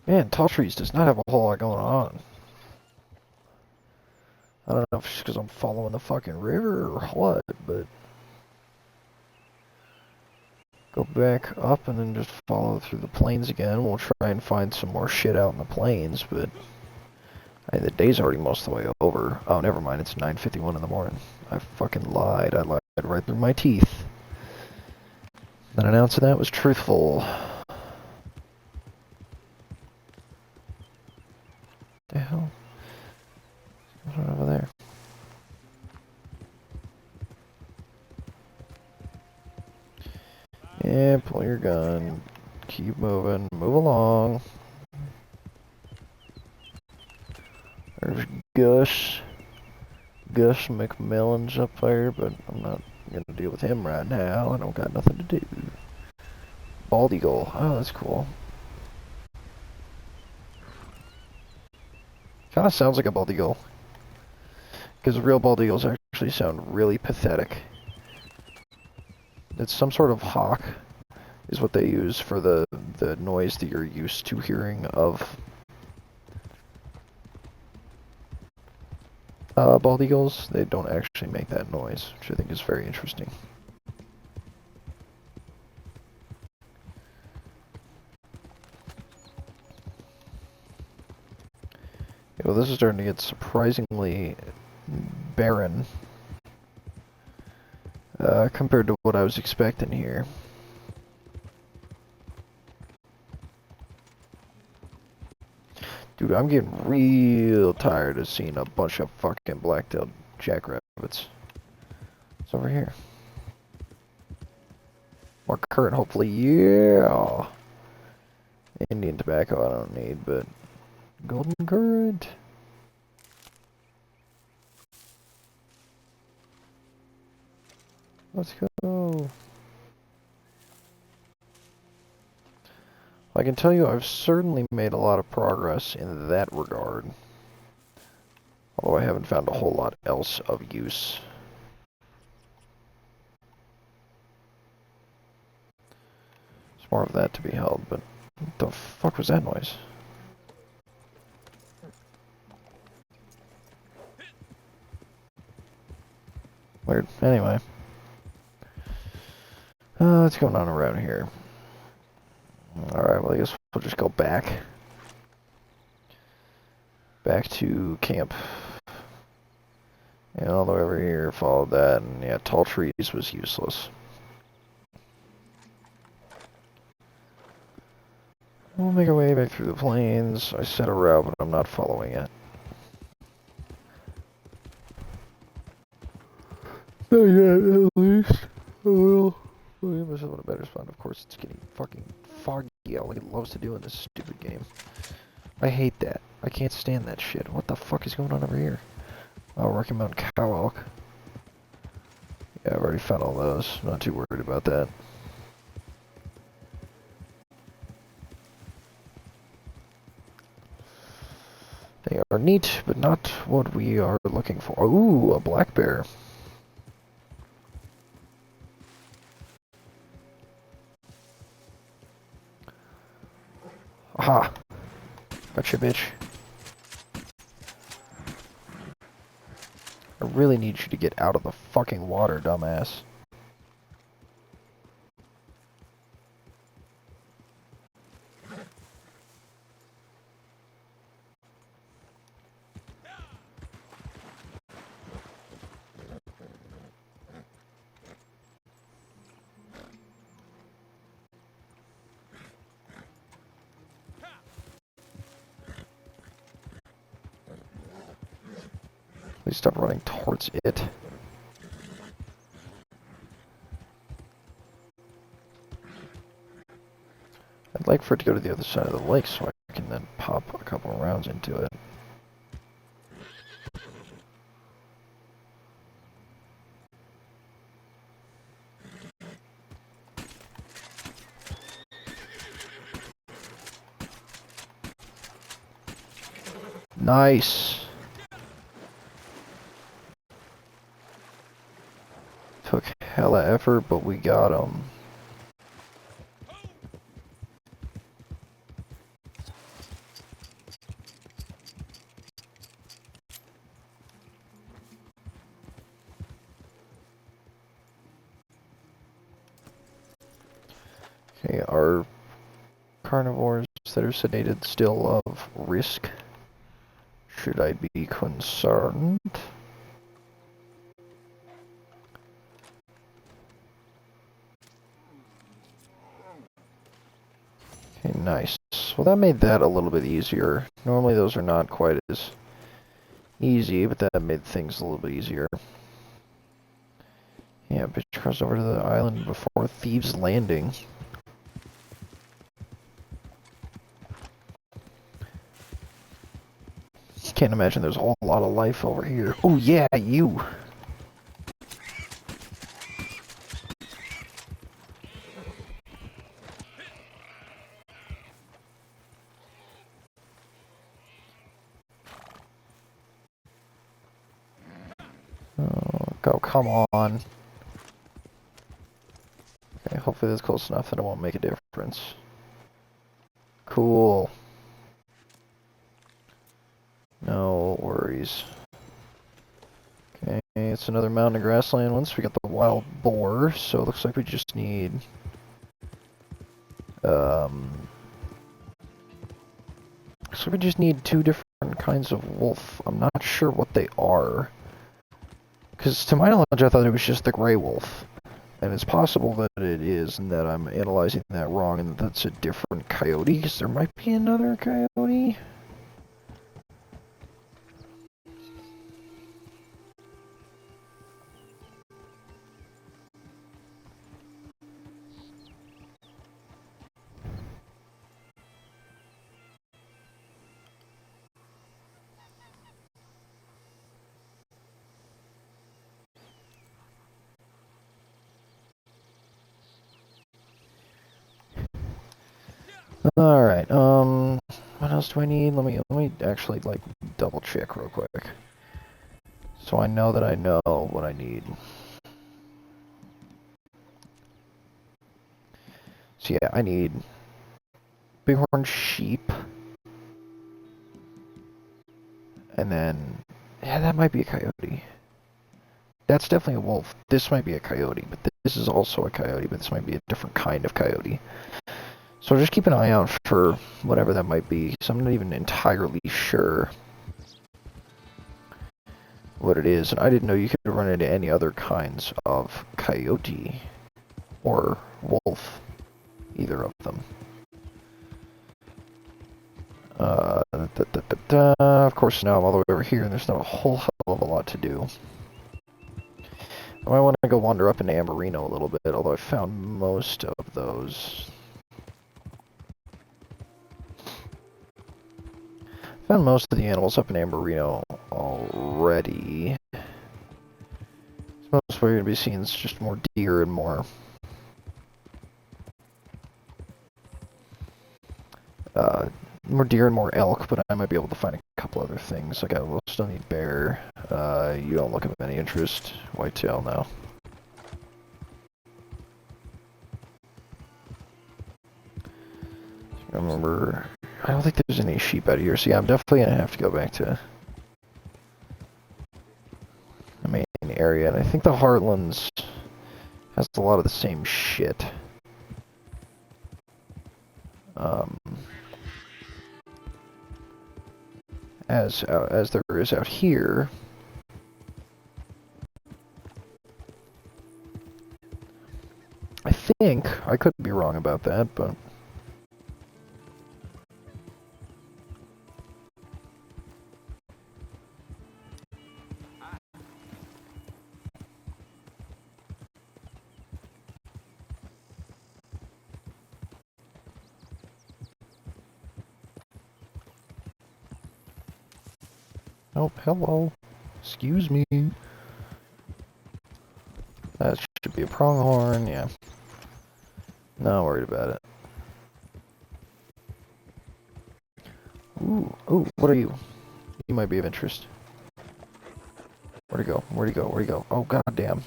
Man, Tall Trees does not have a whole lot going on. I don't know if it's because I'm following the fucking river or what, but... Go back up and then just follow through the plains again. We'll try and find some more shit out in the plains, but... the day's already most of the way over. Oh, never mind, it's 9:51 in the morning. I fucking lied. I lied right through my teeth. That announce of that was truthful. The hell? What's going on over there? Yeah, pull your gun. Keep moving. Move along. There's Gus. Gus McMillan's up there, but I'm not gonna deal with him right now. I don't got nothing to do. Bald Eagle. Oh, that's cool. Kind of sounds like a bald eagle. Because real bald eagles actually sound really pathetic. It's some sort of hawk, is what they use for the noise that you're used to hearing of bald eagles. They don't actually make that noise, which I think is very interesting. Yeah, well, this is starting to get surprisingly barren compared to what I was expecting here. Dude, I'm getting real tired of seeing a bunch of fucking black-tailed jackrabbits. It's over here. More currant, hopefully. Yeah! Indian tobacco I don't need, but golden currant. Let's go. I can tell you I've certainly made a lot of progress in that regard. Although I haven't found a whole lot else of use. There's more of that to be held, but what the fuck was that noise? Weird. Anyway. What's going on around here? Alright, well I guess we'll just go back. Back to camp. And all the way over here, followed that, and yeah, Tall Trees was useless. We'll make our way back through the plains. I set a route, but I'm not following it. Not yet, at least. Oh well, give myself a better spot. Of course, it's getting fucking foggy out like it loves to do in this stupid game. I hate that. I can't stand that shit. What the fuck is going on over here? Oh, Rocky Mountain Cow Elk. Yeah, I've already found all those. I'm not too worried about that. They are neat, but not what we are looking for. Ooh, a black bear. Aha! Gotcha, bitch. I really need you to get out of the fucking water, dumbass. Please stop running towards it. I'd like for it to go to the other side of the lake so I can then pop a couple of rounds into it. Nice. Took hella effort, but we got him. Okay, our carnivores that are sedated still of risk. Should I be concerned? Okay, nice. Well, that made that a little bit easier. Normally those are not quite as easy, but that made things a little bit easier. Yeah, bitch crossed over to the island before Thieves' Landing. Can't imagine there's a whole lot of life over here. Oh yeah, you! Oh, come on. Okay, hopefully that's close enough that it won't make a difference. Cool. No worries. Okay, it's another mountain and grassland once we got the wild boar, so it looks like we just need so we just need 2 different kinds of wolf. I'm not sure what they are. Because to my knowledge I thought it was just the gray wolf. And it's possible that it is, and that I'm analyzing that wrong, and that that's a different coyote, because there might be another coyote. Alright, what else do I need? Let me actually, like, double check real quick. So I know that I know what I need. So yeah, I need bighorn sheep. And then, yeah, that might be a coyote. That's definitely a wolf. This might be a coyote, but this is also a coyote, but this might be a different kind of coyote. So just keep an eye out for whatever that might be, because I'm not even entirely sure what it is. And I didn't know you could run into any other kinds of coyote or wolf, either of them. Of course, now I'm all the way over here, and there's not a whole hell of a lot to do. I might want to go wander up into Amberino a little bit, although I found most of those. Found most of the animals up in Amberino already. Most we're going to be seeing is just more deer and more deer and more elk, but I might be able to find a couple other things. Like I still need bear. You don't look of any interest. Whitetail, no. I remember, I don't think there's any sheep out here, so yeah, I'm definitely gonna have to go back to the main area, and I think the Heartlands has a lot of the same shit. As there is out here. I think, I could be wrong about that, but Oh, hello. Excuse me. That should be a pronghorn, yeah. Not worried about it. Ooh, what are you? You might be of interest. Where'd he go? Where'd he go? Where'd he go? Oh, goddamn.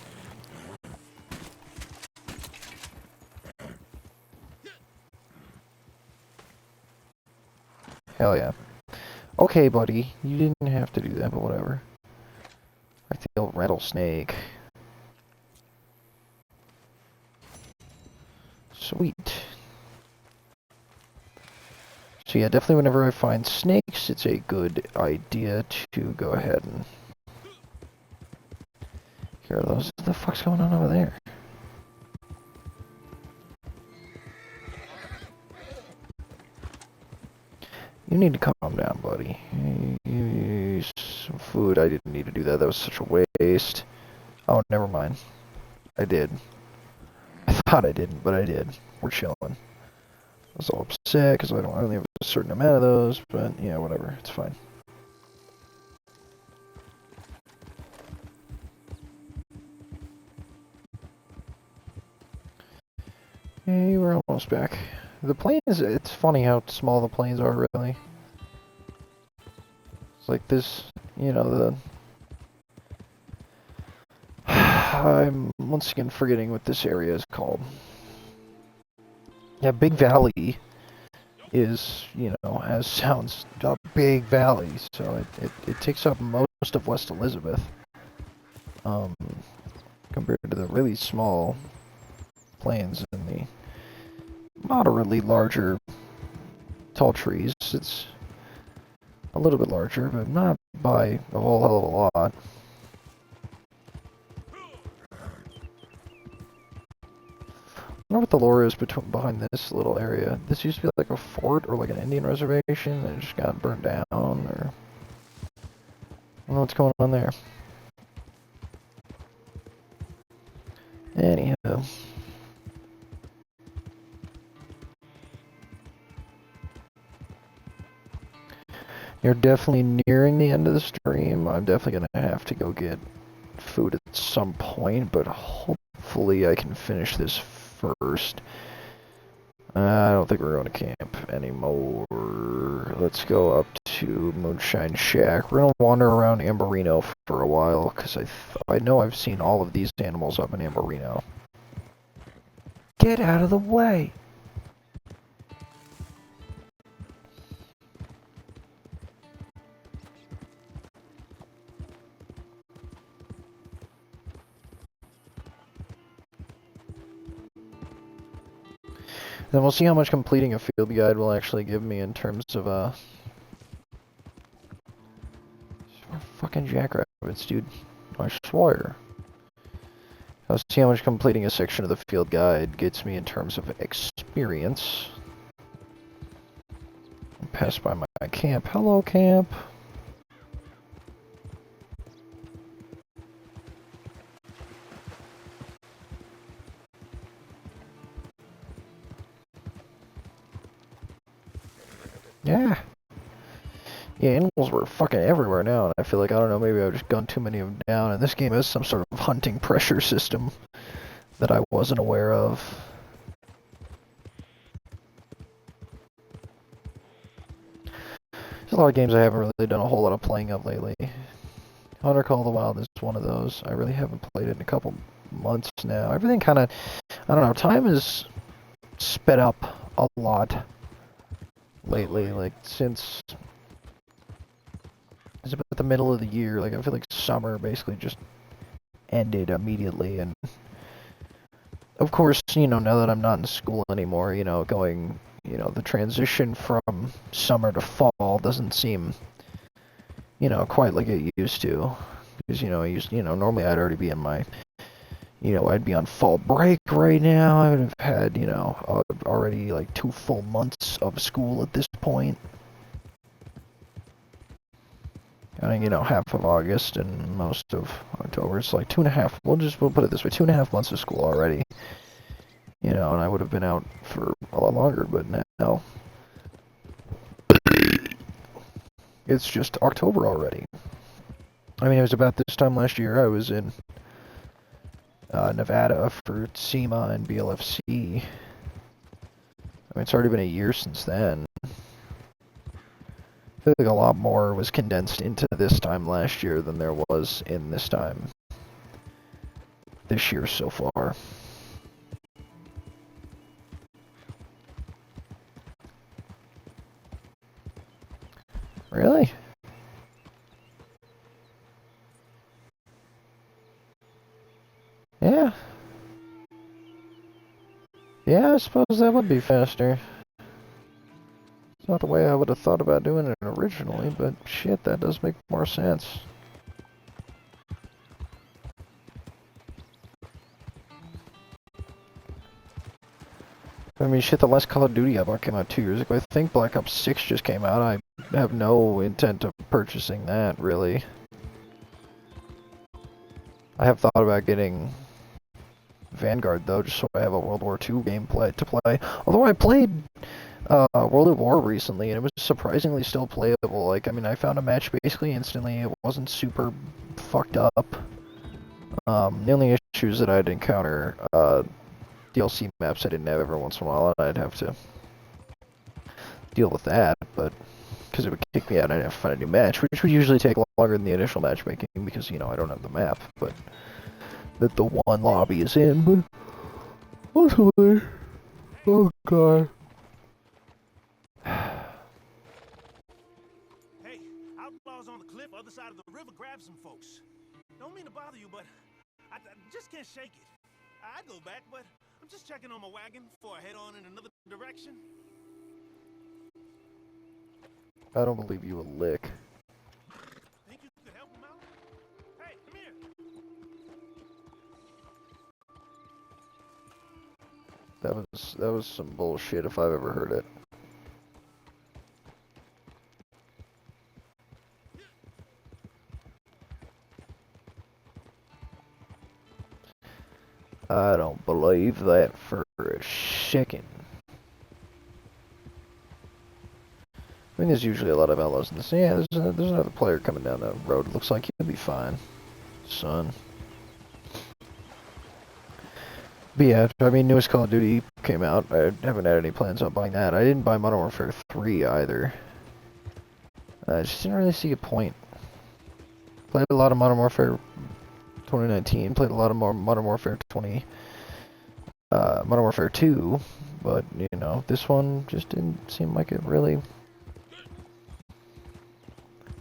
Hell yeah. Okay, buddy. You didn't have to do that, but whatever. Like the old rattlesnake. Sweet. So yeah, definitely whenever I find snakes, it's a good idea to go ahead and... Here are those. What the fuck's going on over there? You need to calm down, buddy. Some food. I didn't need to do that. That was such a waste. Oh, never mind. I did. I thought I didn't, but I did. We're chilling. I was all upset because I only have a certain amount of those, but yeah, whatever. It's fine. Hey, we're almost back. The planes, it's funny how small the planes are, really. It's like this, you know, the... I'm once again forgetting what this area is called. Yeah, Big Valley is, you know, as sounds, a big valley, so it takes up most of West Elizabeth. Compared to the really small plains and the moderately larger tall trees. It's a little bit larger, but not by a whole hell of a lot. I wonder what the lore is behind this little area. This used to be like a fort or like an Indian reservation that just got burned down, or... I don't know what's going on there. Anyhow. You're definitely nearing the end of the stream. I'm definitely going to have to go get food at some point, but hopefully I can finish this first. I don't think we're going to camp anymore. Let's go up to Moonshine Shack. We're going to wander around Amberino for a while, because I know I've seen all of these animals up in Amberino. Get out of the way! Then we'll see how much completing a field guide will actually give me in terms of, fucking jackrabbits, dude. I swear. I'll see how much completing a section of the field guide gets me in terms of experience. Pass by my camp. Hello, camp. Yeah. Yeah, animals were fucking everywhere now, and I feel like, I don't know, maybe I've just gunned too many of them down, and this game has some sort of hunting pressure system that I wasn't aware of. There's a lot of games I haven't really done a whole lot of playing of lately. Hunter Call of the Wild is one of those. I really haven't played it in a couple months now. Everything kind of, I don't know, time is sped up a lot lately, like since it's about the middle of the year. Like I feel like summer basically just ended immediately, and of course, you know, now that I'm not in school anymore, you know, going, you know, the transition from summer to fall doesn't seem, you know, quite like it used to, because, you know, normally I'd already be in my, you know, I'd be on fall break right now. I would have had, you know, already like 2 full months of school at this point. And, you know, half of August and most of October. It's like 2.5, we'll put it this way, 2.5 months of school already. You know, and I would have been out for a lot longer, but now it's just October already. I mean, it was about this time last year I was in Nevada for SEMA and BLFC. I mean, it's already been a year since then. I feel like a lot more was condensed into this time last year than there was in this time this year so far. Really? Yeah. Yeah, I suppose that would be faster. It's not the way I would have thought about doing it originally, but shit, that does make more sense. I mean, shit, the last Call of Duty I bought came out 2 years ago. I think Black Ops 6 just came out. I have no intent of purchasing that, really. I have thought about getting Vanguard, though, just so I have a World War II game to play. Although I played World at War recently, and it was surprisingly still playable. Like, I mean, I found a match basically instantly. It wasn't super fucked up. The only issues that I'd encounter, DLC maps I didn't have every once in a while, and I'd have to deal with that, but because it would kick me out and I'd have to find a new match, which would usually take longer than the initial matchmaking because, you know, I don't have the map, but that the one lobby is in, but ultimately, oh god. Hey, outlaws on the cliff, other side of the river, grab some folks. Don't mean to bother you, but I just can't shake it. I'd go back, but I'm just checking on my wagon before I head on in another direction. I don't believe you a lick. Think you could help him out? Hey, come here. That was some bullshit if I've ever heard it. I don't believe that for a second. I mean, there's usually a lot of outlaws in this. Yeah, there's another player coming down that road. Looks like he'll be fine, son. But yeah, I mean, newest Call of Duty came out. I haven't had any plans on buying that. I didn't buy Modern Warfare 3 either. I just didn't really see a point. Played a lot of Modern Warfare 2019. Played a lot of more Modern Warfare Modern Warfare 2. But, you know, this one just didn't seem like it really...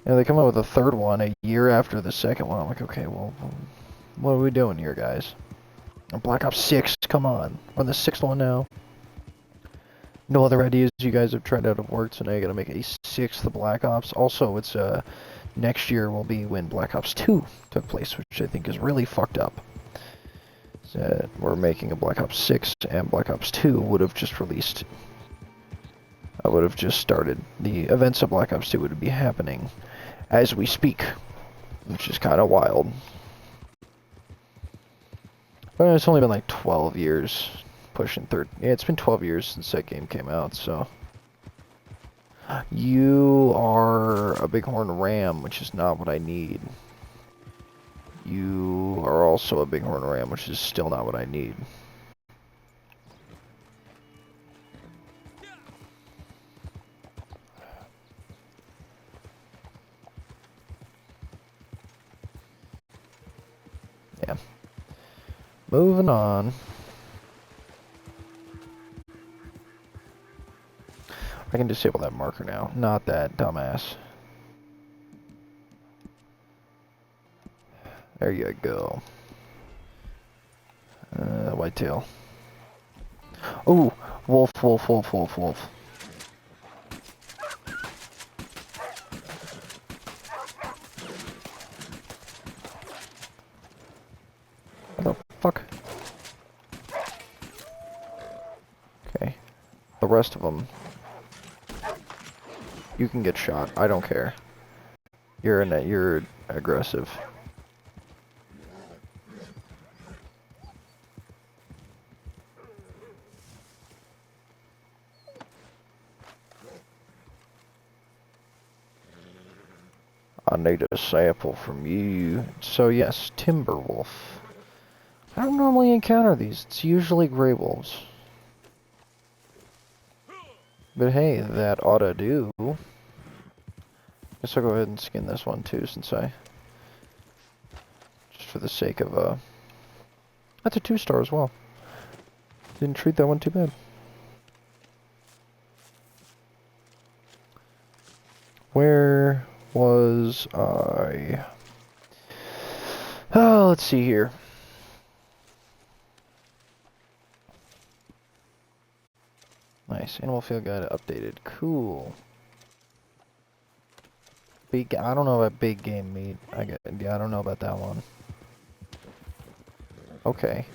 You know, they come out with a third one a year after the second one. I'm like, okay, well, what are we doing here, guys? Black Ops 6, come on. We're on the 6th one now. No other ideas you guys have tried out have worked, so now you gotta make a 6th Black Ops. Also, it's, next year will be when Black Ops 2 took place, which I think is really fucked up. So, we're making a Black Ops 6, and Black Ops 2 would have just released... I would have just started. The events of Black Ops 2 would be happening as we speak, which is kind of wild. But it's only been like 12 years, pushing third. Yeah, it's been 12 years since that game came out, so. You are a Bighorn Ram, which is not what I need. You are also a Bighorn Ram, which is still not what I need. Yeah. Moving on. I can disable that marker now. Not that dumbass. There you go. Whitetail. Oh, wolf, wolf, wolf, wolf, wolf. What the fuck? Okay. The rest of them. You can get shot. I don't care. You're aggressive. I need a sample from you. So yes, Timberwolf. I don't normally encounter these. It's usually gray wolves. But hey, that ought to do. Guess I'll go ahead and skin this one too, since I... Just for the sake of, That's a 2-star as well. Didn't treat that one too bad. Where was I? Oh, let's see here. Nice. Animal field guide updated. Cool. I don't know about big game meat. Yeah, I don't know about that one. Okay.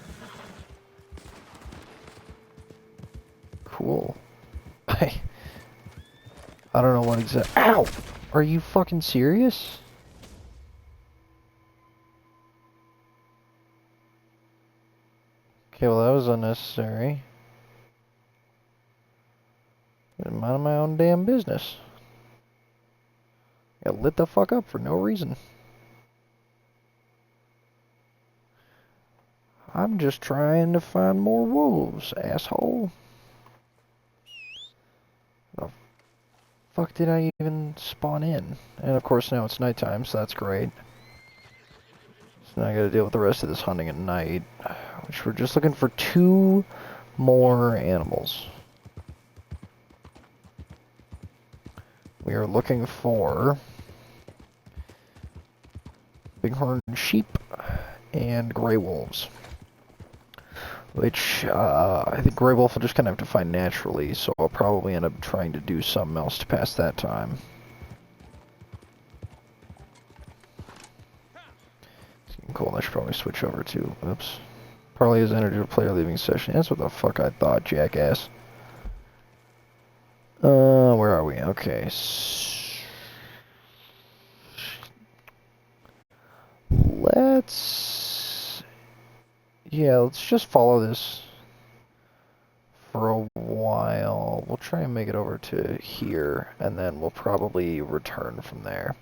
Cool. I don't know what exact. Ow! Are you fucking serious? Okay, well that was unnecessary. I'm minding my own damn business. Got lit the fuck up for no reason. I'm just trying to find more wolves, asshole. The fuck did I even spawn in? And of course now it's nighttime, so that's great. So now I gotta deal with the rest of this hunting at night. Which we're just looking for 2 more animals. We are looking for bighorn sheep and gray wolves. Which, I think gray wolf will just kind of have to find naturally, so I'll probably end up trying to do something else to pass that time. Cool, I should probably switch over to, oops. Probably his energy to player leaving session. That's what the fuck I thought, jackass. Where are we? Okay. Let's just follow this for a while. We'll try and make it over to here, and then we'll probably return from there.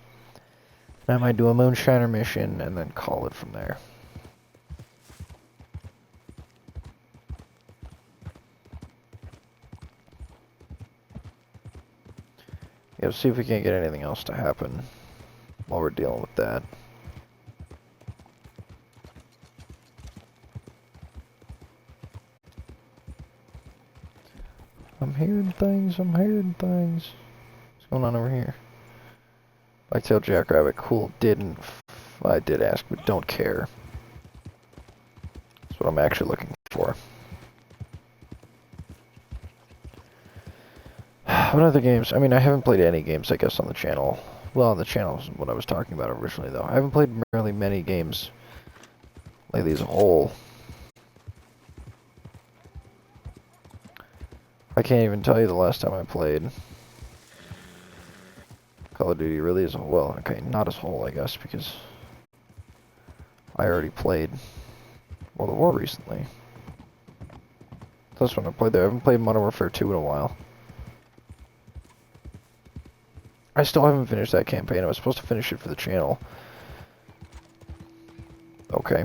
I might do a Moonshiner mission, and then call it from there. Yeah, let's see if we can't get anything else to happen while we're dealing with that. I'm hearing things, What's going on over here? Blacktail jackrabbit, cool, I did ask, but don't care. That's what I'm actually looking for. What other games? I mean, I haven't played any games, I guess, on the channel. Well, on the channel is what I was talking about originally, though. I haven't played really many games lately as a whole. I can't even tell you the last time I played Call of Duty really as a whole. Well, okay, not as a whole, I guess, because I already played World of War recently. That's when I played there. I haven't played Modern Warfare 2 in a while. I still haven't finished that campaign. I was supposed to finish it for the channel. Okay.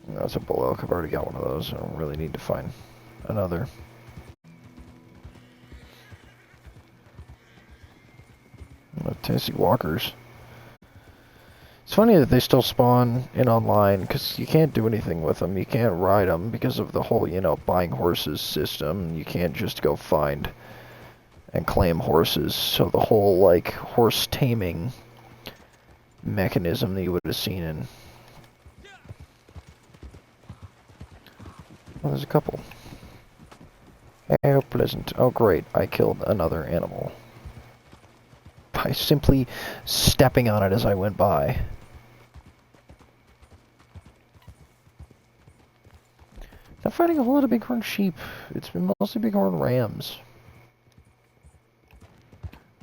That's a bull elk. I've already got one of those. I don't really need to find another. Tennessee walkers. It's funny that they still spawn in online, because you can't do anything with them. You can't ride them because of the whole, buying horses system. You can't just go find and claim horses. So the whole, horse taming mechanism that you would have seen in... Well, there's a couple. How pleasant. Oh, great. I killed another animal by simply stepping on it as I went by. Not finding a whole lot of bighorn sheep. It's been mostly bighorn rams.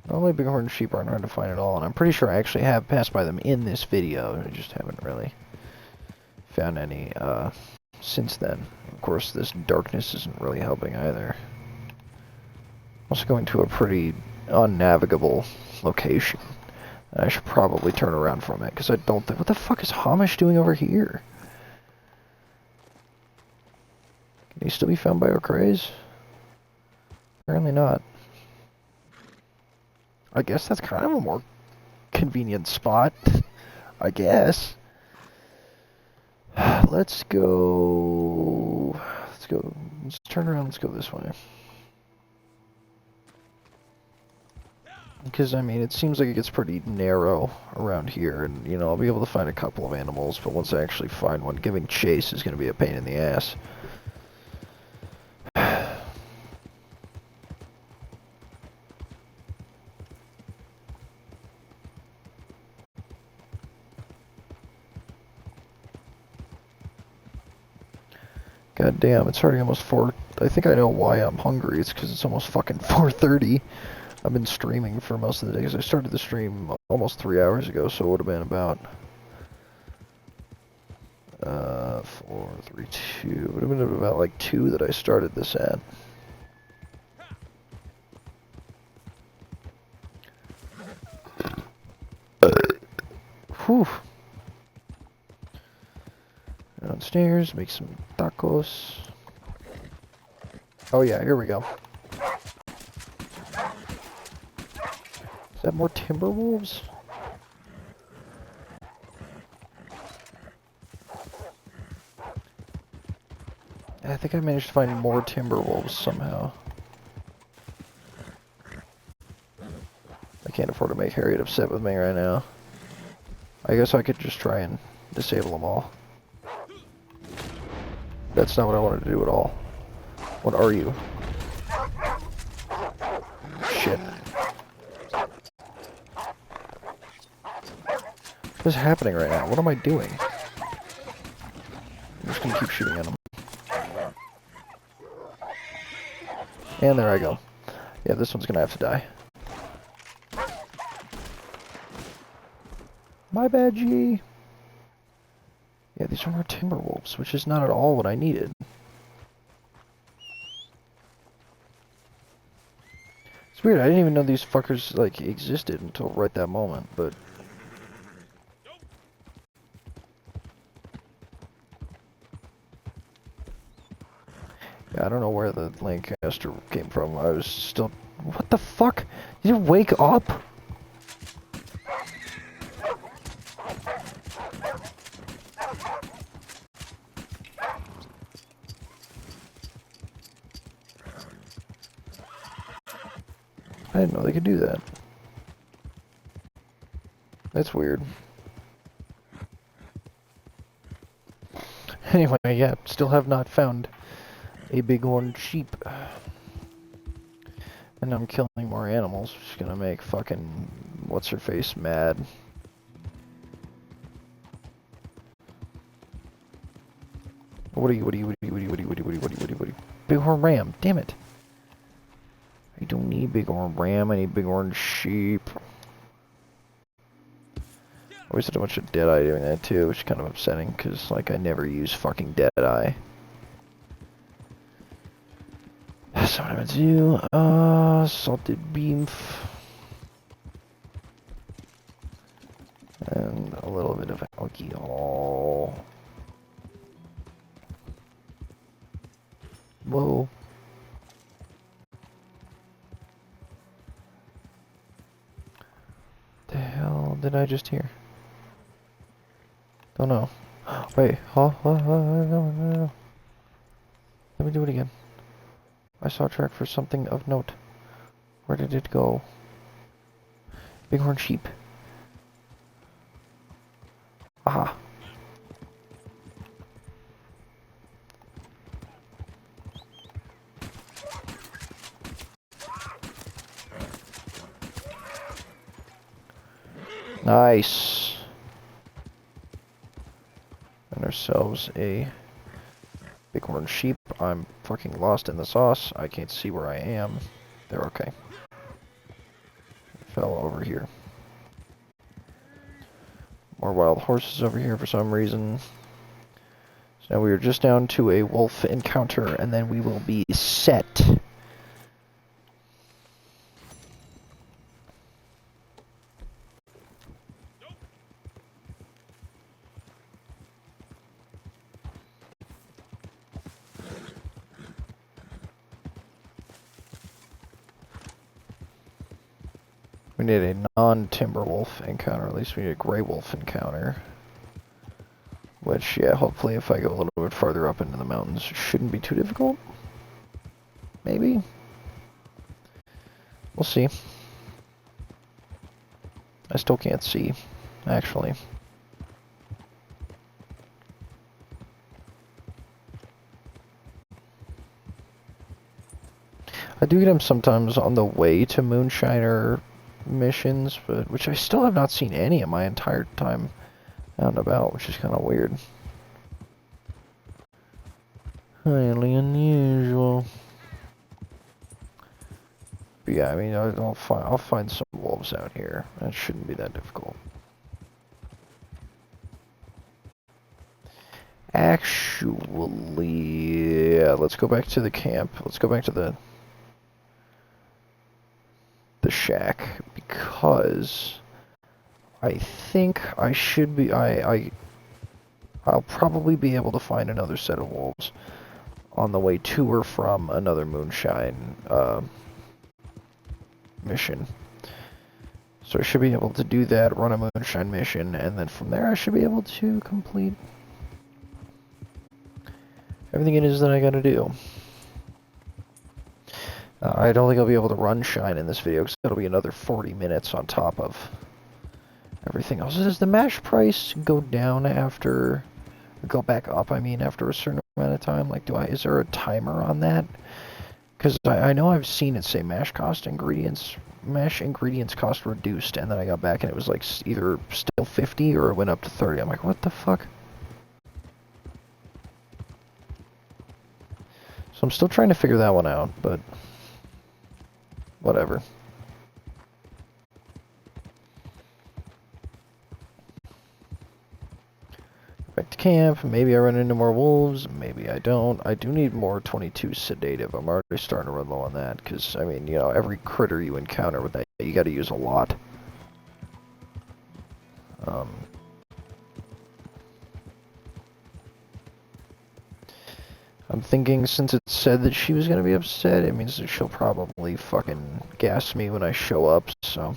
Normally bighorn sheep aren't hard to find at all, and I'm pretty sure I actually have passed by them in this video. I just haven't really found any since then. Of course, this darkness isn't really helping either. Also going to a pretty unnavigable location. I should probably turn around from it, because I don't think... What the fuck is Hamish doing over here? Can he still be found by O'Crae's? Apparently not. I guess that's kind of a more convenient spot. I guess. Let's go... Let's turn around, let's go this way. Because, I mean, it seems like it gets pretty narrow around here, and, you know, I'll be able to find a couple of animals, but once I actually find one, giving chase is going to be a pain in the ass. God damn, it's already almost 4... I think I know why I'm hungry. It's because it's almost fucking 4:30. I've been streaming for most of the day, because I started the stream almost 3 hours ago, so it would have been about... 4, 3, 2... It would have been about, like, 2 that I started this at. Whew. Downstairs, make some tacos. Oh yeah, here we go. Is that more timber wolves? I think I managed to find more timber wolves somehow. I can't afford to make Harriet upset with me right now. I guess I could just try and disable them all. That's not what I wanted to do at all. What are you? Shit. What is happening right now? What am I doing? I'm just gonna keep shooting at him. And there I go. Yeah, this one's gonna have to die. My bad, G. Yeah, these are more timber wolves, which is not at all what I needed. It's weird, I didn't even know these fuckers, like, existed until right that moment, but... Yeah, I don't know where the Lancaster came from. I was still... What the fuck? Did you wake up? I didn't know they could do that. That's weird. Anyway, yeah, still have not found a bighorn sheep. And I'm killing more animals, which is gonna make fucking what's-her-face mad. What are you? Bighorn ram, damn it. I don't need bighorn ram, I need bighorn sheep. I always had a bunch of Deadeye doing that too, which is kind of upsetting, because, like, I never use fucking Deadeye. So what I'm gonna do, salted beef. And a little bit of alcohol. Whoa. The hell did I just hear? Don't know. Wait, no. Let me do it again. I saw a track for something of note. Where did it go? Bighorn sheep. Aha. Nice. And ourselves a bighorn sheep. I'm fucking lost in the sauce. I can't see where I am. They're okay. Fell over here. More wild horses over here for some reason. So now we are just down to a wolf encounter, and then we will be set. We need a non-Timberwolf encounter, at least we need a Grey Wolf encounter. Which, yeah, hopefully if I go a little bit farther up into the mountains, it shouldn't be too difficult. Maybe? We'll see. I still can't see, actually. I do get them sometimes on the way to Moonshiner missions, but which I still have not seen any of my entire time out and about, which is kind of weird. Highly unusual. But yeah, I mean, I'll find some wolves out here. That shouldn't be that difficult. Actually, yeah, let's go back to the camp. Let's go back to the shack, because I think I should be, I'll probably be able to find another set of wolves on the way to or from another Moonshine mission. So I should be able to do that, run a Moonshine mission, and then from there I should be able to complete everything it is that I gotta do. I don't think I'll be able to run Shine in this video, because it'll be another 40 minutes on top of everything else. Does the mash price go down after, go back up, I mean, after a certain amount of time? Like, is there a timer on that? Because I know I've seen it say mash ingredients cost reduced, and then I got back and it was like either still 50 or it went up to 30. I'm like, what the fuck? So I'm still trying to figure that one out, but whatever. Back to camp. Maybe I run into more wolves. Maybe I don't. I do need more 22 sedative. I'm already starting to run low on that. Because, I mean, you know, every critter you encounter with that, you got to use a lot. I'm thinking since it said that she was going to be upset, it means that she'll probably fucking gas me when I show up, so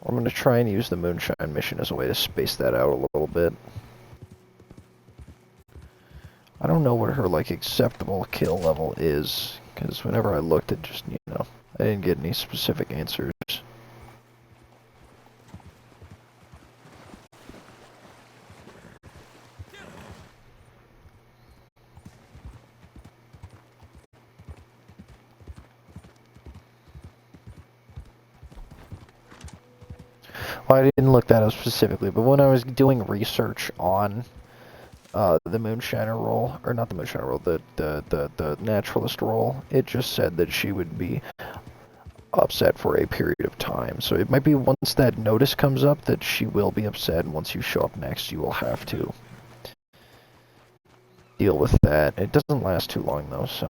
I'm going to try and use the Moonshine mission as a way to space that out a little bit. I don't know what her, like, acceptable kill level is, because whenever I looked, it just, you know, I didn't get any specific answers. Well, I didn't look that up specifically, but when I was doing research on the Moonshiner role, or not the Moonshiner role, the Naturalist role, it just said that she would be upset for a period of time. So it might be once that notice comes up that she will be upset, and once you show up next, you will have to deal with that. It doesn't last too long, though, so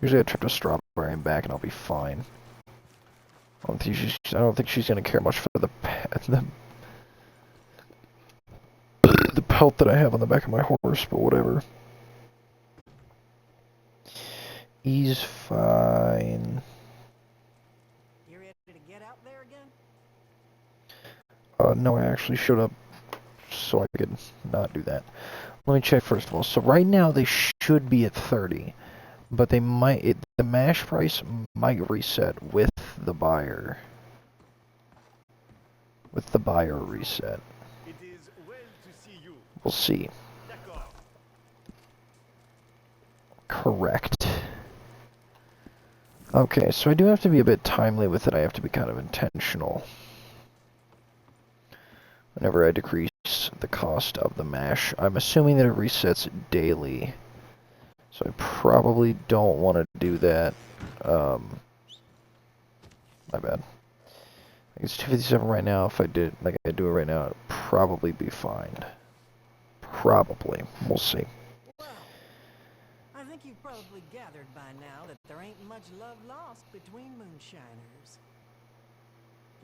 usually I trip to Strawberry and back, and I'll be fine. I don't think she's gonna care much for the pelt that I have on the back of my horse, but whatever. He's fine. You ready to get out there again? No, I actually showed up so I could not do that. Let me check first of all. So right now they should be at 30, but they might. The mash price might reset with the buyer. With the buyer reset. It is well to see you. We'll see. D'accord. Correct. Okay, so I do have to be a bit timely with it. I have to be kind of intentional. Whenever I decrease the cost of the mash, I'm assuming that it resets daily. So I probably don't want to do that. My bad. It's 257 right now. If I did like I do it right now, it'd probably be fine. Probably. We'll see. Well, I think you've probably gathered by now that there ain't much love lost between Moonshiners.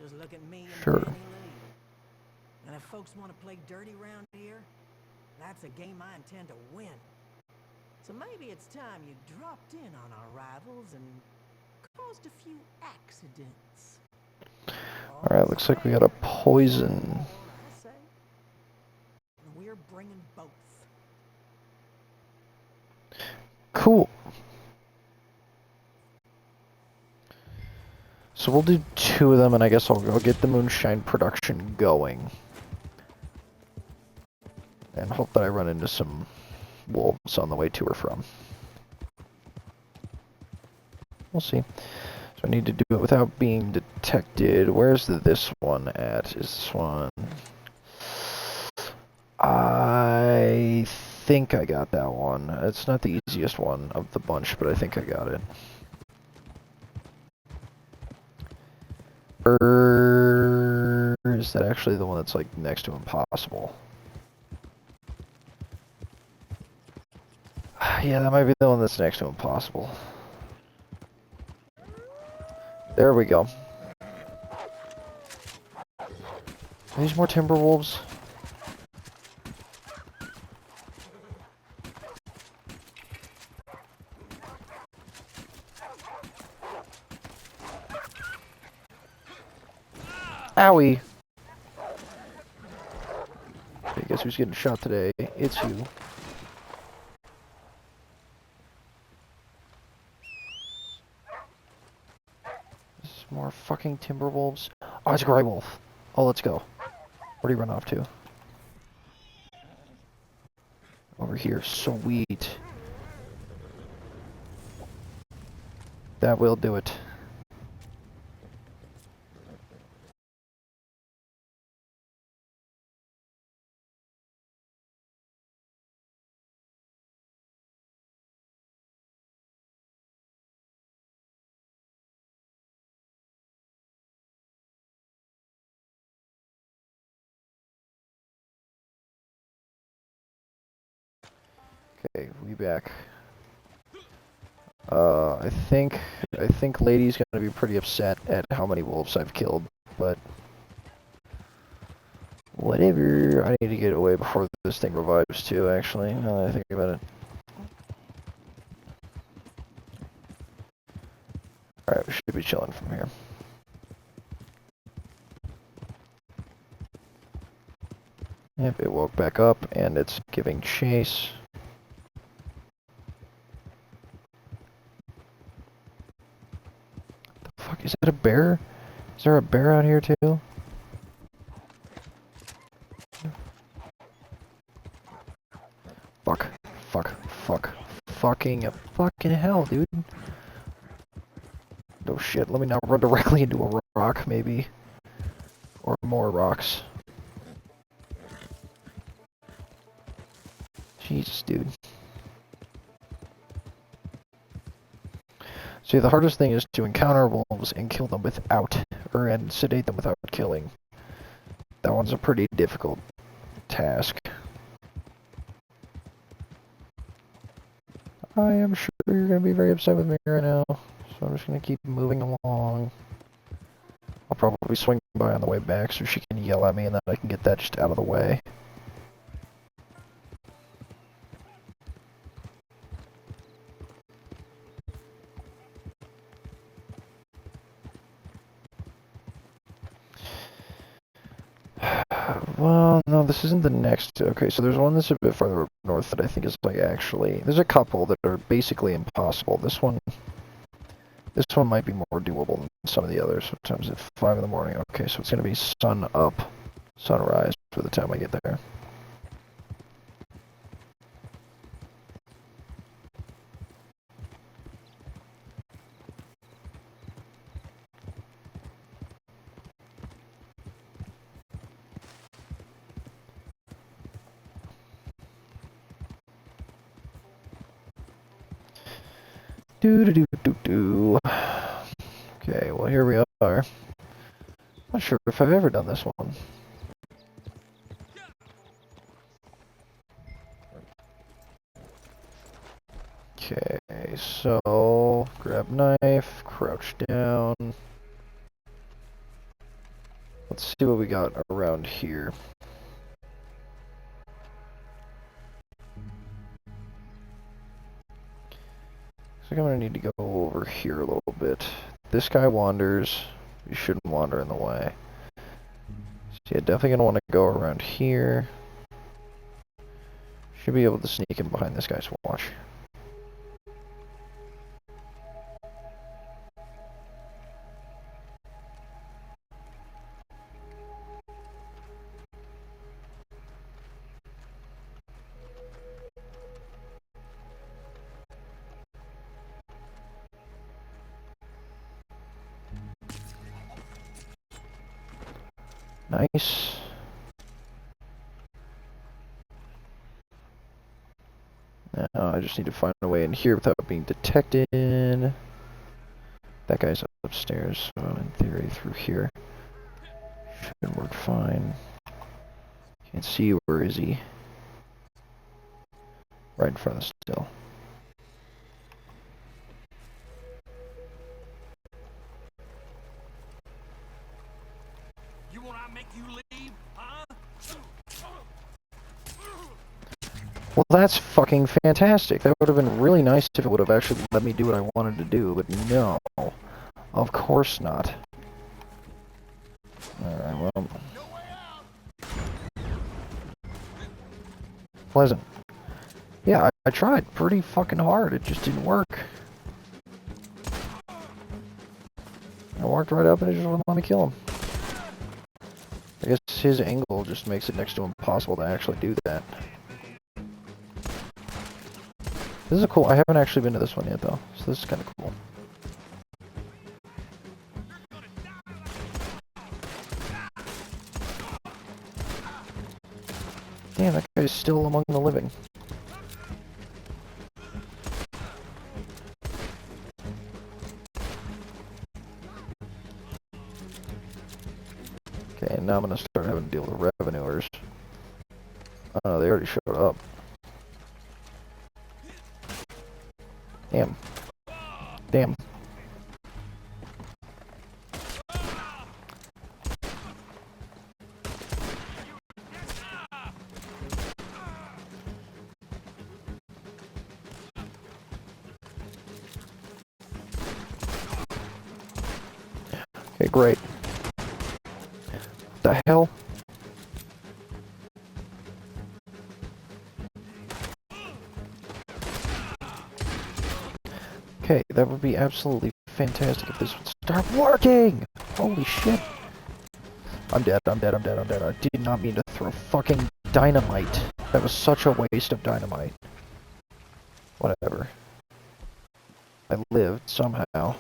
Just look at me and Sure. Danny Lee. And if folks want to play dirty round here, that's a game I intend to win. So maybe it's time you dropped in on our rivals and caused a few accidents. Alright, looks like we got a poison. I say, and we're bringing both. Cool. So we'll do 2 of them, and I guess I'll go get the moonshine production going. And hope that I run into some wolves on the way to or from. We'll see. So I need to do it without being detected. Where's this one at? Is this one? I think I got that one. It's not the easiest one of the bunch, but I think I got it. Or is that actually the one that's like next to impossible? Yeah, that might be the one that's next to impossible. There we go. Are these more timber wolves? Owie! I guess who's getting shot today? It's you. More fucking timber wolves. Oh, it's a gray wolf. Oh, let's go. Where'd he run off to? Over here. Sweet. That will do it. Okay, we back. I think Lady's gonna be pretty upset at how many wolves I've killed, but whatever. I need to get away before this thing revives too, actually, now that I think about it. Alright, we should be chilling from here. Yep, it woke back up, and it's giving chase. The fuck, is it a bear? Is there a bear out here too? Fuck, fuck, fuck, fucking hell, dude. Oh shit, let me not run directly into a rock, maybe. Or more rocks. Jesus, dude. See, the hardest thing is to encounter wolves and kill them without, and sedate them without killing. That one's a pretty difficult task. I am sure you're going to be very upset with me right now, so I'm just going to keep moving along. I'll probably swing by on the way back so she can yell at me and then I can get that just out of the way. Well, no, this isn't the next. Okay, so there's one that's a bit farther up north that I think is like actually. There's a couple that are basically impossible. This one might be more doable than some of the others. Sometimes at 5 in the morning. Okay, so it's gonna be sun up, sunrise by the time I get there. Do. Okay, well here we are. Not sure if I've ever done this one. Okay, so grab knife, crouch down. Let's see what we got around here. So I'm gonna need to go over here a little bit. This guy wanders. You shouldn't wander in the way. So yeah, definitely gonna want to go around here. Should be able to sneak in behind this guy's watch. Nice. Now I just need to find a way in here without being detected. That guy's upstairs, so in theory through here should work fine. Can't see, where is he? Right in front of the still. You want I make you leave, huh? Well, that's fucking fantastic. That would have been really nice if it would have actually let me do what I wanted to do, but no. Of course not. Alright, well. Pleasant. Yeah, I tried pretty fucking hard. It just didn't work. I walked right up and it just wouldn't let me kill him. I guess his angle just makes it next to impossible to actually do that. This is cool. I haven't actually been to this one yet, though, so this is kind of cool. Damn, that guy's still among the living. Okay, and now I'm gonna start having to deal with revenuers. Oh no, they already showed up. Damn. Damn. Okay, great. What the hell? Okay, that would be absolutely fantastic if this would start working! Holy shit. I'm dead, I'm dead, I'm dead, I'm dead. I did not mean to throw fucking dynamite. That was such a waste of dynamite. Whatever. I lived, somehow.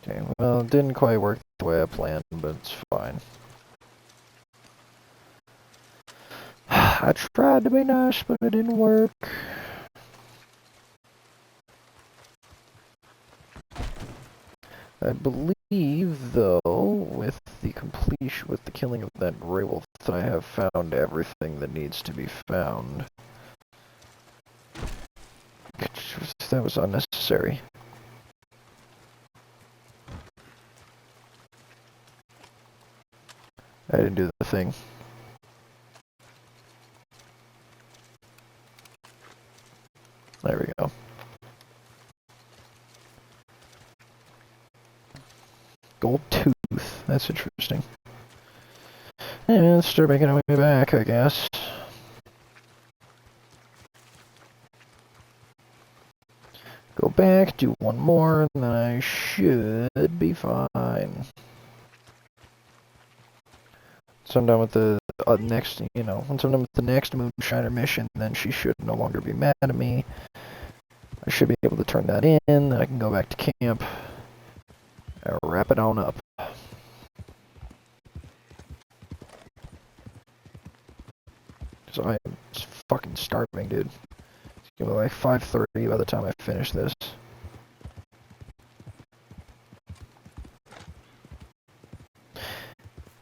Okay, well, it didn't quite work the way I planned, but it's fine. I tried to be nice, but it didn't work. I believe, though, with the completion, with the killing of that Grey Wolf, that I have found everything that needs to be found. That was unnecessary. I didn't do the thing. There we go. Gold tooth. That's interesting. And let's start making our way back, I guess. Go back, do one more, and then I should be fine. So I'm done with the next, you know, once I'm done with the next Moonshiner mission, then she should no longer be mad at me. I should be able to turn that in, then I can go back to camp and wrap it on up. So I am fucking starving, dude. It's gonna be like 5:30 by the time I finish this.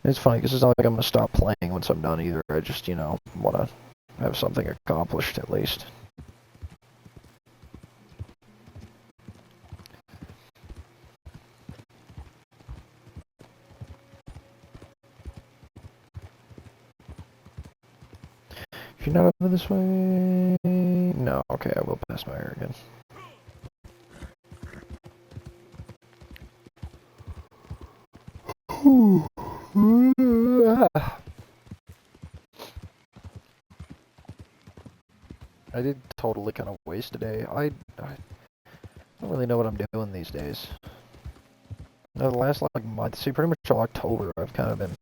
It's funny because it's not like I'm gonna stop playing once I'm done either. I just, you know, want to have something accomplished at least. If you're not over this way... No, okay, I will pass by her again. I did totally kind of waste a day. I don't really know what I'm doing these days. No, the last like month, see, pretty much all October, I've kind of been,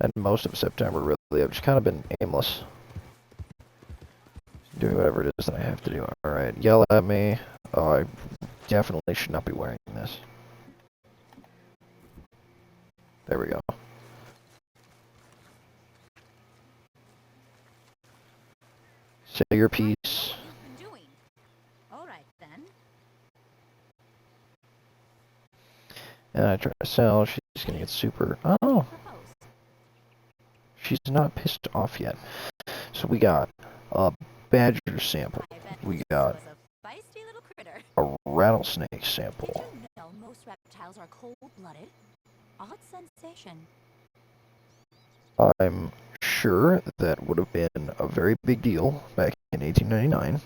and most of September really, I've just kind of been aimless. Doing whatever it is that I have to do. Alright, yell at me. Oh, I definitely should not be wearing this. There we go. Say your piece. What you've been doing. All right then. And I try to sell, she's gonna get super... Oh! Propose. She's not pissed off yet. So we got a badger sample. I bet We this got was a feisty little critter. a rattlesnake Did sample. you know most reptiles are cold-blooded? Odd sensation. I'm sure that would have been a very big deal back in 1899.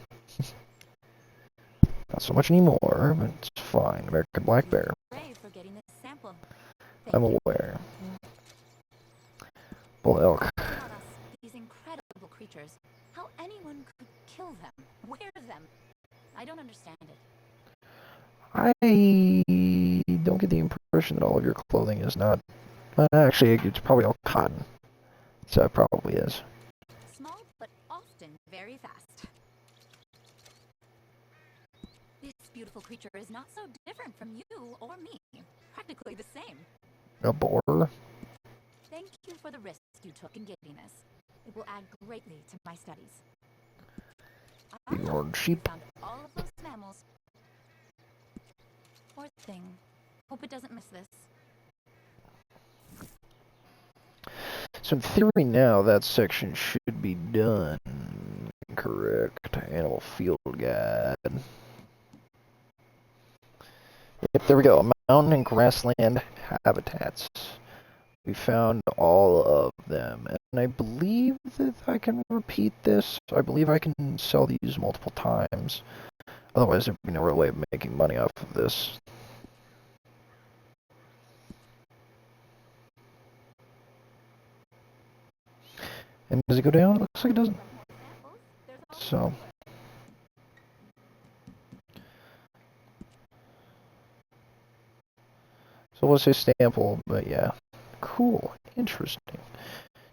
Not so much anymore, but it's fine. American black bear. Brave for getting this sample. I'm Thank you. aware. Bull elk. Taught us these incredible creatures. How anyone could kill them, wear them. I don't understand it. I don't get the impression that all of your clothing is not... Actually, it's probably all cotton. So it probably is. Small, but often very fast. This beautiful creature is not so different from you or me. Practically the same. A boar. Thank you for the risk you took in getting this. It will add greatly to my studies. Ignored sheep. Found all of those mammals. Poor thing. Hope it doesn't miss this. So in theory now, that section should be done. Correct. Animal field guide. Yep, there we go. Mountain and grassland habitats. We found all of them. And I believe that I can repeat this. I believe I can sell these multiple times. Otherwise, there'd be no real way of making money off of this. And does it go down? It looks like it doesn't. So. So let's say sample, but yeah. Cool. Interesting.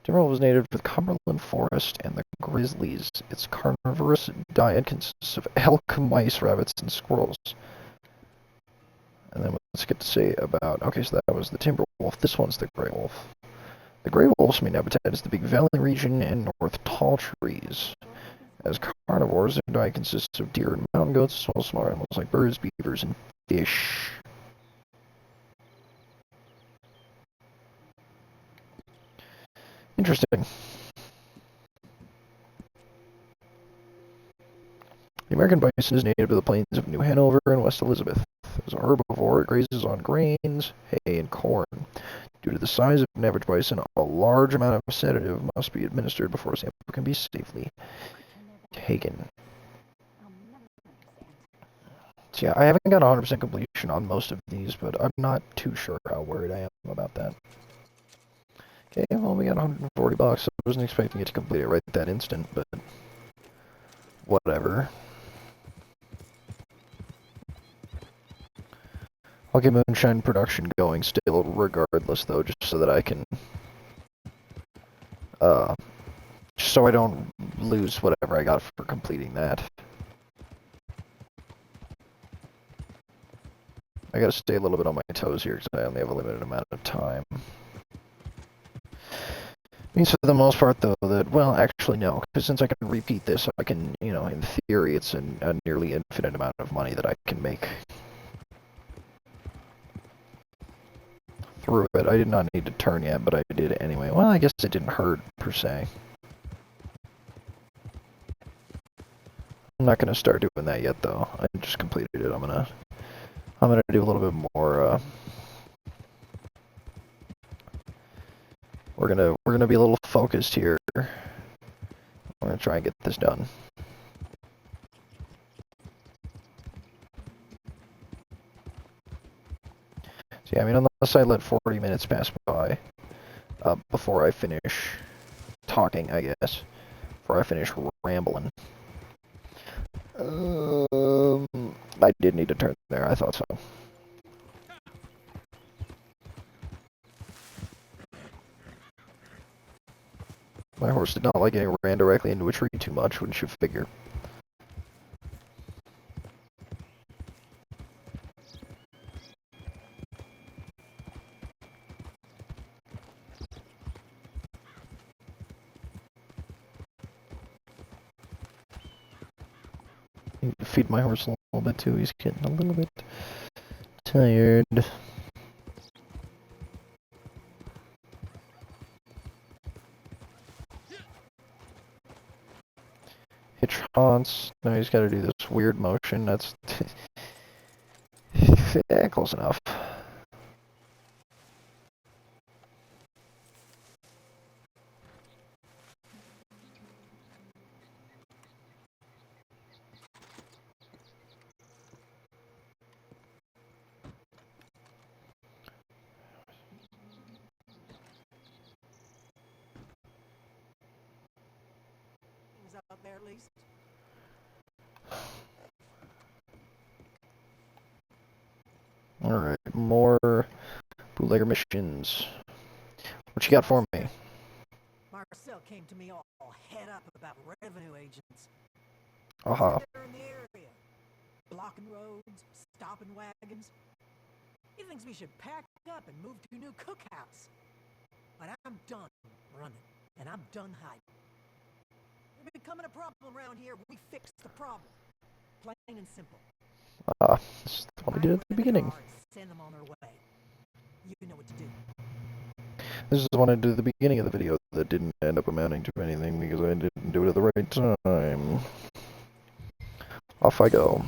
Timberwolf was native to the Cumberland Forest and the grizzlies. Its carnivorous diet consists of elk, mice, rabbits, and squirrels. And then let's get to say about... Okay, so that was the timber wolf. This one's the gray wolf. The gray wolf's main habitat is the Big Valley region and north tall trees. As carnivores, their diet consists of deer and mountain goats, as well as smaller animals like birds, beavers, and fish. Interesting. The American bison is native to the plains of New Hanover and West Elizabeth. As a herbivore, it grazes on grains, hay, and corn. Due to the size of an average bison, a large amount of sedative must be administered before a sample can be safely taken. So yeah, I haven't got 100% completion on most of these, but I'm not too sure how worried I am about that. Okay, well, we got 140 bucks. I wasn't expecting it to complete it right that instant, but whatever. I'll get moonshine production going still, regardless, though, just so that I can, just so I don't lose whatever I got for completing that. I gotta stay a little bit on my toes here, because I only have a limited amount of time. Means for the most part, though, that, well, actually, no, because since I can repeat this, I can, you know, in theory, it's a nearly infinite amount of money that I can make through it. I did not need to turn yet, but I did anyway. Well, I guess it didn't hurt, per se. I'm not going to start doing that yet, though. I just completed it. I'm gonna do a little bit more, We're gonna be a little focused here. We're gonna try and get this done. So Yeah, I mean, unless I let 40 minutes pass by before I finish talking, I guess. Before I finish rambling. I did need to turn there, I thought so. My horse did not like getting ran directly into a tree too much, wouldn't you figure? Need to feed my horse a little bit too, he's getting a little bit tired. Hitch haunts. No, he's got to do this weird motion. That's yeah, close enough. Things out there, at least. Alright, more bootlegger missions. What you got for me? Marcel came to me all head up about revenue agents. Aha. They're in the area, blocking roads, stopping wagons. He thinks we should pack up and move to a new cookhouse. But I'm done running, and I'm done hiding. They're becoming a problem around here. We fix the problem. Plain and simple. This is what we did at the beginning. Send them on their way. You know what to do. This is what I did at the beginning of the video that didn't end up amounting to anything because I didn't do it at the right time. Off I go.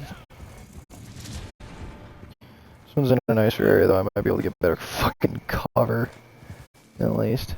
This one's in a nicer area though, I might be able to get better fucking cover. At least.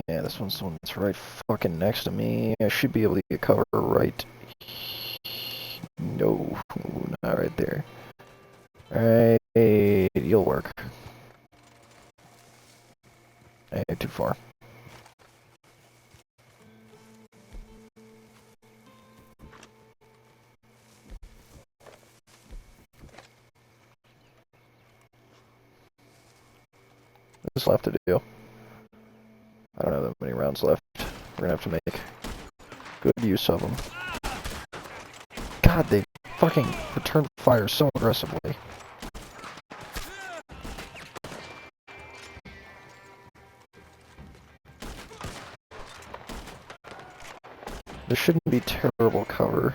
Yeah, this one's the one that's right fucking next to me. I should be able to get cover right. No, not right there. Alright, you'll work. Too far. What's left to do? I don't have that many rounds left. We're gonna have to make good use of them. God, they fucking return fire so aggressively. There shouldn't be terrible cover.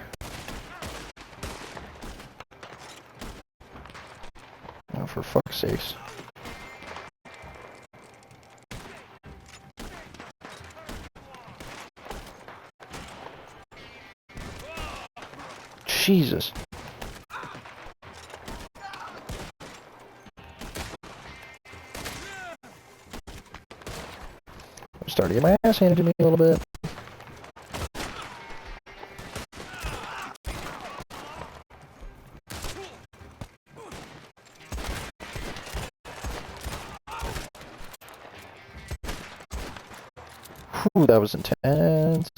Oh, for fuck's sakes. Jesus. I'm starting to get my ass handed to me a little bit. Whew, that was intense.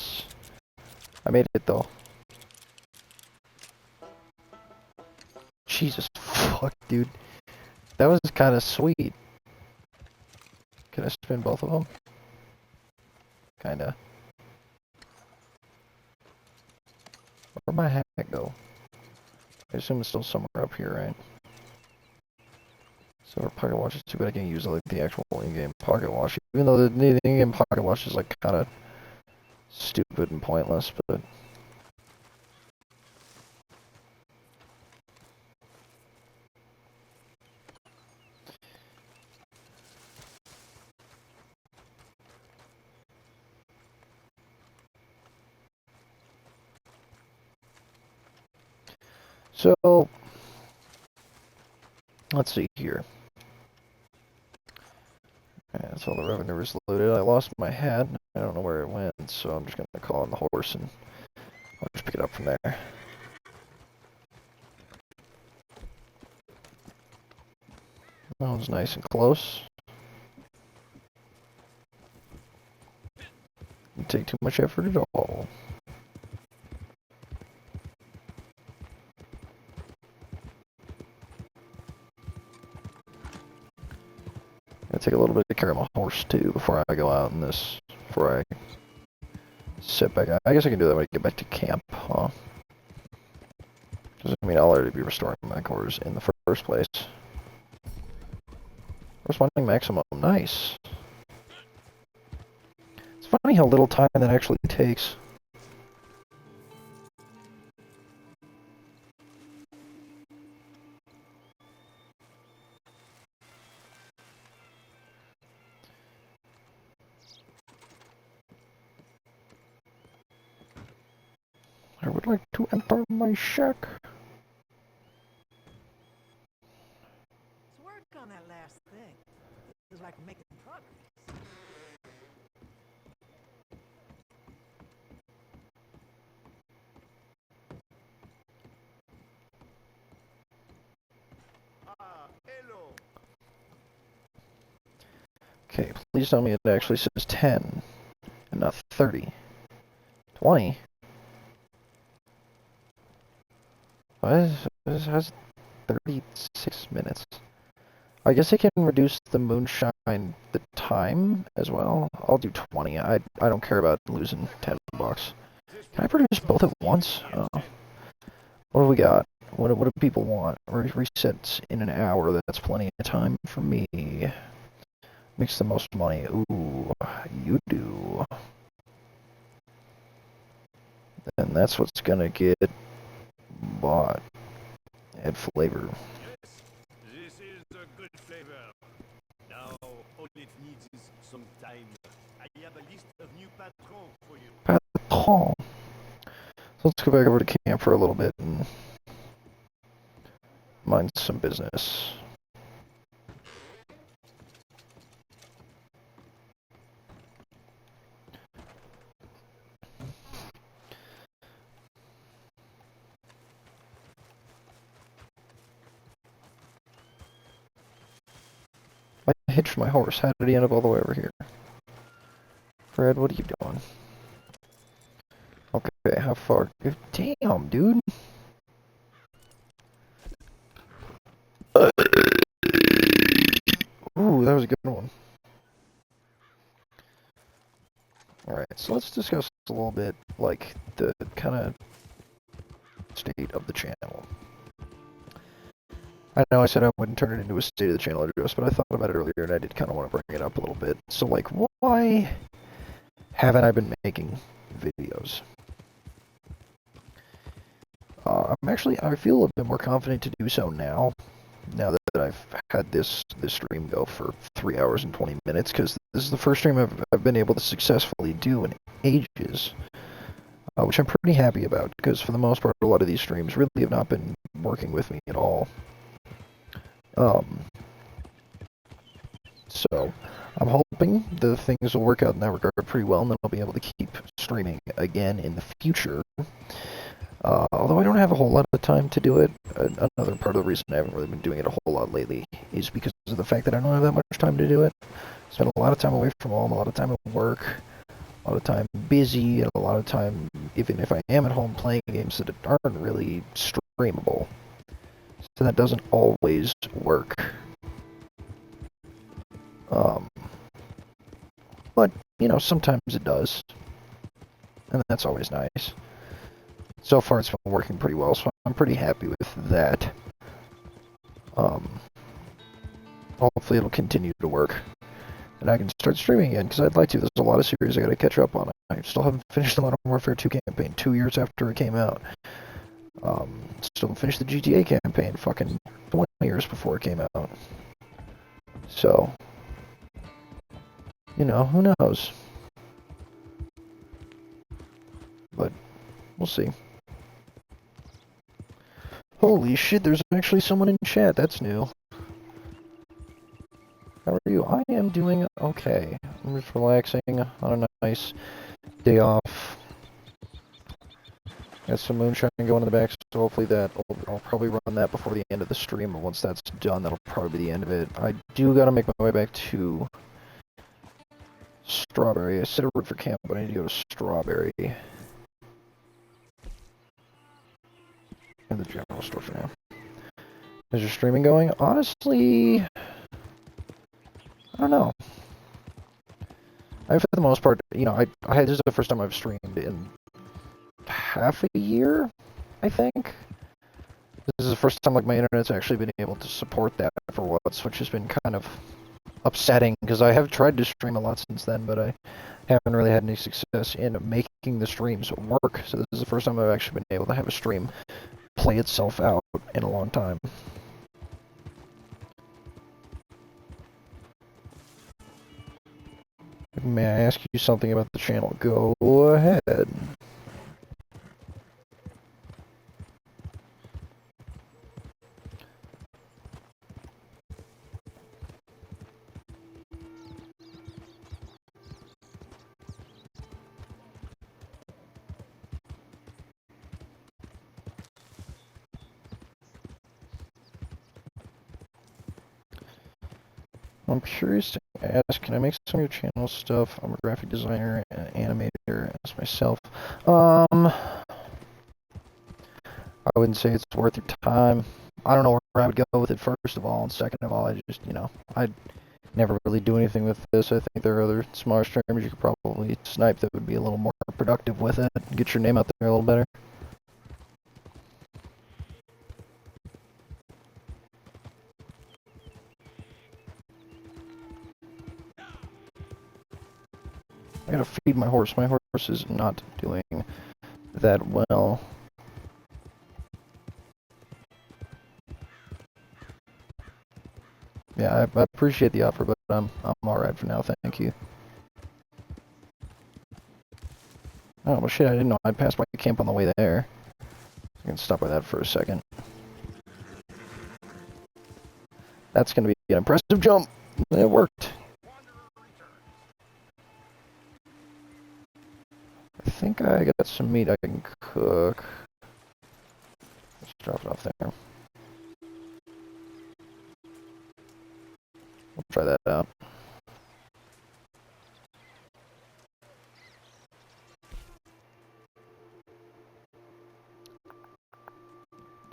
I made it though. Jesus fuck, dude. That was kind of sweet. Can I spin both of them? Kinda. Where'd my hat go? I assume it's still somewhere up here, right? So our pocket watch is too bad I can't use like the actual in-game pocket watch. Even though the in-game pocket watch is like kind of stupid and pointless, but... So, let's see here. That's all the revenue is loaded. I lost my hat. I don't know where it went, so I'm just going to call in the horse and I'll just pick it up from there. That was nice and close. Didn't take too much effort at all. Gotta take a little bit of care of my horse too before I go out in this. Before I sit back. I guess I can do that when I get back to camp, huh? Because I mean, I'll already be restoring my quarters in the first place. Corresponding maximum, nice. It's funny how little time that actually takes. I would like to enter my shack. Let's work on that last thing. Feels like we're making progress. Hello. Okay, please tell me it actually says 10 and not 30. 20? Why has 36 minutes? I guess I can reduce the moonshine, the time as well. I'll do 20. I don't care about losing 10 bucks. Can I produce both at once? Oh. What do we got? What do people want? Resets in an hour. That's plenty of time for me. Makes the most money. Ooh, you do. And that's what's gonna get bought. Add flavor. Yes, this is a good flavor. Now, all it needs is some time. I have a list of new patrons for you. Patron. So let's go back over to camp for a little bit and mind some business. I hitched my horse. How did he end up all the way over here? Fred, what are you doing? Okay, how far? Damn, dude. Ooh, that was a good one. Alright, so let's discuss a little bit, like, the kind of state of the channel. I know I said I wouldn't turn it into a state of the channel address, but I thought about it earlier and I did kind of want to bring it up a little bit. So, like, why haven't I been making videos? I feel a bit more confident to do so now that I've had this stream go for 3 hours and 20 minutes, because this is the first stream I've been able to successfully do in ages, which I'm pretty happy about, because for the most part, a lot of these streams really have not been working with me at all. So I'm hoping the things will work out in that regard pretty well, and then I'll be able to keep streaming again in the future. Although I don't have a whole lot of time to do it. Another part of the reason I haven't really been doing it a whole lot lately is because of the fact that I don't have that much time to do it. I spend a lot of time away from home, a lot of time at work, a lot of time busy, and a lot of time, even if I am at home, playing games that aren't really streamable. So that doesn't always work. But, you know, sometimes it does. And that's always nice. So far it's been working pretty well, so I'm pretty happy with that. Hopefully it'll continue to work. And I can start streaming again, because I'd like to. There's a lot of series I gotta catch up on. I still haven't finished the Modern Warfare 2 campaign 2 years after it came out. Still haven't finished the GTA campaign fucking 20 years before it came out. So, you know, who knows? But we'll see. Holy shit, there's actually someone in chat. That's new. How are you? I am doing okay. I'm just relaxing on a nice day off. Got some moonshine going in the back, so hopefully I'll probably run that before the end of the stream, but once that's done, that'll probably be the end of it. I do gotta make my way back to Strawberry. I said a route for camp, but I need to go to Strawberry. And the general store for now. Is your streaming going? Honestly, I don't know. For the most part, you know, this is the first time I've streamed in half a year, I think. This is the first time like my internet's actually been able to support that for once, which has been kind of upsetting because I have tried to stream a lot since then, but I haven't really had any success in making the streams work. So this is the first time I've actually been able to have a stream play itself out in a long time. May I ask you something about the channel? Go ahead. I'm curious to ask, can I make some of your channel stuff? I'm a graphic designer and animator as myself. I wouldn't say it's worth your time. I don't know where I would go with it, first of all, and second of all, I just, you know, I'd never really do anything with this. I think there are other smaller streamers you could probably snipe that would be a little more productive with it, and get your name out there a little better. I gotta feed my horse. My horse is not doing that well. Yeah, I appreciate the offer, but I'm alright for now, thank you. Oh, well shit, I didn't know I'd pass by the camp on the way there. I can stop by that for a second. That's gonna be an impressive jump. It worked. I think I got some meat I can cook. Let's drop it off there. We'll try that out.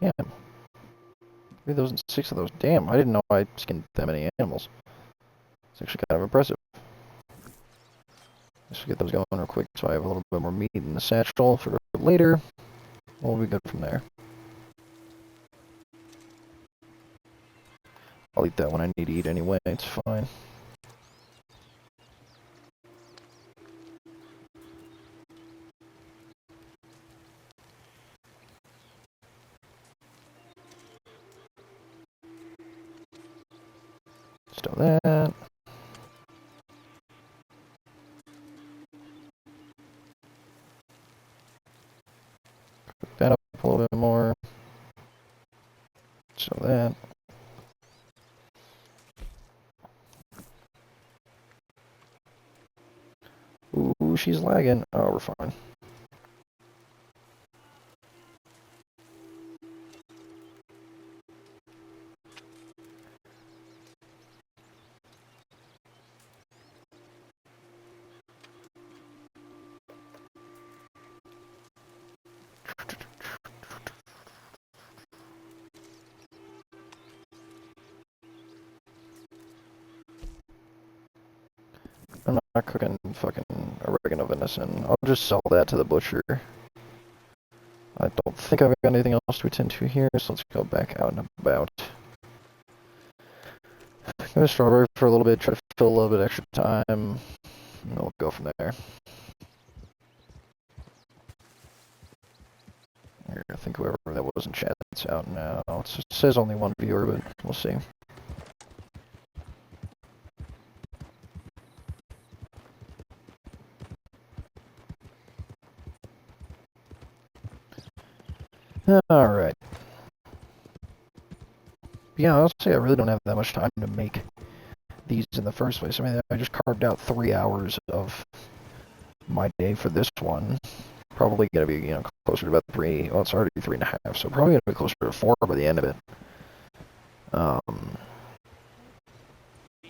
Damn. 3,006 of those. Damn, I didn't know I skinned that many animals. It's actually kind of impressive. Let's get those going real quick so I have a little bit more meat in the satchel for later. We'll be good from there. I'll eat that when I need to eat anyway, it's fine. Stow that. Cook that up a little bit more. So that. Ooh, she's lagging. Oh, we're fine. I'm not cooking fucking oregano venison. I'll just sell that to the butcher. I don't think I've got anything else to attend to here, so let's go back out and about. Go to Strawberry for a little bit, try to fill a little bit extra time, and we'll go from there. Here, I think whoever that was in chat's out now. It says only one viewer, but we'll see. Alright. Yeah, honestly, I really don't have that much time to make these in the first place. I mean, I just carved out 3 hours of my day for this one. Probably gonna be, closer to about 3. Well, it's already 3.5, so probably gonna be closer to 4 by the end of it.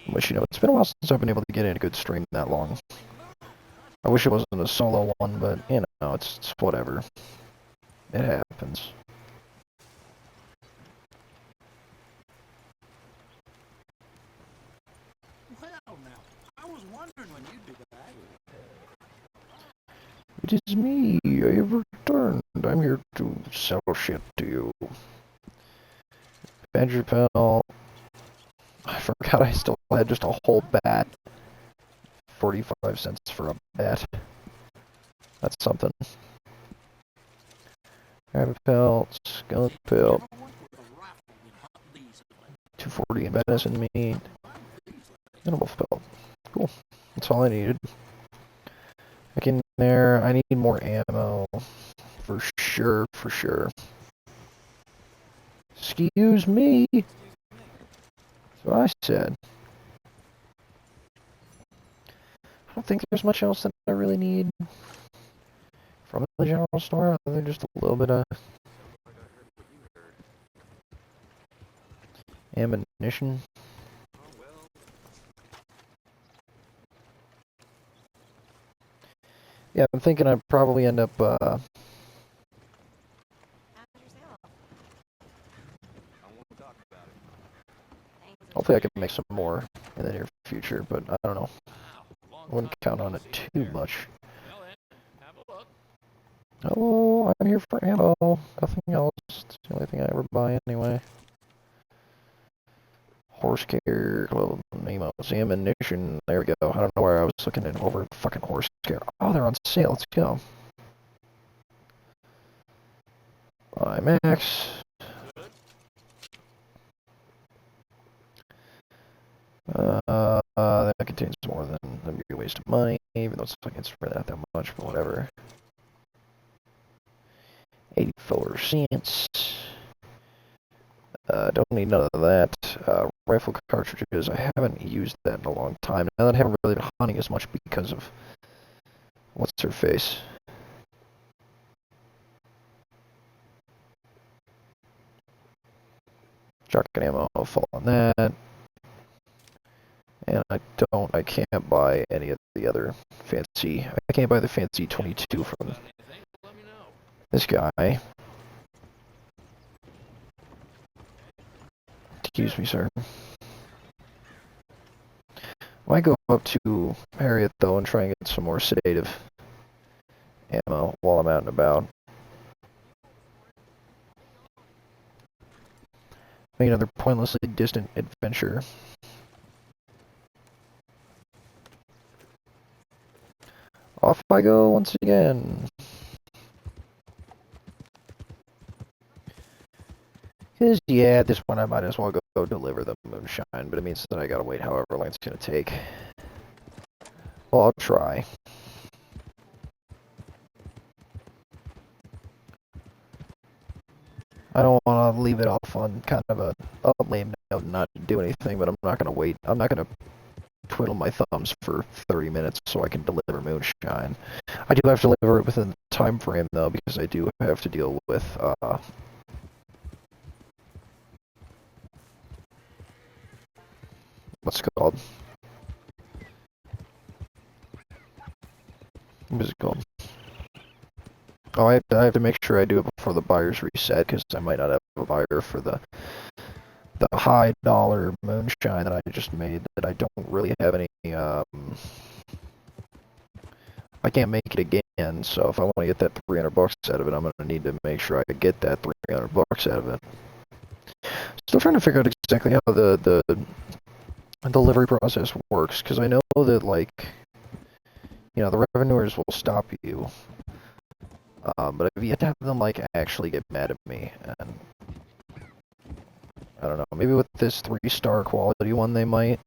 Which, it's been a while since I've been able to get in a good stream that long. I wish it wasn't a solo one, but, it's whatever. It happens. Well, now, I was wondering when you'd be back. It is me. I have returned. I'm here to sell shit to you. Badger Pal. I forgot I still had just a whole bat. 45 cents for a bat. That's something. Rabbit pelt, skunk pelt. 240 in venison meat. Animal pelt. Cool. That's all I needed. Back in there, I need more ammo. For sure, for sure. Excuse me. That's what I said. I don't think there's much else that I really need from the general store other than just a little bit of ammunition. Yeah, I'm thinking I'd probably end up, hopefully I can make some more in the near future, but I don't know. I wouldn't count on it too much. Hello, I'm here for ammo. Nothing else. It's the only thing I ever buy anyway. Horse care, clothing, ammo's ammunition. There we go. I don't know where I was looking at over fucking horse care. Oh, they're on sale. Let's go. Buy max. That contains more than that'd be a waste of money, even though it's like it's really not that much, but whatever. 84 cents. Don't need none of that. Rifle cartridges, I haven't used that in a long time. Now that I haven't really been hunting as much because of what's her face. Shotgun ammo, full on that. And I can't buy any of the other fancy, I can't buy the fancy 22 from this guy. Excuse me, sir. I might go up to Harriet, though, and try and get some more sedative ammo while I'm out and about. Make another pointlessly distant adventure. Off I go once again. Because, yeah, at this point I might as well go deliver the moonshine, but it means that I gotta wait however long it's gonna take. Well, I'll try. I don't want to leave it off on kind of a lame note and not do anything, but I'm not gonna wait. I'm not gonna twiddle my thumbs for 30 minutes so I can deliver moonshine. I do have to deliver it within the time frame, though, because I do have to deal with, what's it called? What is it called? Oh, I have to make sure I do it before the buyers reset, because I might not have a buyer for the high dollar moonshine that I just made that I don't really have any, I can't make it again, so if I want to get that 300 bucks out of it, I'm going to need to make sure I get that 300 bucks out of it. Still trying to figure out exactly how the delivery process works, because I know that, like, the revenuers will stop you, but I've yet to have them, like, actually get mad at me, and I don't know, maybe with this 3-star quality one they might,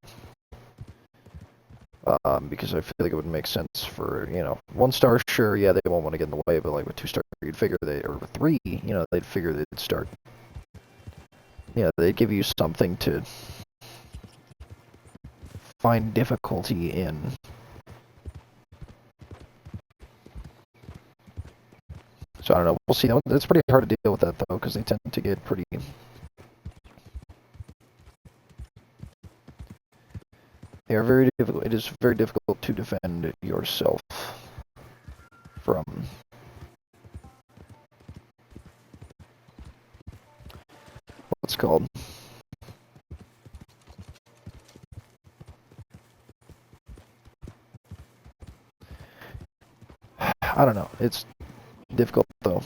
because I feel like it would make sense for, 1-star, sure, yeah, they won't want to get in the way, but, like, with 2-star, you'd figure or with 3, they'd figure they'd start yeah, they give you something to find difficulty in. So I don't know. We'll see. It's pretty hard to deal with that though, because they tend to get pretty. They are very difficult. It is very difficult to defend yourself from. What's it called? I don't know. It's difficult though.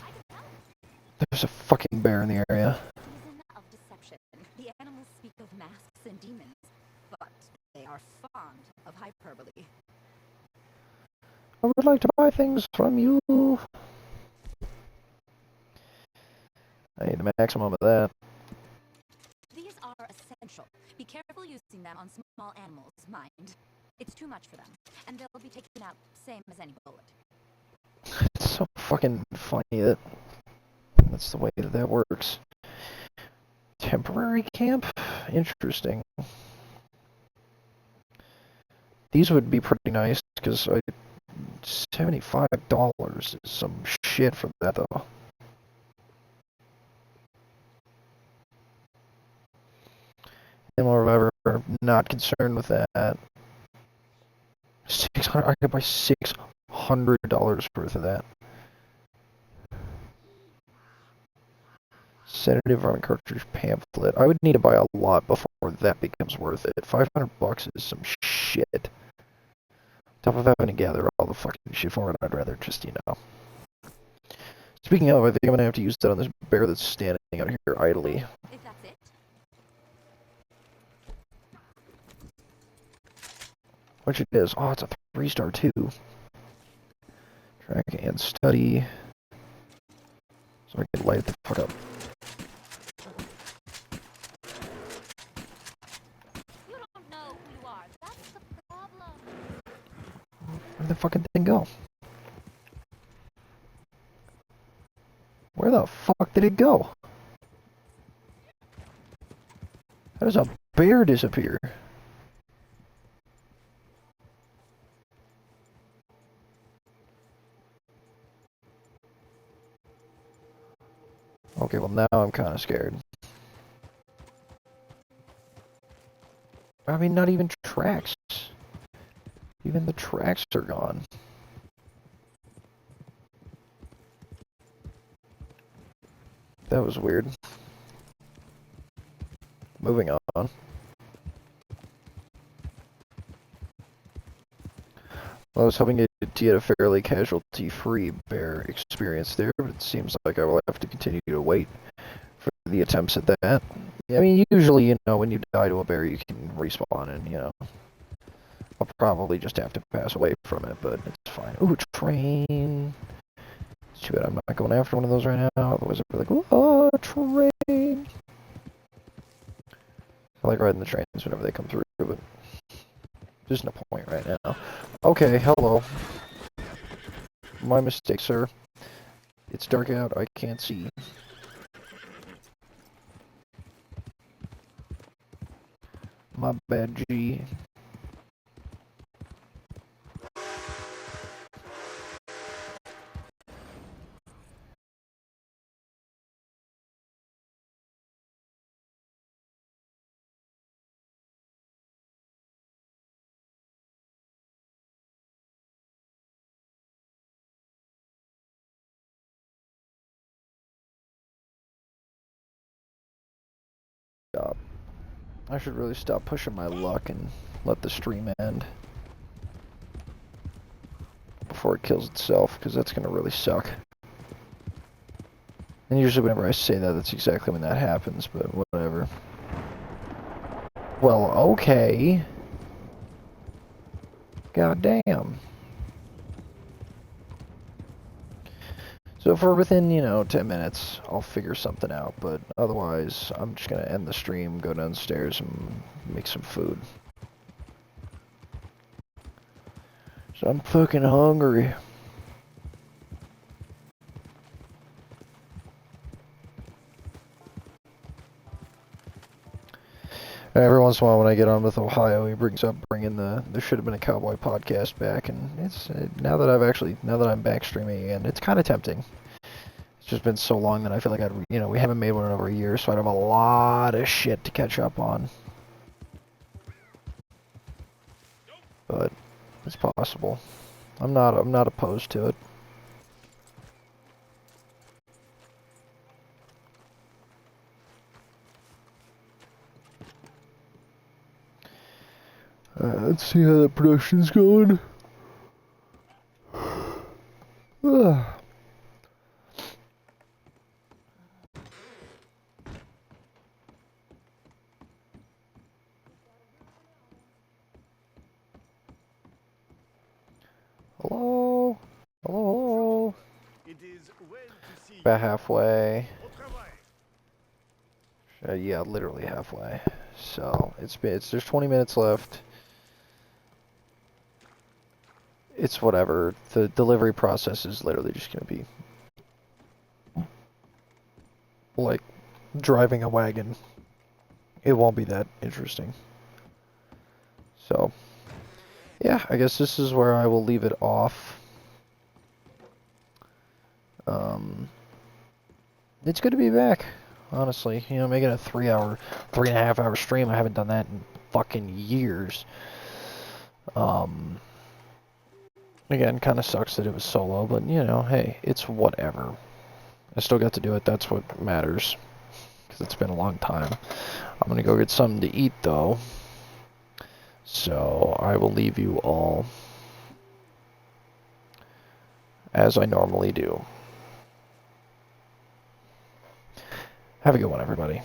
There's a fucking bear in the area. Reason of deception. The animals speak of masks and demons, but they are fond of hyperbole. I would like to buy things from you. I need the maximum of that. These are essential. Be careful using them on small animals, mind. It's too much for them, and they'll be taken out same as any bullet. It's so fucking funny that that's the way that works. Temporary camp? Interesting. These would be pretty nice, because $75 is some shit for that, though. And moreover, not concerned with that. 600. I could buy $600 worth of that. Sedative Varmint cartridge pamphlet. I would need to buy a lot before that becomes worth it. $500 is some shit. On top of having to gather all the fucking shit for it, I'd rather just, you know. Speaking of, I think I'm gonna have to use that on this bear that's standing out here idly. If that's it. Which it is. Oh, it's a 3-star too. Track and study. So I can light it the fuck up. You don't know who you are. That's the problem. Where'd the fucking thing go? Where the fuck did it go? How does a bear disappear? Okay, well now I'm kind of scared. I mean, not even tracks. Even the tracks are gone. That was weird. Moving on. Well, I was hoping to get a fairly casualty-free bear experience there, but it seems like I will have to continue to wait for the attempts at that. I mean, usually, you know, when you die to a bear, you can respawn and, you know, I'll probably just have to pass away from it, but it's fine. Ooh, train! It's too bad I'm not going after one of those right now, otherwise I'd be like, oh, train! I like riding the trains whenever they come through, but there's no point right now. Okay, hello. My mistake, sir. It's dark out, I can't see. My bad, G. Stop. I should really stop pushing my luck and let the stream end before it kills itself, because that's going to really suck. And usually whenever I say that, that's exactly when that happens, but whatever. Well, okay. God damn. So if we're within, you know, 10 minutes, I'll figure something out, but otherwise, I'm just gonna end the stream, go downstairs, and make some food. So I'm fucking hungry. once in a while when I get on with Ohio, he brings up bringing the There Should Have Been a Cowboy podcast back, and it's now that I'm back streaming again, it's kind of tempting. It's just been so long that I feel like we haven't made one in over a year, so I'd have a lot of shit to catch up on. But it's possible. I'm not opposed to it. Let's see how the production's going. Hello? Hello? It is well to see About halfway. Au travail. Yeah, literally halfway. So there's 20 minutes left. It's whatever. The delivery process is literally just gonna be like driving a wagon. It won't be that interesting. So yeah, I guess this is where I will leave it off. It's good to be back, honestly. You know, making a 3.5 hour stream. I haven't done that in fucking years. Again, kind of sucks that it was solo, but you know, hey, it's whatever. I still got to do it. That's what matters, because it's been a long time. I'm gonna go get something to eat though. So I will leave you all as I normally do. Have a good one, everybody.